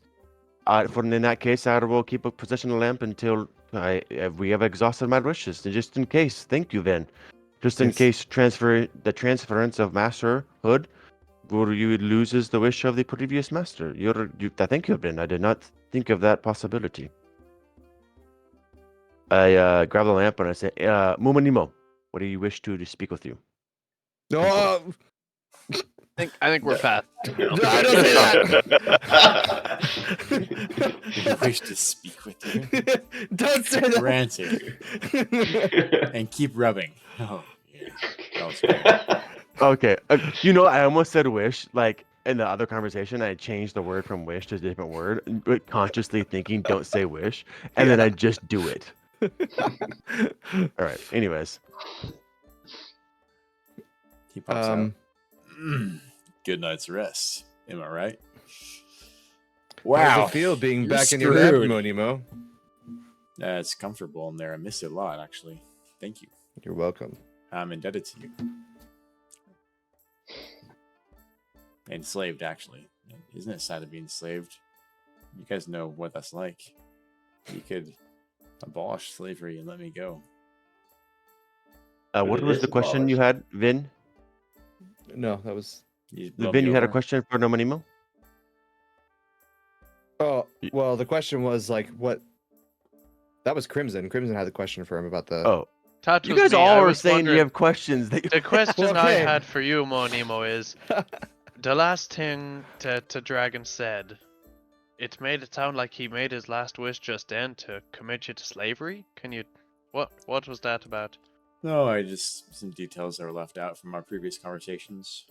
in that case, I will keep a possession of the lamp until we have exhausted my wishes. And just in case, thank you, Vin. Just in Yes. case the transference of masterhood, where you loses the wish of the previous master. I thank you, Vin. I did not think of that possibility. I grab the lamp and I say, Mumanimo, what do you wish to speak with you? Oh, I think we're fast. don't say that. You wish to speak with you. Don't say that. Granted. And keep rubbing. Oh, yeah. That was great. Okay, I almost said wish, like in the other conversation, I changed the word from wish to a different word, but consciously thinking don't say wish, and then I just do it. All right. Anyways, He pops out. Good night's rest. Am I right? How Wow. does it feel being You're back in your lab, screwed. Monimo? It's comfortable in there. I miss it a lot, actually. Thank you. You're welcome. I'm indebted to you. Enslaved, actually. Isn't it sad to be enslaved? You guys know what that's like. You could abolish slavery and let me go. what it was is the question you abolished. had, Vin? No, that was. Vin, you had a question for Nomanimo? Oh, well, the question was like, what? That was Crimson. Crimson had the question for him about the. Oh, That you was guys me. I all are was saying you wondering- have questions. That The question I Okay. had for you, Monimo, is the last thing to Dragon said. It made it sound like he made his last wish just then to commit you to slavery. Can you? What was that about? No, I just some details that were left out from our previous conversations.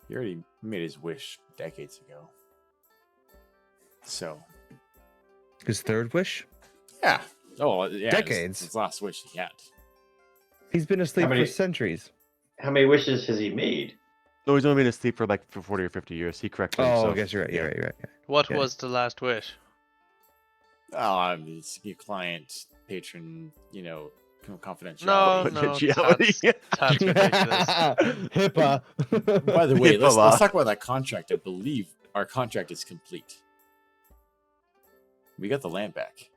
He already made his wish decades ago. So His third wish. yeah. Oh yeah. Decades. His last wish he had. He's been asleep How many- for centuries. How many wishes has he made? No, he's only been asleep for 40 or 50 years. He corrected Oh, himself. I guess you're right. You're right. You're right. What Okay. was the last wish? It's your client, patron, No, confidentiality. no, Potentiality. Tots would take this. HIPAA. By the way, HIPAA let's law. talk about that contract. I believe our contract is complete. We got the land back.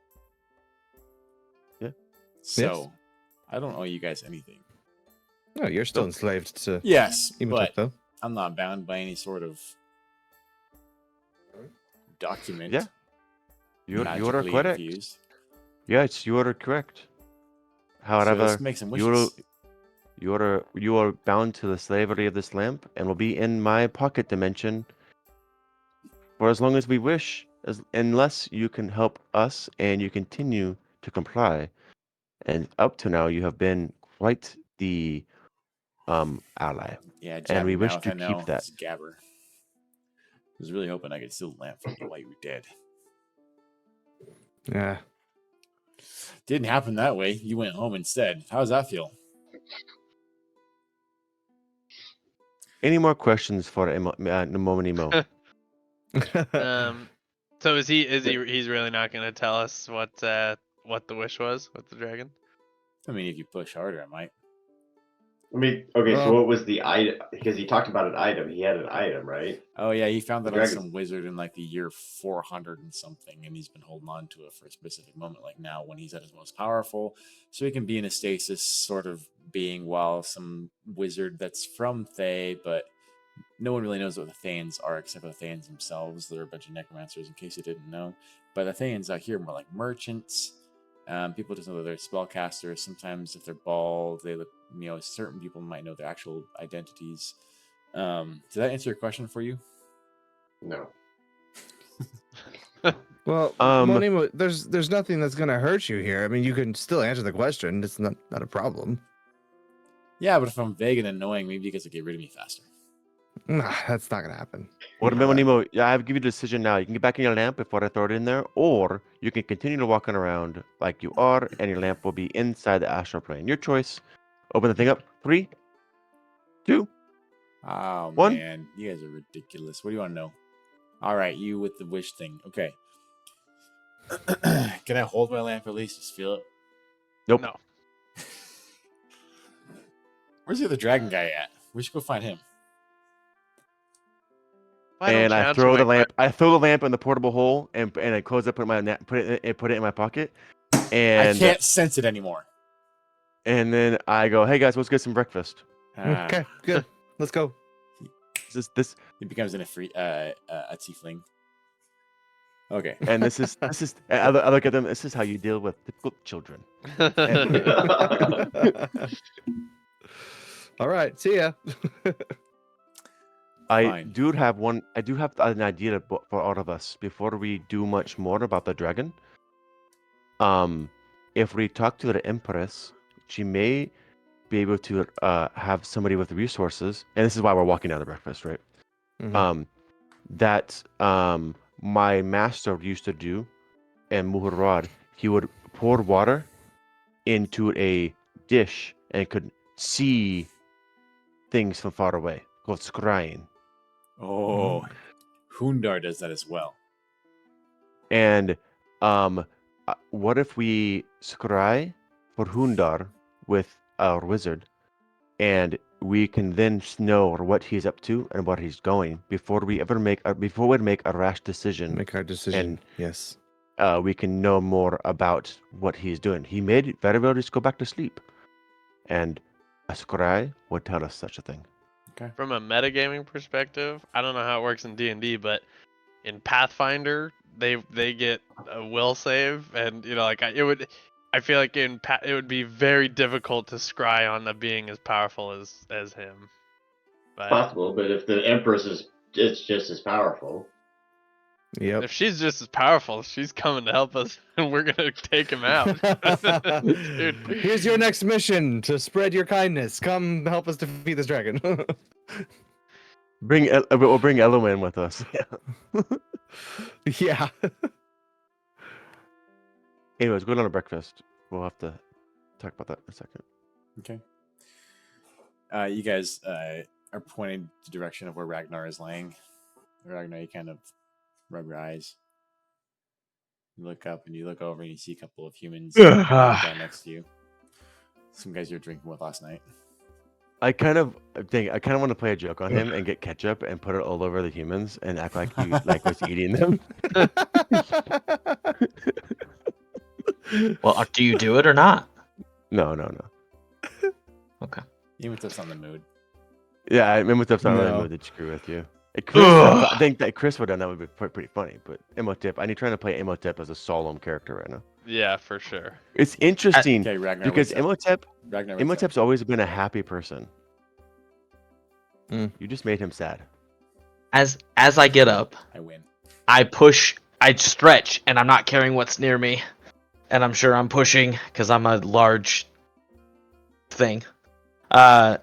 Yeah. So, I don't owe you guys anything. No, you're still enslaved to Yes, Emotek, but though. I'm not bound by any sort of document. Yeah. You are magically correct. infused. Yes, you are correct. So However, let's make some wishes. you are bound to the slavery of this lamp and will be in my pocket dimension for as long as we wish, unless you can help us and you continue to comply. And up to now, you have been quite the ally, Yeah, and jab we your wish mouth, to I know. keep that. It's Gabber. I was really hoping I could steal the lamp from you while you were dead. Yeah. Didn't happen that way. You went home instead. How does that feel? Any more questions for Nemo? So he's really not gonna tell us what the wish was with the dragon? I mean, if you push harder, I might. I mean, okay, so Well- what was the item? Because he talked about an item. He had an item, right? Oh yeah, he found The that on dragon's- some wizard in like the year 400 and something, and he's been holding on to it for a specific moment, like now when he's at his most powerful, so he can be in a stasis sort of being while some wizard that's from Thay, but no one really knows what the Thanes are except for the Thanes themselves. They're a bunch of necromancers, in case you didn't know. But the Thanes out here are more like merchants. People just know that they're spellcasters. Sometimes if they're bald, they look, certain people might know their actual identities. Did that answer your question for you? No. Well, Monimo, there's nothing that's gonna hurt you here. I mean, you can still answer the question. It's not a problem. Yeah, but if I'm vague and annoying, maybe you guys will get rid of me faster. Nah, that's not gonna happen. What about Nemo? Yeah, I have to give you a decision now. You can get back in your lamp before I throw it in there, or you can continue to walking around like you are, and your lamp will be inside the astral plane. Your choice. Open the thing up. 3, 2. Oh, One. man. You guys are ridiculous. What do you want to know? All right, you with the wish thing. Okay. Can I hold my lamp at least? Just feel it? Nope. No. Where's the other dragon guy at? We should go find him. Why don't And you I answer throw my the lamp. I throw the lamp in the portable hole, and I close it. Put it in my pocket, and I can't sense it anymore. and then I go, "Hey guys, let's get some breakfast." Ah, Okay, good. Let's go. This he becomes a tiefling. Okay. and this is I look at them. This is how you deal with difficult children. All right, see ya. I Fine. do have an idea for all of us before we do much more about the dragon. If we talk to the Empress, she may be able to have somebody with resources, and this is why we're walking down to breakfast, right? Mhm. That my master used to do in Muhurrad. He would pour water into a dish and could see things from far away, called scrying. Oh, Hundar does that as well. And what if we scry for Hundar with our wizard, and we can then know what he's up to and what he's going before we make a rash decision. Make our decision. Yes. We can know more about what he's doing. He may very well just go back to sleep, and a scry would tell us such a thing. Okay. From a metagaming perspective, I don't know how it works in D&D, but in Pathfinder, they get a will save, and I feel like it would be very difficult to scry on a being as powerful as him. But Possible, but if the Empress it's just as powerful. Yep. if she's just as powerful, she's coming to help us, and we're gonna take him out. Dude. Here's your next mission to spread your kindness. Come help us defeat this dragon. We'll bring Eloman with us. Yeah. Anyways, going on to breakfast. We'll have to talk about that in a second. Okay. You guys are pointing the direction of where Ragnar is laying. Ragnar, you kind of rub your eyes. You look up and you look over and you see a couple of humans laying down next to you. Some guys you were drinking with last night. I kind of want to play a joke on him and get ketchup and put it all over the humans and act like you like was eating them. Well, do you do it or not? No. Okay. Even if it's on the mood. Yeah, I remember stuff's not really No. moved to screw with you. I think that Chris would have done that would be pretty funny, but Imhotep, I'm trying to play Imhotep as a solemn character right now. Yeah, for sure. It's interesting Okay, Ragnar. because wakes up. Imhotep Ragnar wakes up. Imhotep's always been a happy person. Mm. You just made him sad. As I get up, I win. I push, I stretch, and I'm not carrying what's near me. And I'm sure I'm pushing because I'm a large thing. I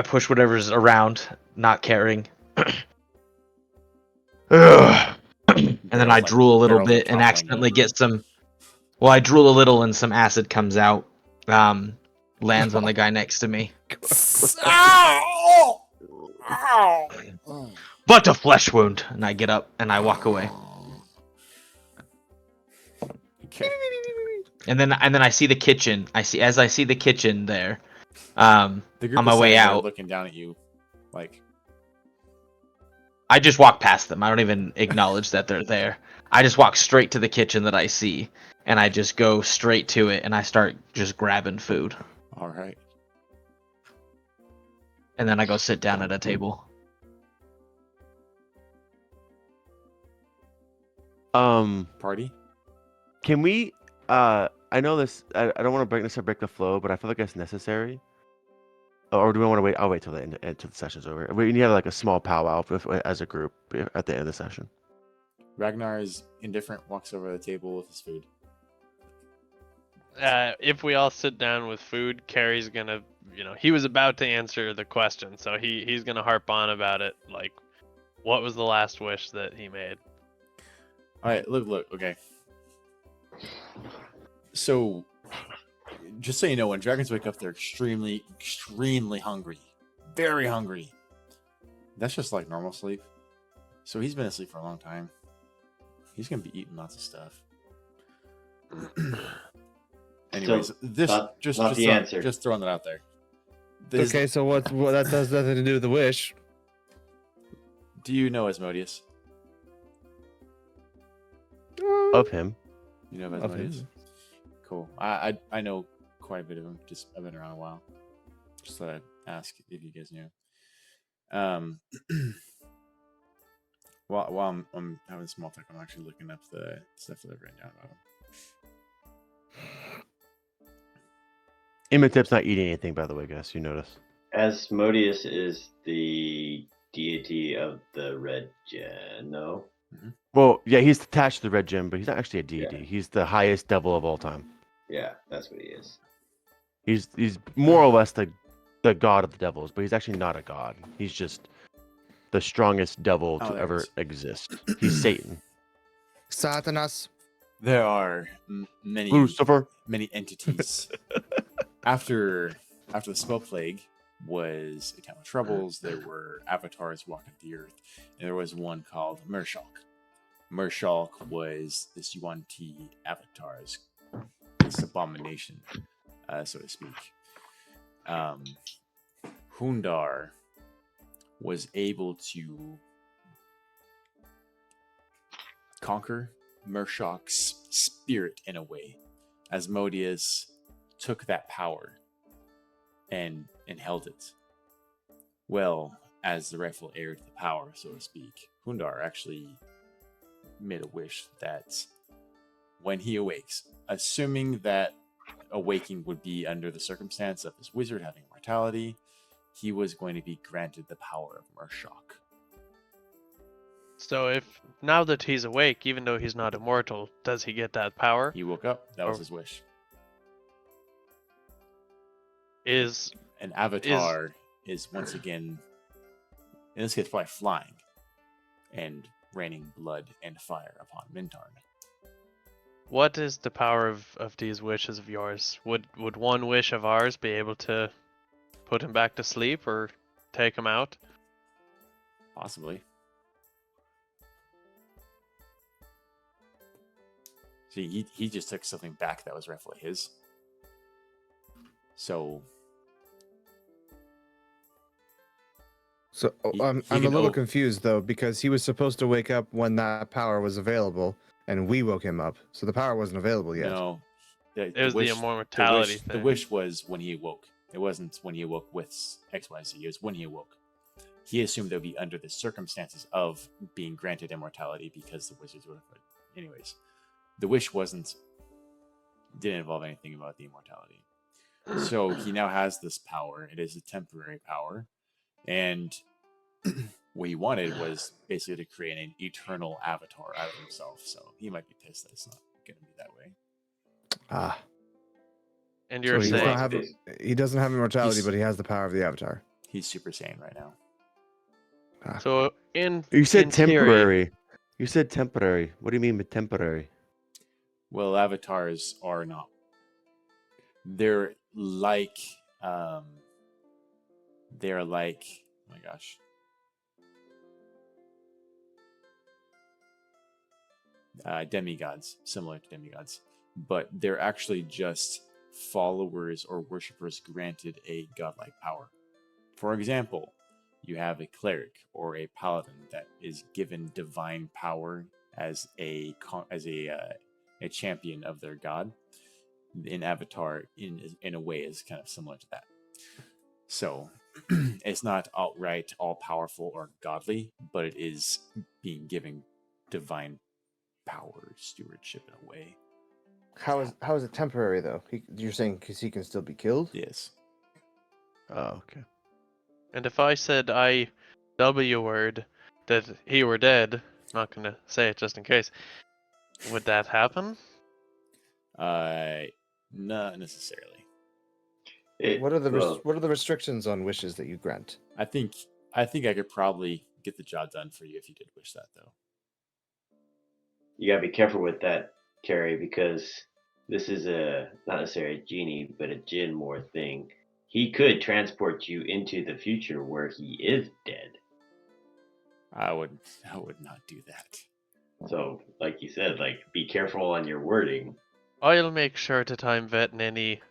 push whatever's around, not carrying. And then I drool a little barrels, like, bit and toppling accidentally over. get some. Well, I drool a little and some acid comes out. Lands on the guy next to me. But a flesh wound, and I get up and I walk away. Okay. And then I see the kitchen. I see the kitchen there. The group On my is way standing there out, looking down at you, like, I just walk past them. I don't even acknowledge that they're there. I just walk straight to the kitchen that I see, and I just go straight to it, and I start just grabbing food. all right. And then I go sit down at a table. Party. Can we? I know this. I don't want to break the flow, but I feel like it's necessary. Or do we want to wait? I'll wait till the end until the session's over. We need to have like a small powwow as a group at the end of the session. Ragnar is indifferent, walks over to the table with his food. If we all sit down with food, Carrie's gonna, he was about to answer the question, so he's gonna harp on about it. Like, what was the last wish that he made? All right, look, okay. So, just so you know, when dragons wake up, they're extremely, extremely hungry. Very hungry. That's just like normal sleep. So he's been asleep for a long time. He's going to be eating lots of stuff. Anyways, not the answer. Just throwing that out there. Okay, so what that has nothing to do with the wish. Do you know Asmodeus? Of him. You know Of Asmodeus? him. Cool. I know quite a bit of him. Just I've been around a while. Just thought I'd ask if you guys knew. While I'm having small talk, I'm actually looking up the stuff that I've written down about him. Imhotep's not eating anything, by the way, guys. You notice. Asmodeus is the deity of the red gem. No. Well, yeah, he's attached to the red gem, but he's not actually a deity. Yeah. He's the highest devil of all time. Yeah, that's what he is. He's more or less the god of the devils, but he's actually not a god. He's just the strongest devil to there it ever is. exist. He's Satan. Satanas. There are many Lucifer. many entities. After the spell plague was a time of troubles, there were avatars walking the earth, and there was one called Mershulk. Mershulk was this Yuan-Ti avatar's this abomination, so to speak. Hundar was able to conquer Mershulk's spirit in a way. Asmodeus took that power and held it. Well, as the rightful heir to the power, so to speak, Hundar actually made a wish that when he awakes, assuming that awaking would be under the circumstance of his wizard having immortality, he was going to be granted the power of Mershulk. So if now that he's awake, even though he's not immortal, does he get that power? He woke up, that was his wish. Is An avatar is once again, in this case, probably flying and raining blood and fire upon Mintarn. what is the power of these wishes of yours? Would one wish of ours be able to put him back to sleep or take him out? Possibly. See, he just took something back that was rightfully his. So So He- I'm he a can little o- confused though because he was supposed to wake up when that power was available, and we woke him up, so the power wasn't available yet. no, It was the immortality the thing. wish was when he awoke. It wasn't when he awoke with XYZ. It was when he awoke. He assumed they would be under the circumstances of being granted immortality because the wizards would have. Anyways, the wish didn't involve anything about the immortality. So he now has this power. It is a temporary power, and what he wanted was basically to create an eternal avatar out of himself. So he might be pissed that it's not going to be that way. Ah, And so you're he saying he doesn't have immortality, He's- but he has the power of the avatar. He's Super Saiyan right now. so in You said in theory- temporary. You said temporary. What do you mean by temporary? Well, avatars are not. They're like. They're like. Oh my gosh. Demigods, similar to demigods, but they're actually just followers or worshippers granted a godlike power. For example, you have a cleric or a paladin that is given divine power as a champion of their god. In Avatar, in a way, is kind of similar to that. So it's not outright all powerful or godly, but it is being given divine power, stewardship in a way. How is it temporary though? You're saying because he can still be killed? Yes. Oh, okay. And if I said I W word that he were dead, not gonna say it just in case, would that happen? Not necessarily. What are the restrictions on wishes that you grant? I think I could probably get the job done for you if you did wish that, though. You gotta be careful with that, Carrie, because this is not necessarily a genie, but a Jinn more thing. He could transport you into the future where he is dead. I would not do that. So, like you said, be careful on your wording. I'll make sure to time vet any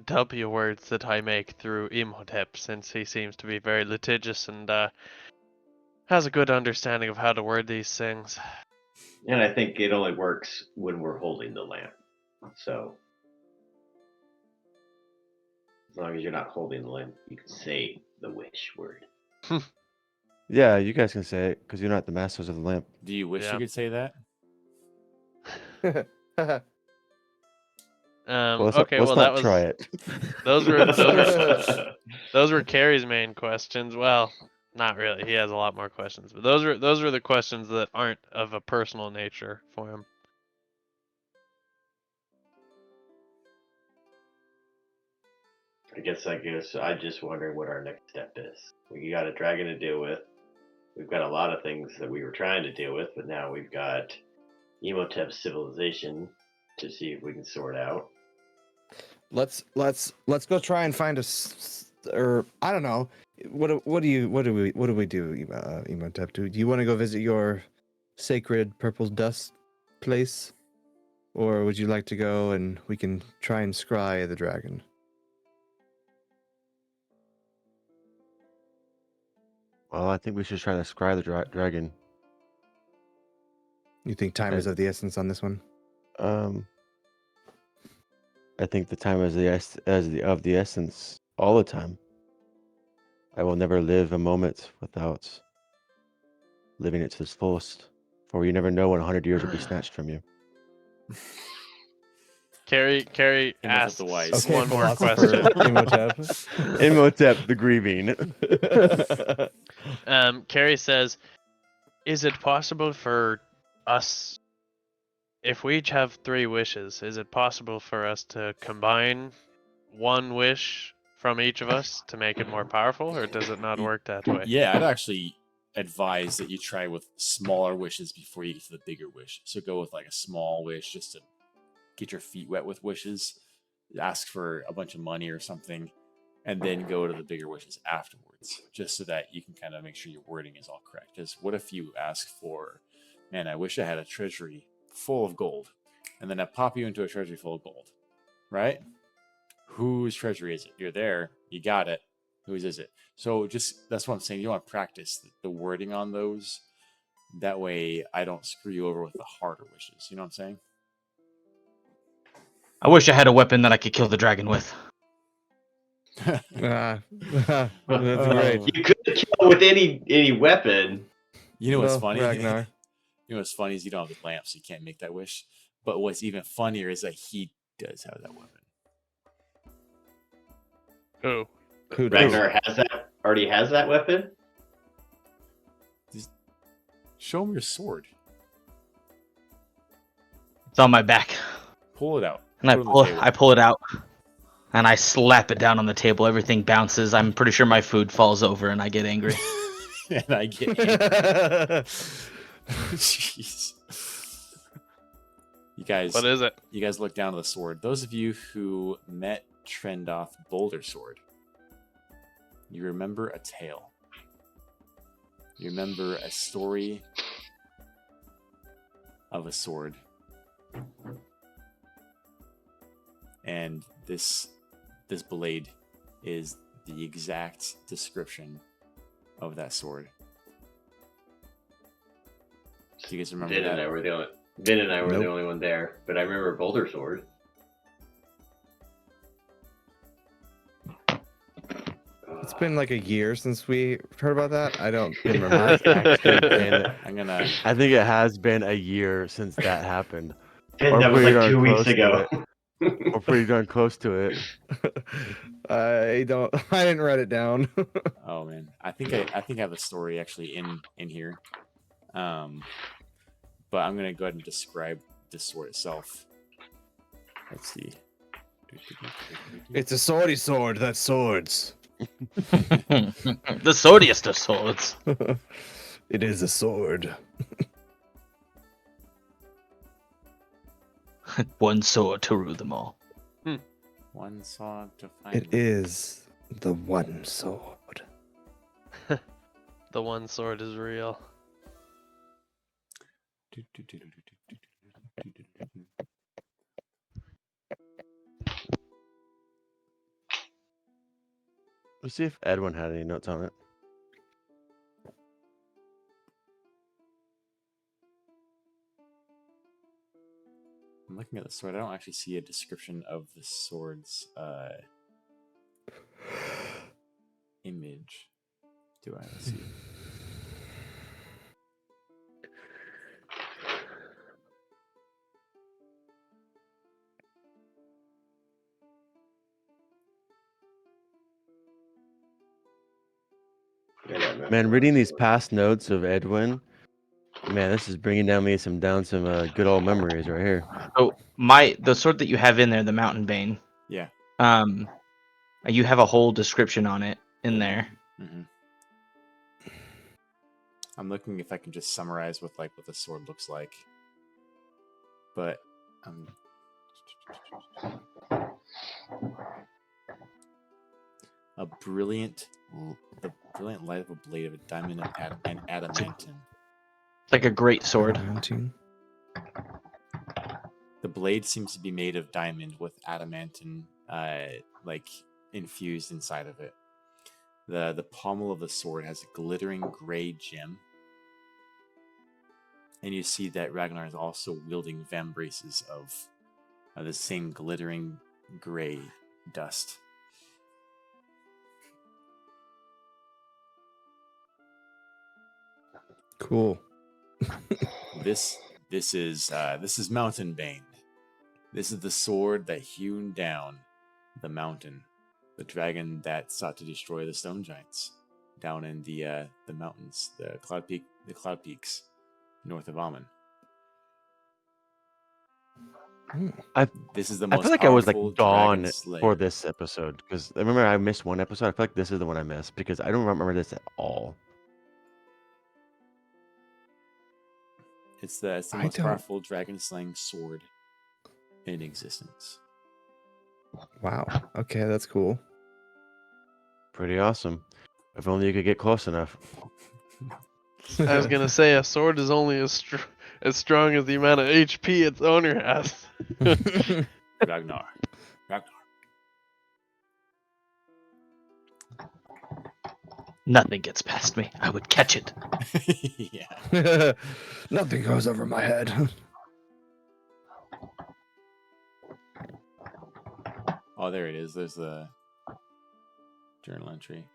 W words that I make through Imhotep, since he seems to be very litigious and has a good understanding of how to word these things. And I think it only works when we're holding the lamp. So, as long as you're not holding the lamp, you can say the wish word. Yeah, you guys can say it because you're not the masters of the lamp. Do you wish Yeah. you could say that? Okay, let's well not that was try it. those were Carrie's main questions. Well, not really. He has a lot more questions, but those were the questions that aren't of a personal nature for him. I guess I just wondering what our next step is. We got a dragon to deal with. We've got a lot of things that we were trying to deal with, but now we've got Emotep's civilization to see if we can sort out. Let's go try and find or I don't know. What do we do, Imhotep? Do you want to go visit your sacred purple dust place, or would you like to go and we can try and scry the dragon? Well, I think we should try to scry the dragon. You think time is of the essence on this one? I think the time is of the essence all the time. I will never live a moment without living it to its fullest, for you never know when 100 years will be snatched from you. Carrie Imhotep asks the Wise. Okay, one more philosopher question. Imhotep. Imhotep the grieving. Carrie says, "Is it possible for us, if we each have 3 wishes, is it possible for us to combine one wish from each of us to make it more powerful, or does it not work that way?" Yeah, I'd actually advise that you try with smaller wishes before you get to the bigger wish. So go with like a small wish just to get your feet wet with wishes, ask for a bunch of money or something, and then go to the bigger wishes afterwards, just so that you can kind of make sure your wording is all correct. Because what if you ask for, man, I wish I had a treasury full of gold, and then I pop you into a treasury full of gold, right? Whose treasury is it? You're there. You got it. Whose is it? So just that's what I'm saying. You want to practice the wording on those. That way, I don't screw you over with the harder wishes. You know what I'm saying? I wish I had a weapon that I could kill the dragon with. That's great. You could kill with any weapon. You know what's Well, funny? Ragnar. You know what's funny is you don't have the lamp, so you can't make that wish. But what's even funnier is that he does have that weapon. Who? Who does? Ragnar already has that weapon. Just show him your sword. It's on my back. Pull it out. And Put it on the table. I pull it out. And I slap it down on the table. Everything bounces. I'm pretty sure my food falls over and I get angry. And I get angry. Jeez. You guys, What is it? you guys look down at the sword. Those of you who met Trendoff Boulder Sword, you remember a tale. You remember a story of a sword. And this blade is the exact description of that sword. Do you guys remember Vin that? and I were the Nope. only one there, but I remember Boulder Sword. It's been like a year since we heard about that. I don't remember. Has actually been, I'm gonna. I think it has been a year since that happened. Vin, Or that was pretty like darn 2 weeks close to ago. We're pretty darn close to it. I didn't write it down. Oh man, I think I have a story actually in here. But I'm gonna go ahead and describe the sword itself. Let's see. It's a swordy sword that swords. The swordiest of swords. It is a sword. One sword to rule them all. One sword to find. It is the one sword. The one sword is real. Let's see if Edwin had any notes on it. I'm looking at the sword. I don't actually see a description of the sword's image. Do I? Let's see. Man, reading these past notes of Edwin, man, this is bringing some good old memories right here. So the sword that you have in there, the Mountain Bane. Yeah. You have a whole description on it in there. Mm-hmm. I'm looking if I can just summarize what the sword looks like. But the brilliant light of a blade of a diamond and adamantine. It's like a great sword. The blade seems to be made of diamond with adamantine infused inside of it. The pommel of the sword has a glittering gray gem. And you see that Ragnar is also wielding vambraces of the same glittering gray dust. Cool. This is Mountain Bane. This is the sword that hewn down the mountain, the dragon that sought to destroy the stone giants down in the mountains, the cloud peaks north of Ammon. This is the most I feel like I was powerful gone dragon slayer. for this episode because I remember I missed one episode. I feel like this is the one I missed because I don't remember this at all. It's the I most don't- powerful dragon slaying sword in existence. Wow. Okay, that's cool. Pretty awesome. If only you could get close enough. I was gonna say a sword is only as as strong as the amount of HP its owner has. Ragnar. Ragnar. Nothing gets past me. I would catch it. Yeah. Nothing goes over my head. Oh, there it is. There's the journal entry.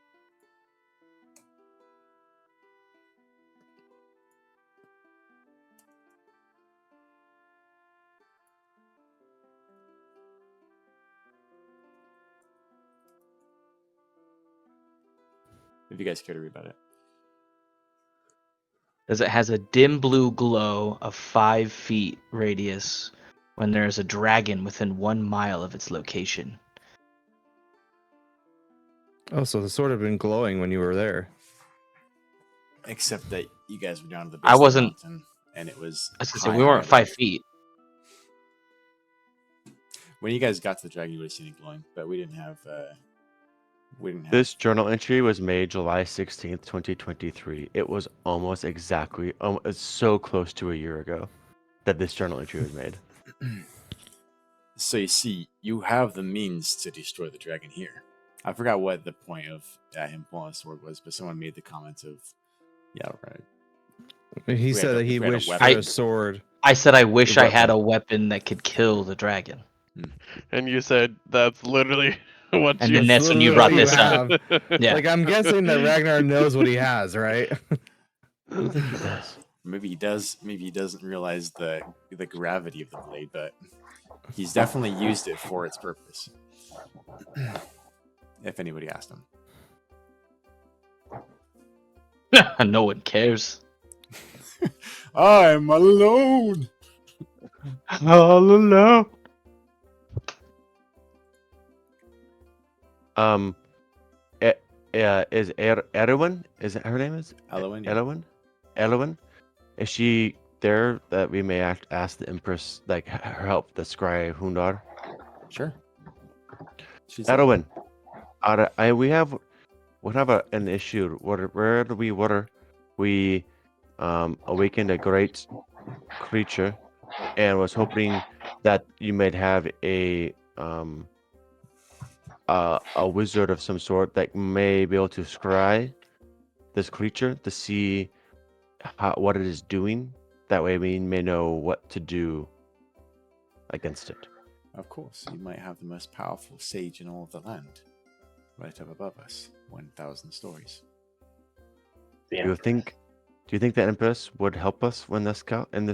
If you guys care to read about it. Because it has a dim blue glow of 5 feet radius when there is a dragon within 1 mile of its location. Oh, so it's sort of been glowing when you were there. Except that you guys were down to the base I of the wasn't- mountain, and it was. I was gonna say, high, we weren't high 5 feet. When you guys got to the dragon, you would have seen it glowing, but we didn't have. We didn't have. This journal entry was made July 16th, 2023. It was almost exactly, it's so close to a year ago that this journal entry was made. So you see, you have the means to destroy the dragon here. I forgot what the point of him pulling a sword was, but someone made the comment of, "Yeah, right." He said that he we had a wished for weapon. a sword. I said I wish The I had weapon. a weapon that could kill the dragon. And you said that's literally what And you then that's when you literally brought what this you up. have. Yeah. Like, I'm guessing that Ragnar knows what he has, right? I don't think he does. Maybe he does. Maybe he doesn't realize the gravity of the blade, but he's definitely used it for its purpose. If anybody asked him. No one cares. I'm alone. All alone. Is Erwin? Is it her name? Is Elowin, yeah. Elwin? Is she there that we may ask the Empress like her help the Scry Hundar? Sure. She's Erwin, we have an issue. We awakened a great creature, and was hoping that you might have a wizard of some sort that may be able to scry this creature to see what it is doing. That way we may know what to do against it. Of course, you might have the most powerful sage in all of the land, right up above us, 1,000 stories. The Do you think the Empress would help us in this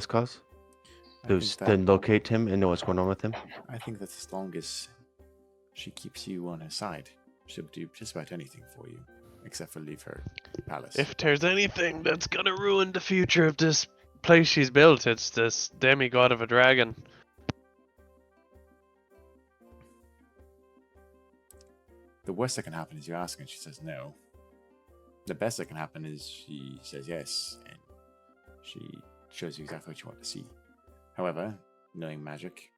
cause? To locate him and know what's going on with him? I think that as long as she keeps you on her side, she'll do just about anything for you, except for leave her palace. If there's anything that's gonna ruin the future of this place she's built, it's this demigod of a dragon. The worst that can happen is you ask and she says no. The best that can happen is she says yes, and she shows you exactly what you want to see. However, knowing magic,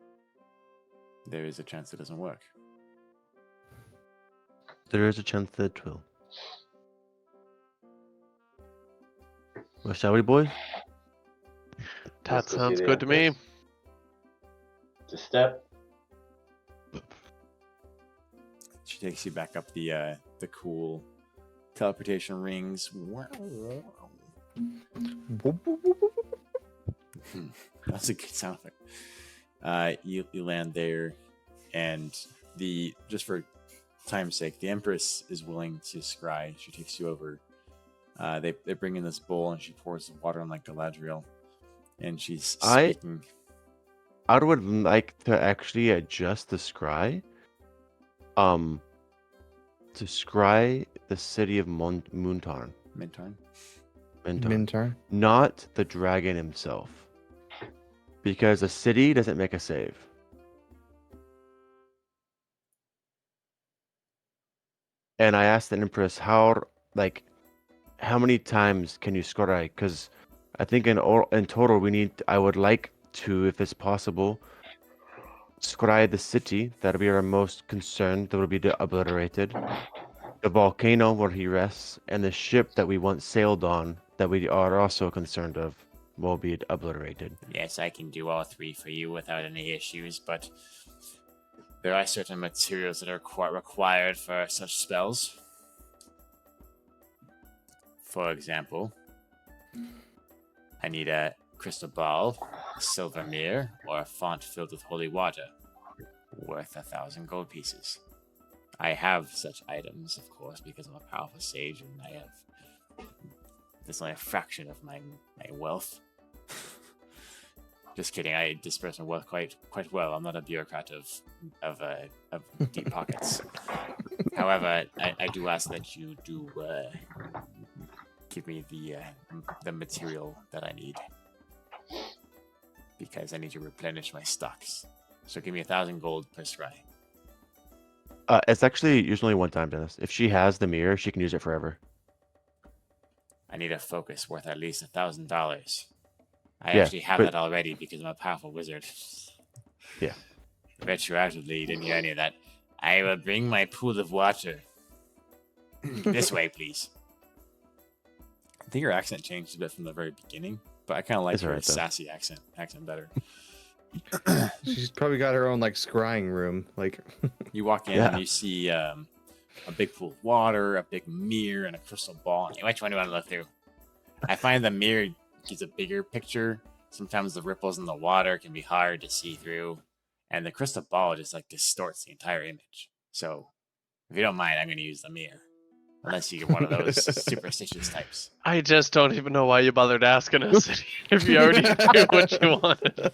there is a chance it doesn't work. There is a chance that it will. Well, shall we, boys? That Let's go see sounds the good to me. Empress. Just step. She takes you back up the cool teleportation rings. That's a good sound effect. You land there, and just for time's sake, the Empress is willing to scry. She takes you over. They bring in this bowl, and she pours the water on like Galadriel, and she's speaking. I would like to actually adjust the scry. To scry the city of Moontarn. Mintarn. Mintar. Not the dragon himself. Because the city doesn't make a save. And I asked the Empress how many times can you scry? Because I think in total I would like to, if it's possible, scry the city that we are most concerned that will be obliterated, the volcano where he rests, and the ship that we once sailed on that we are also concerned of will be obliterated. Yes, I can do all 3 for you without any issues, but there are certain materials that are quite required for such spells. For example, I need a crystal ball, a silver mirror, or a font filled with holy water, worth 1,000 gold pieces. I have such items, of course, because I'm a powerful sage, and I have. That's only a fraction of my wealth. Just kidding. I disperse my wealth quite well. I'm not a bureaucrat of deep pockets. However, I do ask that you do give me the material that I need, because I need to replenish my stocks. So give me 1,000 gold per scry. It's actually usually one time, Dennis. If she has the mirror, she can use it forever. I need a focus worth at least $1,000. I Yeah, actually have but- that already because I'm a powerful wizard. Yeah. Retroactively, you didn't hear any of that. I will bring my pool of water. This way, please. I think your accent changed a bit from the very beginning, but I kind of like It's your alright, though. sassy accent better. She's probably got her own like scrying room. Like, You walk in Yeah. and you see a big pool of water, a big mirror, and a crystal ball. Which one do you want to look through? I find the mirror gives a bigger picture. Sometimes the ripples in the water can be hard to see through, and the crystal ball just like distorts the entire image. So, if you don't mind, I'm going to use the mirror, unless you're one of those superstitious types. I just don't even know why you bothered asking us if you already knew what you wanted.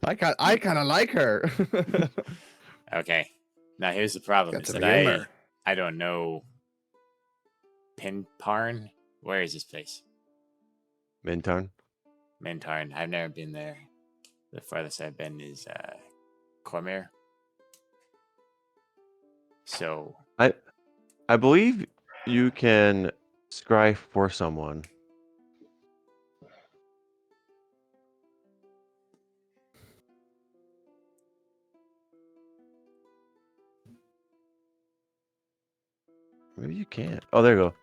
I kind of like her. Okay, now here's the problem: Got is some that humor. I don't know Pintarn. Where is this place? Mintarn. Mintarn. I've never been there. The farthest I've been is Cormyr. So I believe you can scry for someone. Maybe you can't. Oh, there you go.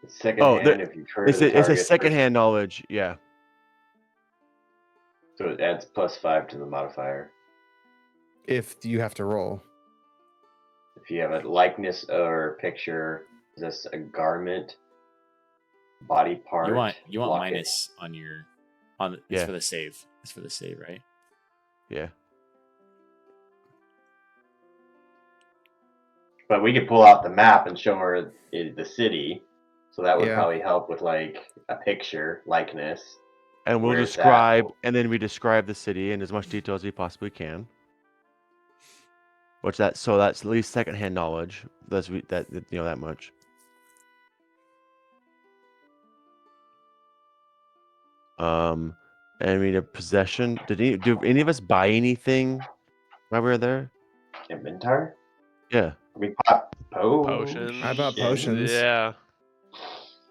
Second Oh, hand, if you trigger It's the a, it's a target secondhand knowledge. Yeah. so it adds +5 to the modifier. If you have to roll. If you have a likeness or picture, is this a garment, body part? you want locket? minus on your on. It's Yeah. for the save. It's for the save, right? Yeah. But we could pull out the map and show her the city, so that would Yeah. probably help with like a picture likeness. And we'll Where's that? describe, and then we describe the city in as much detail as we possibly can. That's at least secondhand knowledge. That much. And we need a possession. Do any of us buy anything while we were there? Inventory? Yeah. We pop Potions. I bought potions. Yeah.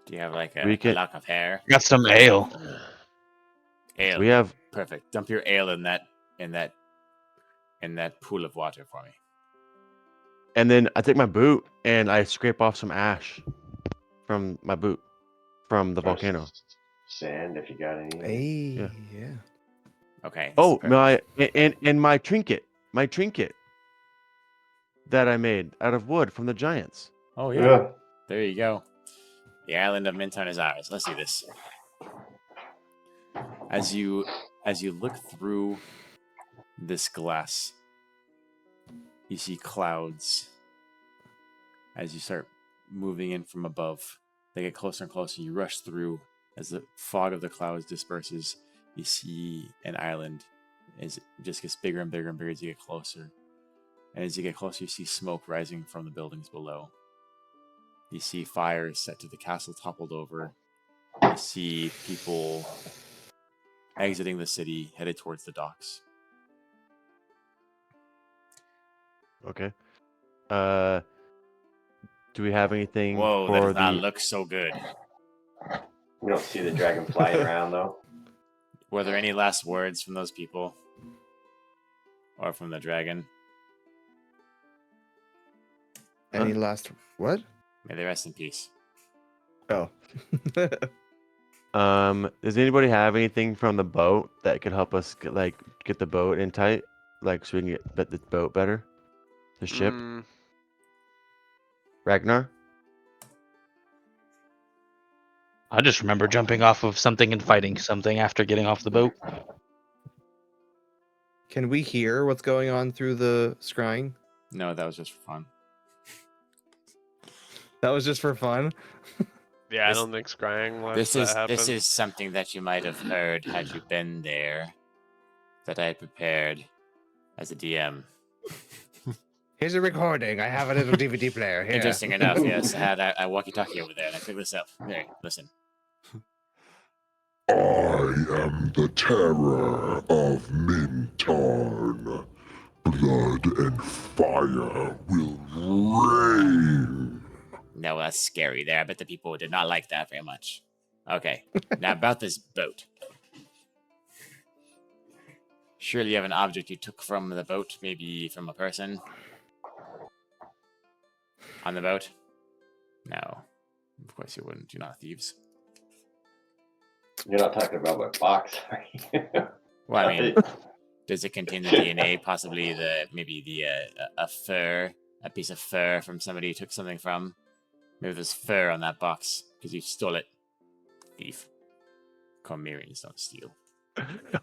Do you have like We a can- lock of hair? Got some ale. Ale. We have Perfect. Dump your ale in that pool of water for me. And then I take my boot and I scrape off some ash from my boot from the volcano. Sand, if you got any. Hey, Yeah. yeah. Okay. Oh, perfect. my trinket that I made out of wood from the giants. Oh yeah. There you go. The island of Mintarn is ours. Let's do this. As you look through this glass, you see clouds. As you start moving in from above, they get closer and closer. You rush through. As the fog of the clouds disperses, you see an island. As it just gets bigger and bigger and bigger as you get closer. And as you get closer, you see smoke rising from the buildings below. You see fires set to the castle toppled over. You see people exiting the city, headed towards the docks. Okay. Do we have anything Whoa, that for does not the? look so good. We don't see the dragon flying around though. Were there any last words from those people? Or from the dragon? Any last what? May they rest in peace. Oh. Does anybody have anything from the boat that could help us get the boat in tight, like so we can get the boat better, the ship? Mm, Ragnar. I just remember jumping off of something and fighting something after getting off the boat. Can we hear what's going on through the scrying? No, that was just for fun. That was just for fun. yeah, I This- don't think scrying lets This that is happen. this is something that you might have heard had you been there. That I prepared as a DM. Here's a recording. I have a little DVD player here. Interesting enough, yes. I had a walkie-talkie over there, and I picked this up. There, listen. I am the terror of Mintarn. Blood and fire will reign. No, that's scary there. I bet the people did not like that very much. Okay, now about this boat. Surely you have an object you took from the boat, maybe from a person on the boat? No. Of course you wouldn't. You're not thieves. You're not talking about what box, are you? Well, I mean, does it contain the DNA? Possibly maybe a fur, a piece of fur from somebody you took something from. Maybe there's fur on that box because you stole it. Thief. Comerians don't steal.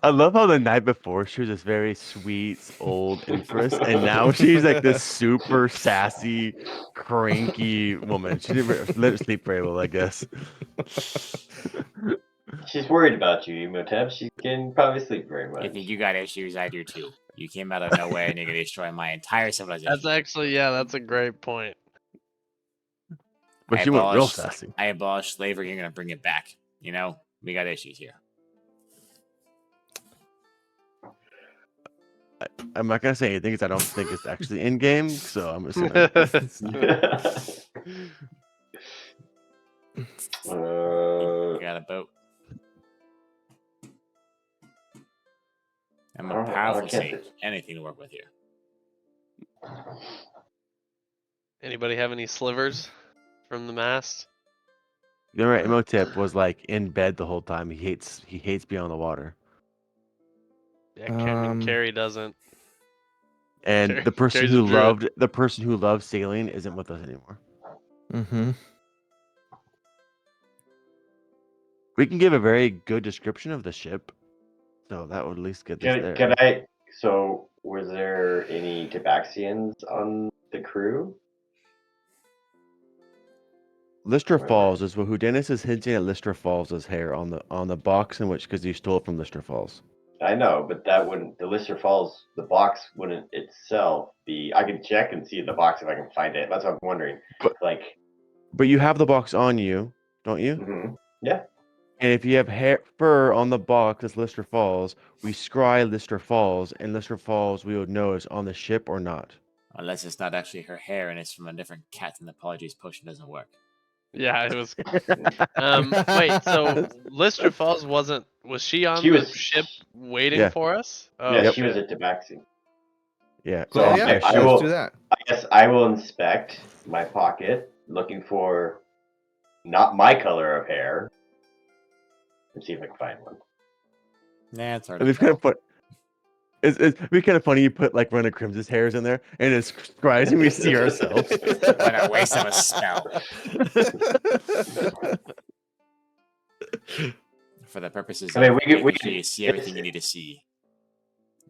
I love how the night before she was this very sweet old empress, and now she's like this super sassy, cranky woman. She didn't let her sleep very well, I guess. She's worried about you, Emotep. She can probably sleep very I much. think you got issues. I do too. You came out of nowhere and you're gonna destroy my entire civilization. That's actually, yeah, that's a great point. But I she went real abolished- sassy. I abolished slavery. You're gonna bring it back. You know, we got issues here. I'm not gonna say anything because I don't think it's actually in game. So I'm just gonna. You got a boat. I'm a Alright, powerful I'll get sage. this. Anything to work with here. Anybody have any slivers from the mast? Remember, Emotep was like in bed the whole time. He hates being on the water. Yeah, Carrie doesn't. And Carrie- the person Carrie's a who druid. loved sailing isn't with us anymore. Mm-hmm. We can give a very good description of the ship, so that would at least get this there. Can I? So, was there any Tabaxians on the crew? Lister Right. Falls is who Dennis is hinting at. Lister Falls' hair on the box in which because he stole it from Lister Falls. I know, but that wouldn't. The Lister Falls, the box wouldn't itself be. I can check and see the box if I can find it. That's what I'm wondering. But you have the box on you, don't you? Mhm. Yeah. And if you have fur on the box that's Lister Falls, we scry Lister Falls, and Lister Falls we would know is on the ship or not. Unless it's not actually her hair and it's from a different cat and the apologies potion doesn't work. Yeah, it was. Wait, so Lister Falls was she on She the was- ship waiting Yeah. for us? Oh, Yeah, Yep. she was a Tabaxi. Yeah. So Well, I let's will- do that. I guess I will inspect my pocket, looking for not my color of hair, and see if I can find one. Nah, it's And already. it's kind of fun. It'd be kind of funny you put like one of Crimson's hairs in there, and it's scries and we see ourselves. What a waste of a spell. For the purposes I mean, of we could- we making sure could- you see everything you need to see.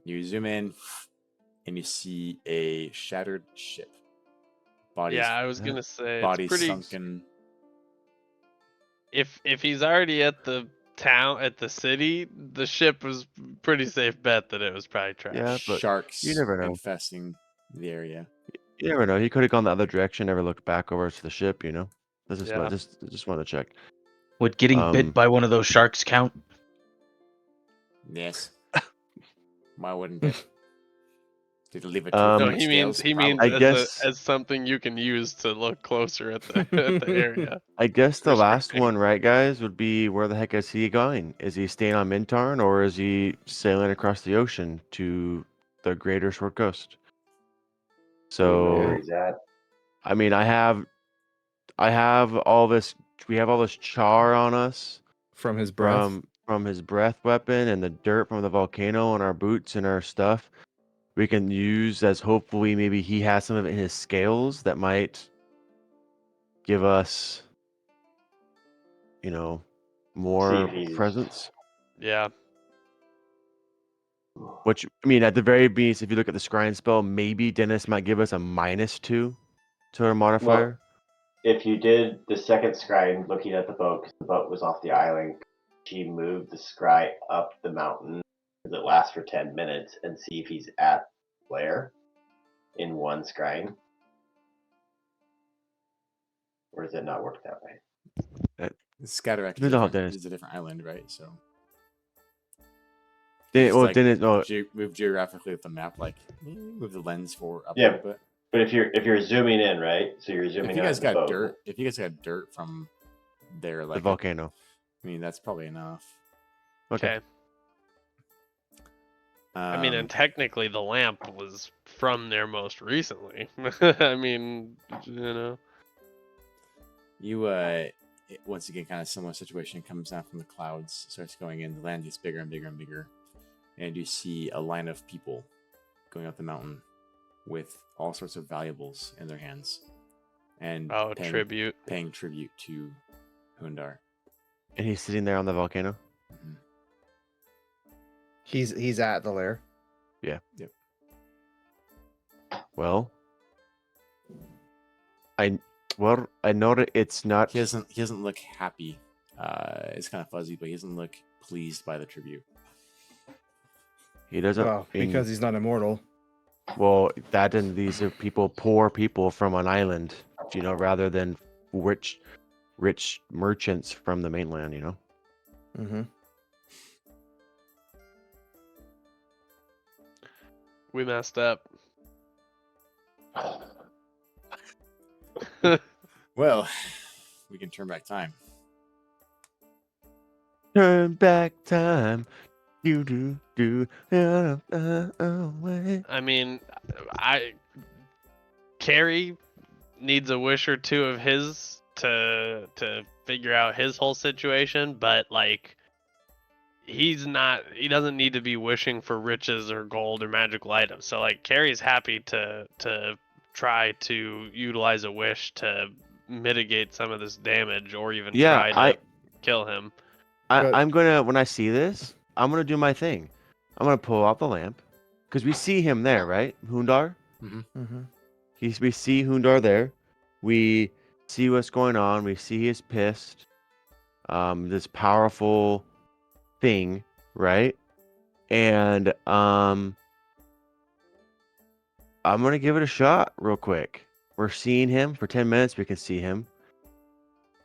You zoom in, and you see a shattered ship. Bodies, yeah, I was gonna say it's bodies pretty. sunken. If he's already at the town at the city, the ship was pretty safe bet that it was probably trash. Yeah, but Sharks you never know. infesting the area. You never know. He could have gone the other direction, never looked back over to the ship. You know. This is Yeah. just want to check. Would getting bit by one of those sharks count? Yes. Why wouldn't it? Did it leave a No, No, tooth? he means I as, guess- as something you can use to look closer at the, at the area. I guess the last Restricting. one, right, guys, would be where the heck is he going? Is he staying on Mintarn or is he sailing across the ocean to the Greater Short Coast? So, Where he's at. I mean, I have all this. We have all this char on us from his breath. From his breath weapon and the dirt from the volcano on our boots and our stuff, we can use as hopefully maybe he has some of it in his scales that might give us, more he's- presence. Yeah. Which, I mean, at the very least, if you look at the scrying spell, maybe Dennis might give us a -2 to our modifier. If you did the second scry looking at the boat, because the boat was off the island, she moved the scry up the mountain because it lasts for 10 minutes and see if he's at Blair in one scrying. Or does it not work that way? Scatterback Depends on how Dennis- is a different island, right? So Then, just, well, like, Dennis, no, move geographically with the map, like move the lens for up Yeah. a little bit. But if you're zooming in, right? So you're zooming If you in guys at the got boat. dirt, if you guys got dirt from there, the like volcano. I mean, that's probably enough. Okay. I mean, Um, and technically the lamp was from there most recently. I mean, you once again, kind of similar situation, comes down from the clouds, starts going in, the land gets bigger and bigger and bigger, and you see a line of people going up the mountain with all sorts of valuables in their hands, and tribute. paying tribute to Hundar. And he's sitting there on the volcano. Mhm. He's at the lair. Well, I know that it's not. He doesn't look happy. It's kind of fuzzy, but he doesn't look pleased by the tribute. He doesn't. Well, because he's not immortal. Well, that and these are poor people from an island, rather than rich merchants from the mainland, Mm-hmm. We messed up. Well, we can turn back time. Turn back time. Do. Away. I mean, Carrie needs a wish or two of his to figure out his whole situation, but like he doesn't need to be wishing for riches or gold or magical items. So like Carrie's happy to try to utilize a wish to mitigate some of this damage or even try to kill him. I'm gonna, when I see this, I'm gonna do my thing. I'm gonna pull out the lamp, because we see him there, right, Hundar? Mm-hmm. We see Hundar there. We see what's going on. We see he's pissed. This powerful thing, right? And I'm gonna give it a shot real quick. We're seeing him for 10 minutes. We can see him.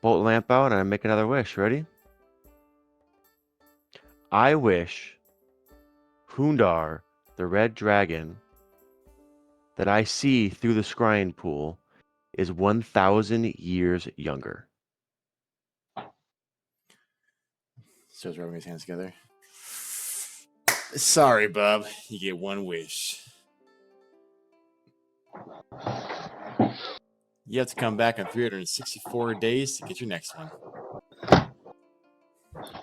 Bolt lamp out, and I make another wish. Ready? I wish Hundar, the red dragon, that I see through the scrying pool is 1,000 years younger. Starts rubbing his hands together. Sorry, bub. You get one wish. You have to come back in 364 days to get your next one.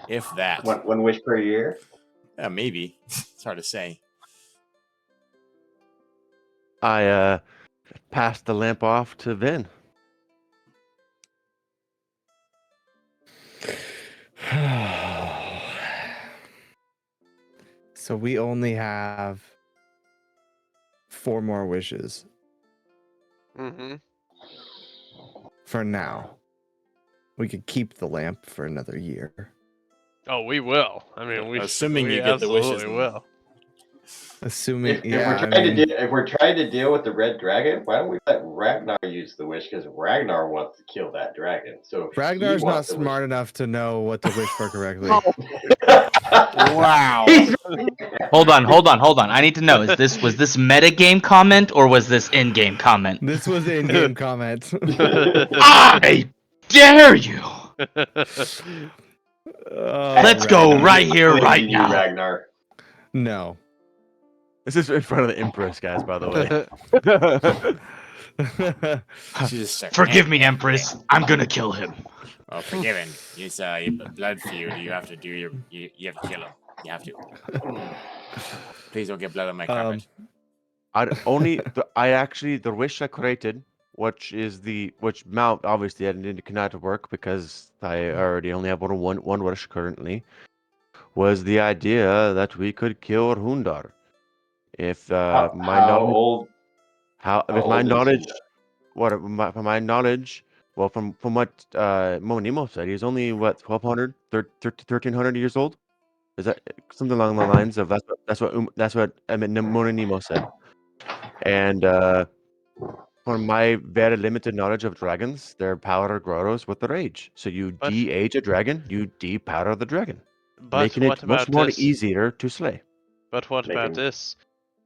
If that. One wish per year? Maybe. It's hard to say. I passed the lamp off to Vin. So we only have 4 more wishes Mm-hmm. for now. We could keep the lamp for another year. Oh, we will. I mean, Assuming we you get the wishes, absolutely then. will. Assuming, If we're trying to deal with the red dragon, why don't we let Ragnar use the wish? Because Ragnar wants to kill that dragon. So if Ragnar's he not wants to smart enough to know what to wish for correctly. Wow. Hold on. I need to know: was this metagame comment or was this in-game comment? This was an in-game comment. I dare you! Let's go right here, right You, now. Ragnar. No. This is in front of the Empress, guys, by the way. She just starts, Forgive me, Empress. I'm gonna kill him. Well, forgiven. It's a blood feud. You have to do you have to kill him. You have to. Please don't get blood on my carpet. The wish I created, which mount obviously I didn't cannot work because I already only have one wish currently, was the idea that we could kill Hundar. If How, my how knowledge, old? how How if my old is knowledge, Sunda? from my knowledge, well, from what Monimo said, he's only what 1200, 1300 years old. Is that something along the lines of that's what I mean, Monimo said. And from my very limited knowledge of dragons, their power grows with their age. So you But de-age a dragon, you de-powder the dragon, but making what it much about more this? easier to slay. But what Make about him- this?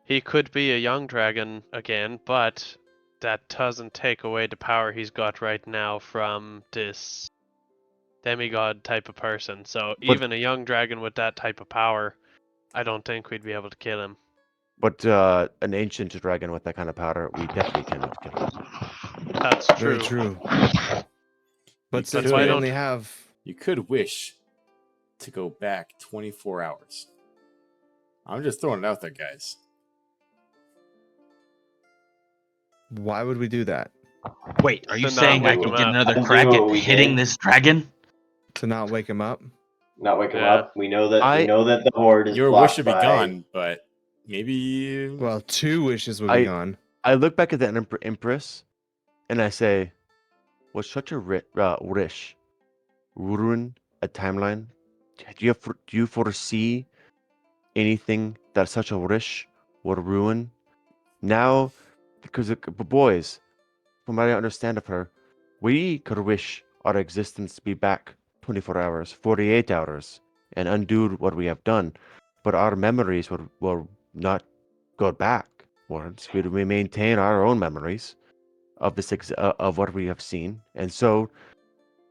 He could be a young dragon again, but that doesn't take away the power he's got right now from this demigod type of person. So even a young dragon with that type of power, I don't think we'd be able to kill him. But an ancient dragon with that kind of power, we definitely cannot kill him. That's Very true. true. But since could. we Why only don't- have You could wish to go back 24 hours. I'm just throwing it out there, guys. why would we do that? Wait, are you So now saying I wake could him get up. another Undo crack what at we hitting did. this dragon? To not wake him up? Not wake him Yeah. up. We know that I- the horde is Your blocked wish would be by- gone, but maybe. Well, 2 wishes would be I- gone. I look back at the Empress, and I say, "Was such a wish ruin a timeline? Do you foresee anything that such a wish would ruin? Now, because boys, from what I understand of her, we could wish our existence to be back 24 hours, 48 hours, and undo what we have done, but our memories will not go backwards. We maintain our own memories of of what we have seen, and so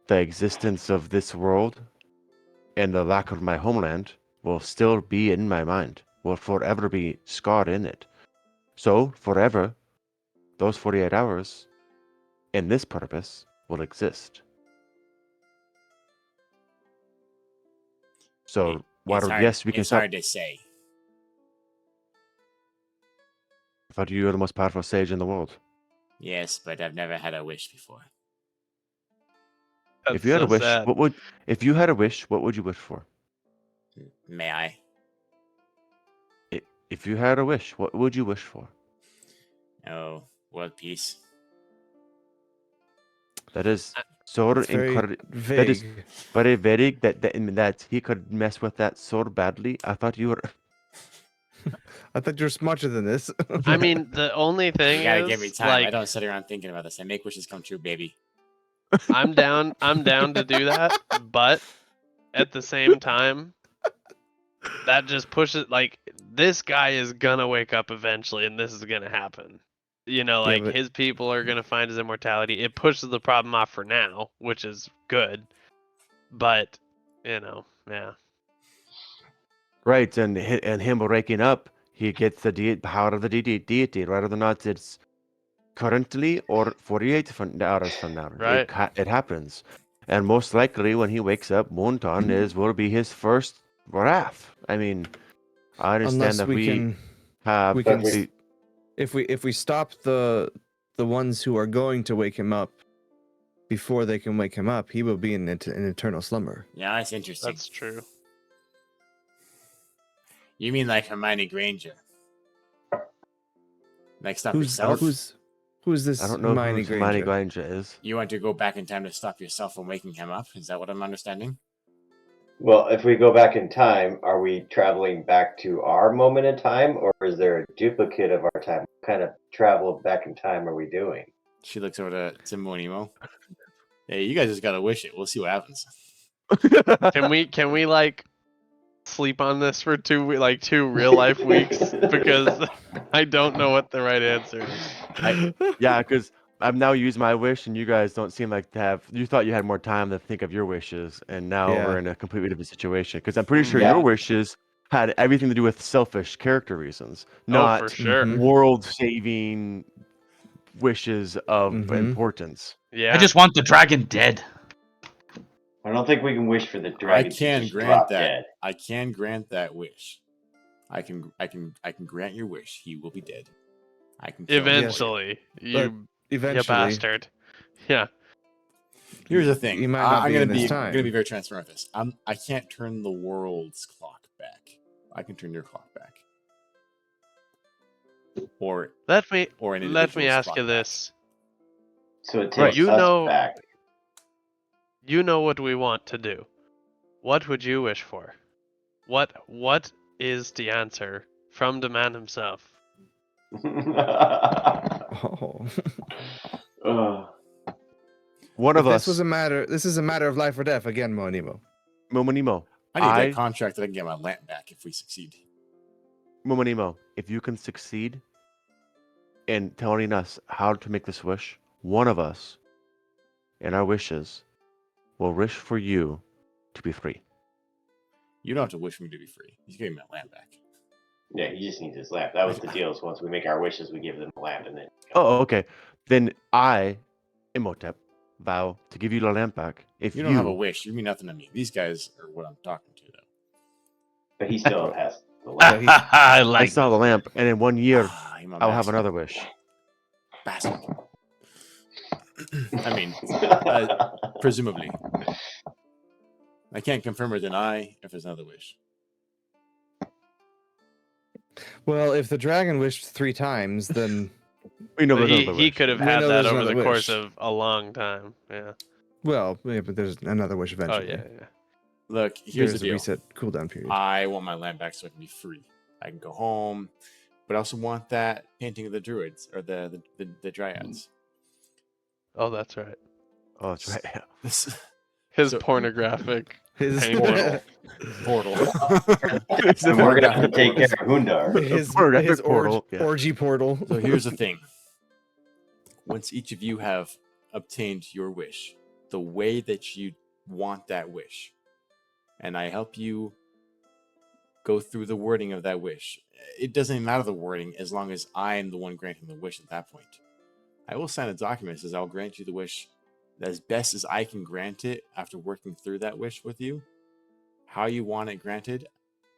the existence of this world and the lack of my homeland will still be in my mind, will forever be scarred in it. So, forever, those 48 hours in this purpose will exist. So, yes, we can It's stop. hard to say. I thought you were the most powerful sage in the world. Yes, but I've never had a wish before. That's If you had so a wish, sad. if you had a wish, what would you wish for? May I? If you had a wish, what would you wish for? Oh, world peace. That is so It's very incredible. vague. That is very vague that he could mess with that so badly. I thought you were. I thought you were smarter than this. I mean, the only thing You gotta is, give me time. I like, don't sit around thinking about this. I make wishes come true, baby. I'm down to do that, but at the same time, that just pushes, like, this guy is gonna wake up eventually, and this is gonna happen. You know, Yeah, like, but- his people are gonna find his immortality. It pushes the problem off for now, which is good. But, you know, yeah. Right, and him waking up, he gets the power of the deity, whether or not it's currently or 48 hours from now. Right. It happens. And most likely, when he wakes up, Monton will be his first wrath. I mean, I understand Unless that we can, have we can the- if we stop the ones who are going to wake him up before they can wake him up, he will be in an eternal slumber. Yeah, that's interesting. That's true. You mean like Hermione Granger? Like stop yourself? Who's this I don't know Hermione who Hermione Granger? Granger is. You want to go back in time to stop yourself from waking him up? Is that what I'm understanding? Well, if we go back in time, are we traveling back to our moment in time, or is there a duplicate of our time? What kind of travel back in time are we doing? She looks over to Monimo. Hey, you guys just gotta wish it. We'll see what happens. Can we like sleep on this for 2 real life weeks, because I don't know what the right answer is. Yeah, because I've now used my wish, and you guys don't seem like to have. You thought you had more time to think of your wishes, and now Yeah. we're in a completely different situation. Because I'm pretty sure Yeah. your wishes had everything to do with selfish character reasons, Oh, not for sure. Mhm. world-saving wishes of Mhm. importance. Yeah. I just want the dragon dead. I don't think we can wish for the I dragon to can just grant drop that. dead. I can grant that wish. I can grant your wish. He will be dead. I can kill him for you. Eventually, But you eventually, bastard. Yeah. Here's the thing. You might not I'm be gonna in this be time. gonna be very transparent with this. I can't turn the world's clock back. I can turn your clock back. Or Let me an let me individual's ask clock you back. this. So it Right, takes you us know- back. You know what we want to do. What would you wish for? What is the answer from the man himself? Oh. Ugh. One of If us, this was a matter. This is a matter of life or death again, Monimo. Momonimo. I need that contract that I can get my lamp back if we succeed. Momonimo, if you can succeed in telling us how to make this wish, one of us, in our wishes, will wish for you to be free. You don't have to wish me to be free. He's getting my lamp back. Yeah, he just needs his lamp. That was the deal. Is once we make our wishes, we give them a lamp, and then. Oh, okay. Then I, Imhotep, vow to give you the lamp back. If You don't have a wish. You mean nothing to me. These guys are what I'm talking to, though. But he still has the lamp. I I like saw the lamp, and in 1 year, I'm a I'll have bastard. another wish. Bastard. I mean, presumably. I can't confirm or deny if there's another wish. Well, if the dragon wished 3 times, then We know there's he another he wish. could have We had know that there's over the another course wish. of a long time. Yeah. well, yeah, but there's another wish Oh eventually. yeah. Look, here's There's the a deal. reset cooldown period. I want my lamp back so I can be free. I can go home, but I also want that painting of the druids or the dryads. Oh, that's right. Oh, that's right. Yeah. This His So- pornographic His painting. portal. And we're gonna have to take care of Hundar. his Pornographic portal, yeah. orgy portal. So here's the thing. Once each of you have obtained your wish, the way that you want that wish, and I help you go through the wording of that wish. It doesn't even matter the wording as long as I am the one granting the wish at that point. I will sign a document that says I'll grant you the wish as best as I can grant it after working through that wish with you. How you want it granted,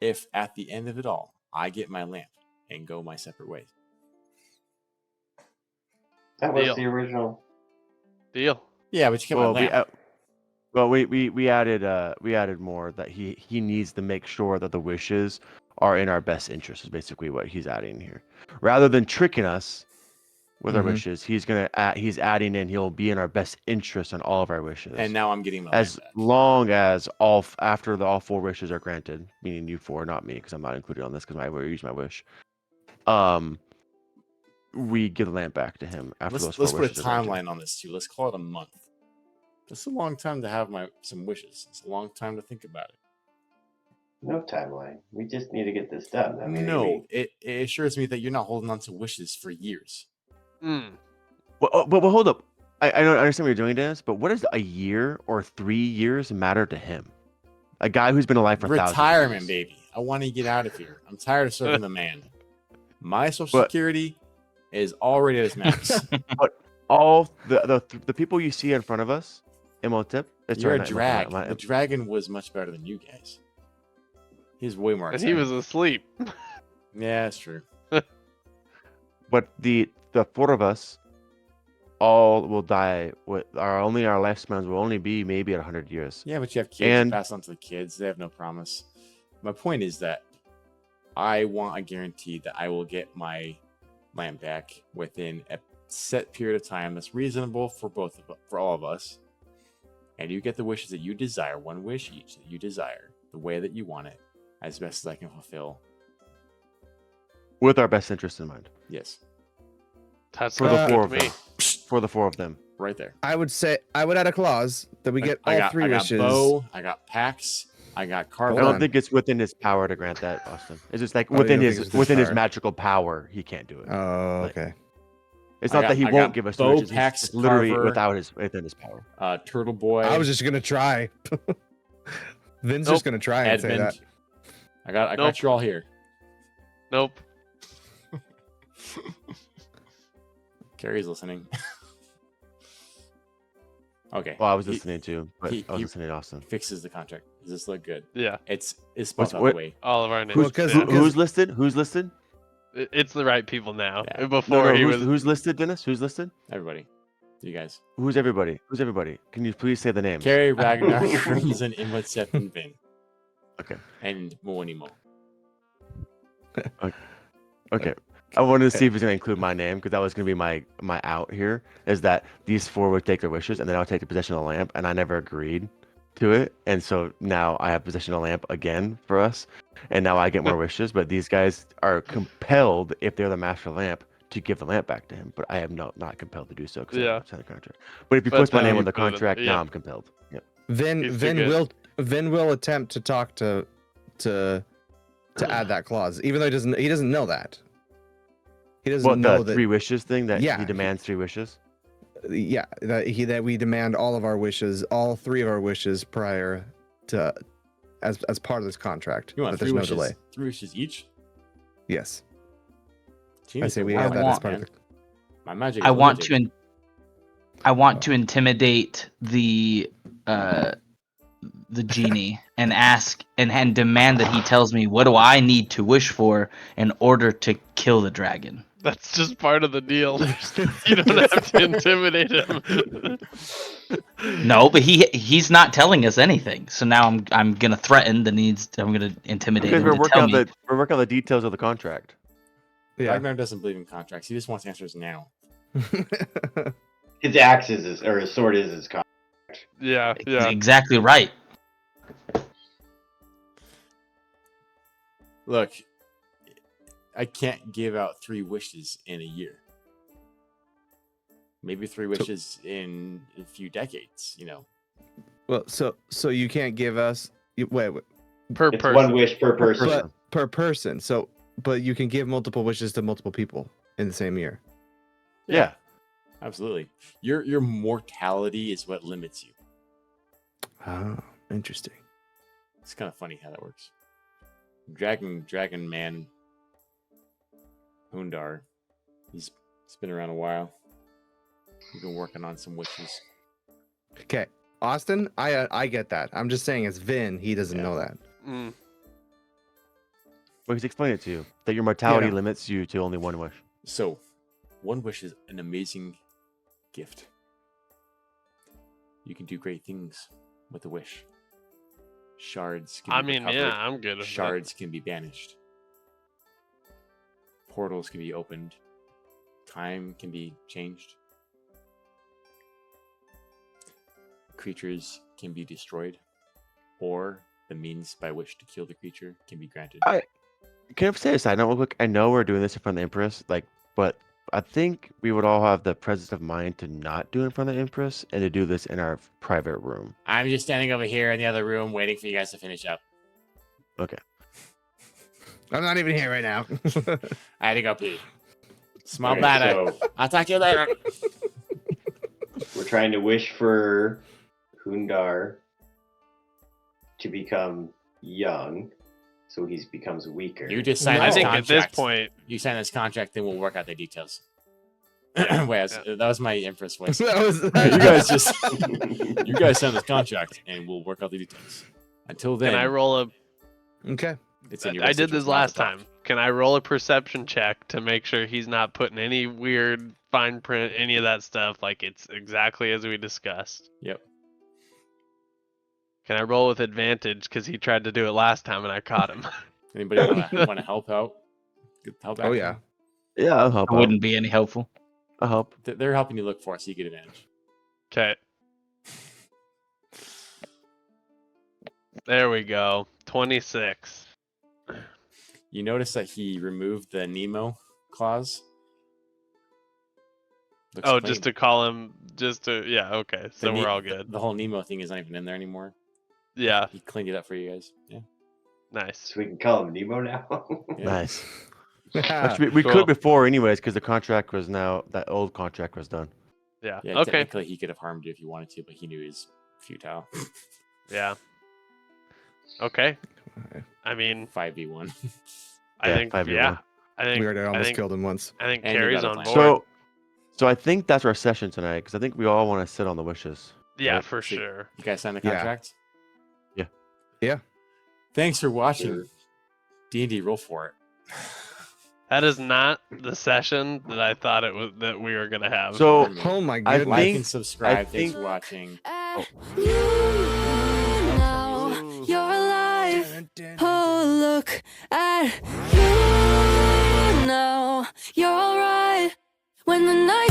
if at the end of it all, I get my lamp and go my separate ways. That was Deal. the original. Deal. Yeah, but you get Well, my lamp. we added more that he needs to make sure that the wishes are in our best interest. Is basically what he's adding here, rather than tricking us with our Mhm. wishes. He's adding in. He'll be in our best interest on all of our wishes. And now I'm getting my as lamp back. long as after all 4 wishes are granted, meaning you 4, not me, because I'm not included on this because I already used my wish. We give the lamp back to him after those 4 Let's put a wishes are granted. timeline on this too. Let's call it a month. That's a long time to have some wishes. It's a long time to think about it. No timeline. We just need to get this done. I mean, No, it assures me that you're not holding on to wishes for years. Mm. But hold up. I don't understand what you're doing, Dennis. But what does a year or 3 years matter to him? A guy who's been alive for thousands of Retirement, years. baby. I want to get out of here. I'm tired of serving the man. My social But- security is already at its max. All the people you see in front of us, Imhotep, You're a drag. The dragon was much better than you guys. He's way more And exciting. he was asleep. Yeah, that's true. But the 4 of us all will die with our lifespans will only be maybe 100 years. Yeah, but you have kids And- to pass on to the kids. They have no promise. My point is that I want a guarantee that I will get my lamp back within a set period of time that's reasonable for all of us. And you get the wishes that you desire, 1 wish each that you desire, the way that you want it, as best as I can fulfill. With our best interest in mind. Yes, That's For the good 4 to of me. them. For the 4 of them. right there. I would add a clause that we get all 3 I got wishes. Bo, I got Pax, I got I Carver. don't on. think it's within his power to grant that, Austin. It's just like Oh, you within don't his think it's within his power? magical power, he can't do it. Oh, Like, okay. It's I not that he got won't give us the Bo, wishes. Pax, It's literally Carver. within his power. Turtle Boy. I was just gonna try. Vin's just gonna try and say Edmund. that. I got Nope. you all here. Nope. Carrie's listening. Okay. Well, I was He listening too, but he- I was he- listening to Austin. fixes the contract. Does this look good? Yeah, It's What's- spelled out what- the way. all of our names. Well, 'cause- yeah. Who's listed? Who's listed? It's the right people now. Yeah. Before No, he who's, was. who's listed, Dennis? Who's listed? Everybody. You guys. Who's everybody? Who's everybody? Can you please say the names? Carrie, Ragnar, Crimson, C1E17, Vin. Okay. And Moonimo. Okay. I wanted to see if he's gonna include my name because that was gonna be my out here. Is that these four would take their wishes and then I'll take the possession of the lamp, and I never agreed to it, and so now I have possession of the lamp again for us, and now I get more wishes. But these guys are compelled, if they're the master lamp, to give the lamp back to him. But I am not compelled to do so because Yeah. I signed the contract. But if he But puts my now name you on the put it in- contract, yeah. now I'm compelled. Yep. Vin He's too Vin will attempt to talk to add that clause, even though he doesn't know that. He doesn't What, know the that. 3 wishes thing that Yeah, he demands 3 wishes? Yeah, that we demand all of our wishes, all 3 of our wishes prior to as part of this contract. You want that 3 there's no wishes? delay. 3 wishes each? Yes, She I needs say to we work add on that it, as part of man. the. My magic I is want limited. I want to intimidate the genie and ask and demand that he tells me what do I need to wish for in order to kill the dragon. That's just part of the deal. You don't have to intimidate him. No, but he's not telling us anything. So now I'm gonna threaten the needs. I'm gonna intimidate Because him we're to working tell on me. we're working on the details of the contract. Yeah. Ragnar doesn't believe in contracts. He just wants answers now. His axe is his sword is his contract. Yeah, He's yeah. exactly right. Look, I can't give out 3 wishes in a year. Maybe 3 wishes in a few decades, you know. Well, so you can't give us wait Per It's person. one wish per person. but per person. So but you can give multiple wishes to multiple people in the same year. Yeah. Absolutely. Your mortality is what limits you. Oh, interesting. It's kind of funny how that works. Dragon Man Hundar. He's been around a while. He's been working on some wishes. Okay, Austin, I get that. I'm just saying, as Vin, he doesn't know that. Mm. Well, he's explained it to you that your mortality no. limits you to only 1 wish. So, 1 wish is an amazing gift. You can do great things with a wish. Shards can I be mean, recovered. yeah, I'm good with that. Shards can be banished. Portals can be opened. Time can be changed. Creatures can be destroyed. Or the means by which to kill the creature can be granted. Can I say a side note real quick? I know we're doing this in front of the Empress, but I think we would all have the presence of mind to not do it in front of the Empress and to do this in our private room. I'm just standing over here in the other room waiting for you guys to finish up. Okay. I'm not even here right now. I had to go pee. Small Okay, bladder. so I'll talk to you later. we're trying to wish for Hundar to become young, so he becomes weaker. You just sign No. I this think contract. at this point, You sign this contract, then we'll work out the details. Wait, that was my Empress voice. That was- You guys just you guys sign this contract, and we'll work out the details. Until then, can I roll a? Okay. it's in your I best did this interest not to last talk. time. Can I roll a perception check to make sure he's not putting any weird fine print, any of that stuff? Like it's exactly as we discussed. Yep. Can I roll with advantage because he tried to do it last time and I caught him? Anybody want to help out? Help Oh out? yeah. Yeah, I'll help. It wouldn't be any helpful. I'll help. They're helping you look for it, so you get advantage. Okay. There we go. 26. You notice that he removed the Nemo clause. Looks Oh, clean. just to call him, yeah, okay. So The we're Ne- all good. The whole Nemo thing is not even in there anymore. Yeah, He cleaned it up for you guys. Yeah. nice. So we can call him Nemo now. Yeah. Nice. Ah, Actually, we Cool. could before anyways because the contract was now that old contract was done. Yeah. Yeah, Okay. technically he could have harmed you if he wanted to, but he knew he was futile. Yeah. Okay. Okay. I mean, 5v1. I Yeah, think 5v1. yeah. I think we already almost think, killed him once. I think And you Carrie's got a on plan. board. So I think that's our session tonight because I think we all want to sit on the wishes. Yeah, Right. for So sure. You guys signed the Yeah. contract? Yeah. Yeah. Thanks for watching Sure. D&D Roll For It. That is not the session that I thought it was that we were gonna have. So Oh my I goodness. Like think- and subscribe. I Thanks think- for watching. Now you're alive. Oh, look at you now. You're alright when the night